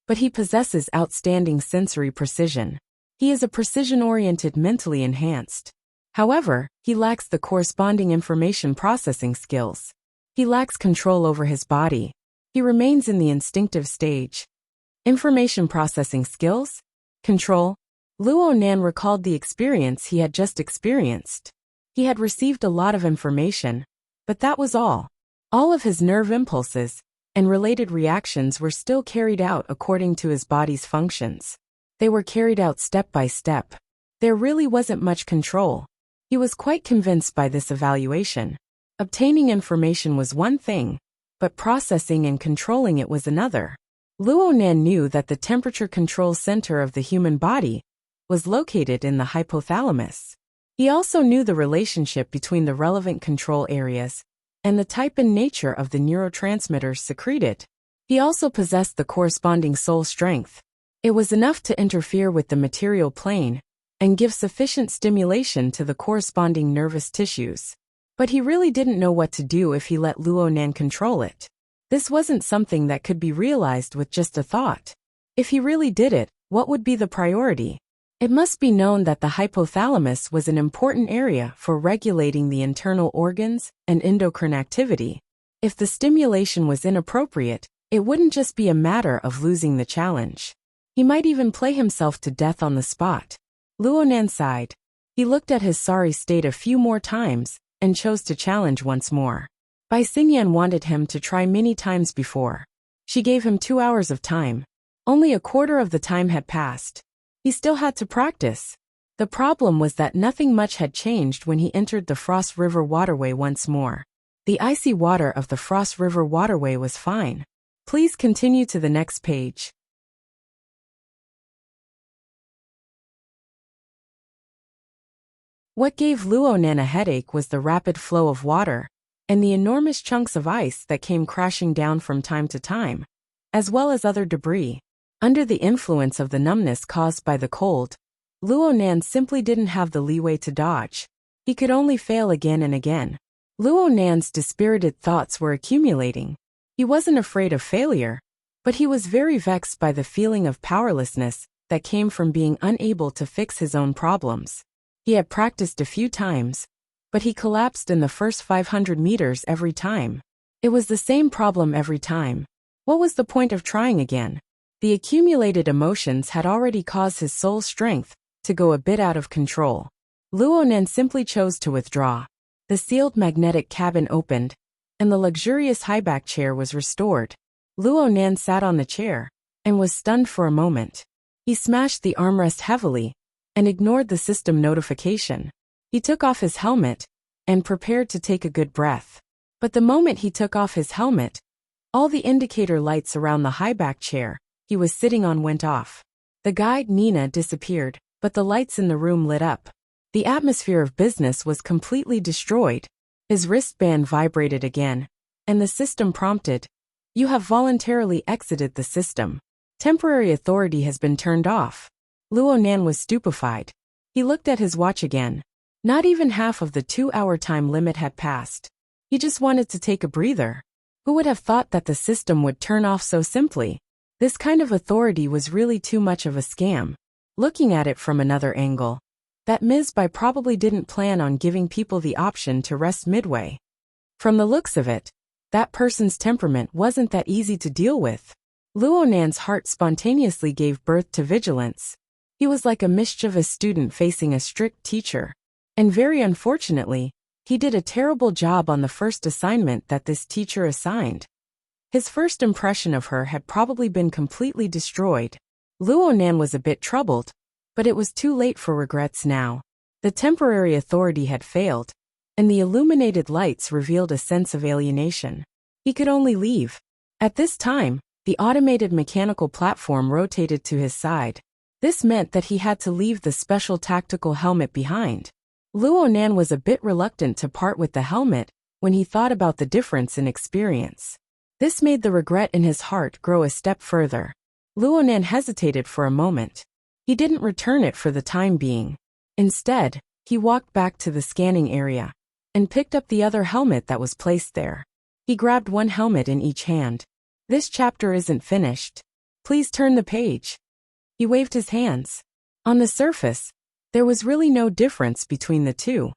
but he possesses outstanding sensory precision. He is a precision-oriented, mentally enhanced. However, he lacks the corresponding information processing skills. He lacks control over his body. He remains in the instinctive stage. Information processing skills? Control? Luo Nan recalled the experience he had just experienced. He had received a lot of information, but that was all. All of his nerve impulses and related reactions were still carried out according to his body's functions. They were carried out step by step. There really wasn't much control. He was quite convinced by this evaluation. Obtaining information was one thing, but processing and controlling it was another. Luo Nan knew that the temperature control center of the human body was located in the hypothalamus. He also knew the relationship between the relevant control areas and the type and nature of the neurotransmitters secreted. He also possessed the corresponding soul strength. It was enough to interfere with the material plane and give sufficient stimulation to the corresponding nervous tissues. But he really didn't know what to do if he let Luo Nan control it. This wasn't something that could be realized with just a thought. If he really did it, what would be the priority? It must be known that the hypothalamus was an important area for regulating the internal organs and endocrine activity. If the stimulation was inappropriate, it wouldn't just be a matter of losing the challenge. He might even play himself to death on the spot. Luo Nan sighed. He looked at his sorry state a few more times and chose to challenge once more. Bai Xingyan wanted him to try many times before. She gave him 2 hours of time. Only a quarter of the time had passed. He still had to practice. The problem was that nothing much had changed when he entered the Frost River waterway once more. The icy water of the Frost River waterway was fine. Please continue to the next page. What gave Luo Nan a headache was the rapid flow of water and the enormous chunks of ice that came crashing down from time to time, as well as other debris. Under the influence of the numbness caused by the cold, Luo Nan simply didn't have the leeway to dodge. He could only fail again and again. Luo Nan's dispirited thoughts were accumulating. He wasn't afraid of failure, but he was very vexed by the feeling of powerlessness that came from being unable to fix his own problems. He had practiced a few times, but he collapsed in the first 500 meters every time. It was the same problem every time. What was the point of trying again? The accumulated emotions had already caused his soul strength to go a bit out of control. Luo Nan simply chose to withdraw. The sealed magnetic cabin opened, and the luxurious high-back chair was restored. Luo Nan sat on the chair and was stunned for a moment. He smashed the armrest heavily and ignored the system notification. He took off his helmet and prepared to take a good breath. But the moment he took off his helmet, all the indicator lights around the high-back chair he was sitting on went off. The guide Nina disappeared, but the lights in the room lit up. The atmosphere of business was completely destroyed. His wristband vibrated again, and the system prompted, "You have voluntarily exited the system. Temporary authority has been turned off." Luo Nan was stupefied. He looked at his watch again. Not even half of the 2-hour time limit had passed. He just wanted to take a breather. Who would have thought that the system would turn off so simply? This kind of authority was really too much of a scam. Looking at it from another angle, that Ms. Bai probably didn't plan on giving people the option to rest midway. From the looks of it, that person's temperament wasn't that easy to deal with. Luo Nan's heart spontaneously gave birth to vigilance. He was like a mischievous student facing a strict teacher. And very unfortunately, he did a terrible job on the first assignment that this teacher assigned. His first impression of her had probably been completely destroyed. Luo Nan was a bit troubled, but it was too late for regrets now. The temporary authority had failed, and the illuminated lights revealed a sense of alienation. He could only leave. At this time, the automated mechanical platform rotated to his side. This meant that he had to leave the special tactical helmet behind. Luo Nan was a bit reluctant to part with the helmet when he thought about the difference in experience. This made the regret in his heart grow a step further. Luo Nan hesitated for a moment. He didn't return it for the time being. Instead, he walked back to the scanning area and picked up the other helmet that was placed there. He grabbed one helmet in each hand. "This chapter isn't finished. Please turn the page." He waved his hands. On the surface, there was really no difference between the two.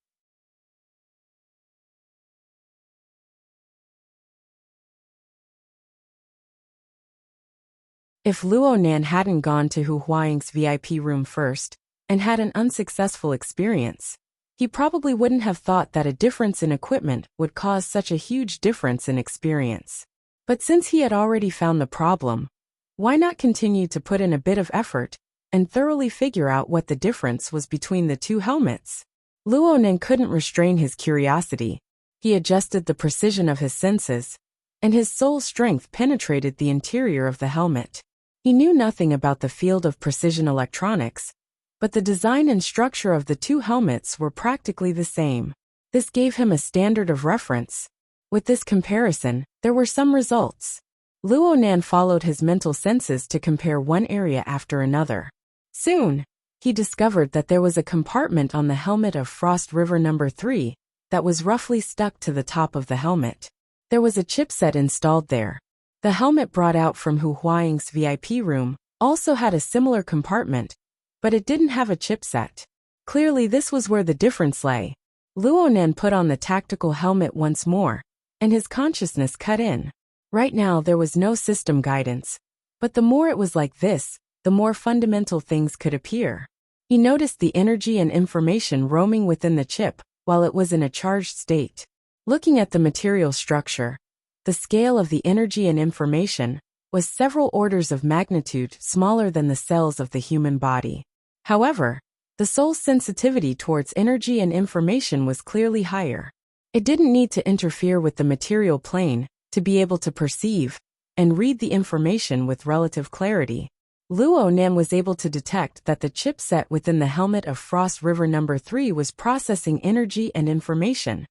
If Luo Nan hadn't gone to Hu Huaying's VIP room first and had an unsuccessful experience, he probably wouldn't have thought that a difference in equipment would cause such a huge difference in experience. But since he had already found the problem, why not continue to put in a bit of effort and thoroughly figure out what the difference was between the two helmets? Luo Nan couldn't restrain his curiosity. He adjusted the precision of his senses, and his soul strength penetrated the interior of the helmet. He knew nothing about the field of precision electronics, but the design and structure of the two helmets were practically the same. This gave him a standard of reference. With this comparison, there were some results. Luo Nan followed his mental senses to compare one area after another. Soon, he discovered that there was a compartment on the helmet of Frost River No. 3 that was roughly stuck to the top of the helmet. There was a chipset installed there. The helmet brought out from Hu Huaying's VIP room also had a similar compartment, but it didn't have a chipset. Clearly this was where the difference lay. Luo Nan put on the tactical helmet once more, and his consciousness cut in. Right now there was no system guidance, but the more it was like this, the more fundamental things could appear. He noticed the energy and information roaming within the chip while it was in a charged state. Looking at the material structure, the scale of the energy and information was several orders of magnitude smaller than the cells of the human body. However, the soul's sensitivity towards energy and information was clearly higher. It didn't need to interfere with the material plane to be able to perceive and read the information with relative clarity. Luo Nan was able to detect that the chipset within the helmet of Frost River No. 3 was processing energy and information.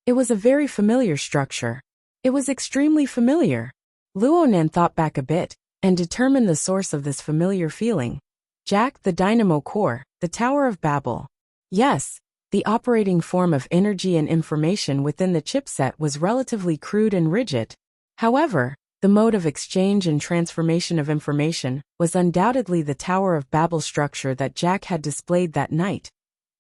It was a very familiar structure. It was extremely familiar. Luo Nan thought back a bit and determined the source of this familiar feeling. Jack, the dynamo core, the Tower of Babel. Yes, the operating form of energy and information within the chipset was relatively crude and rigid. However, the mode of exchange and transformation of information was undoubtedly the Tower of Babel structure that Jack had displayed that night.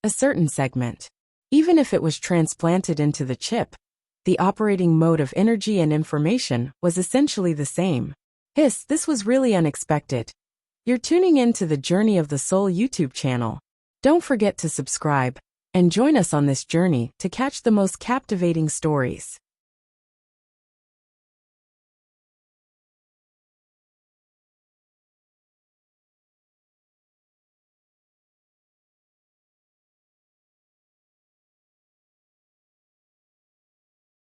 A certain segment. Even if it was transplanted into the chip, the operating mode of energy and information was essentially the same. This was really unexpected. You're tuning in to the Journey of the Soul YouTube channel. Don't forget to subscribe and join us on this journey to catch the most captivating stories.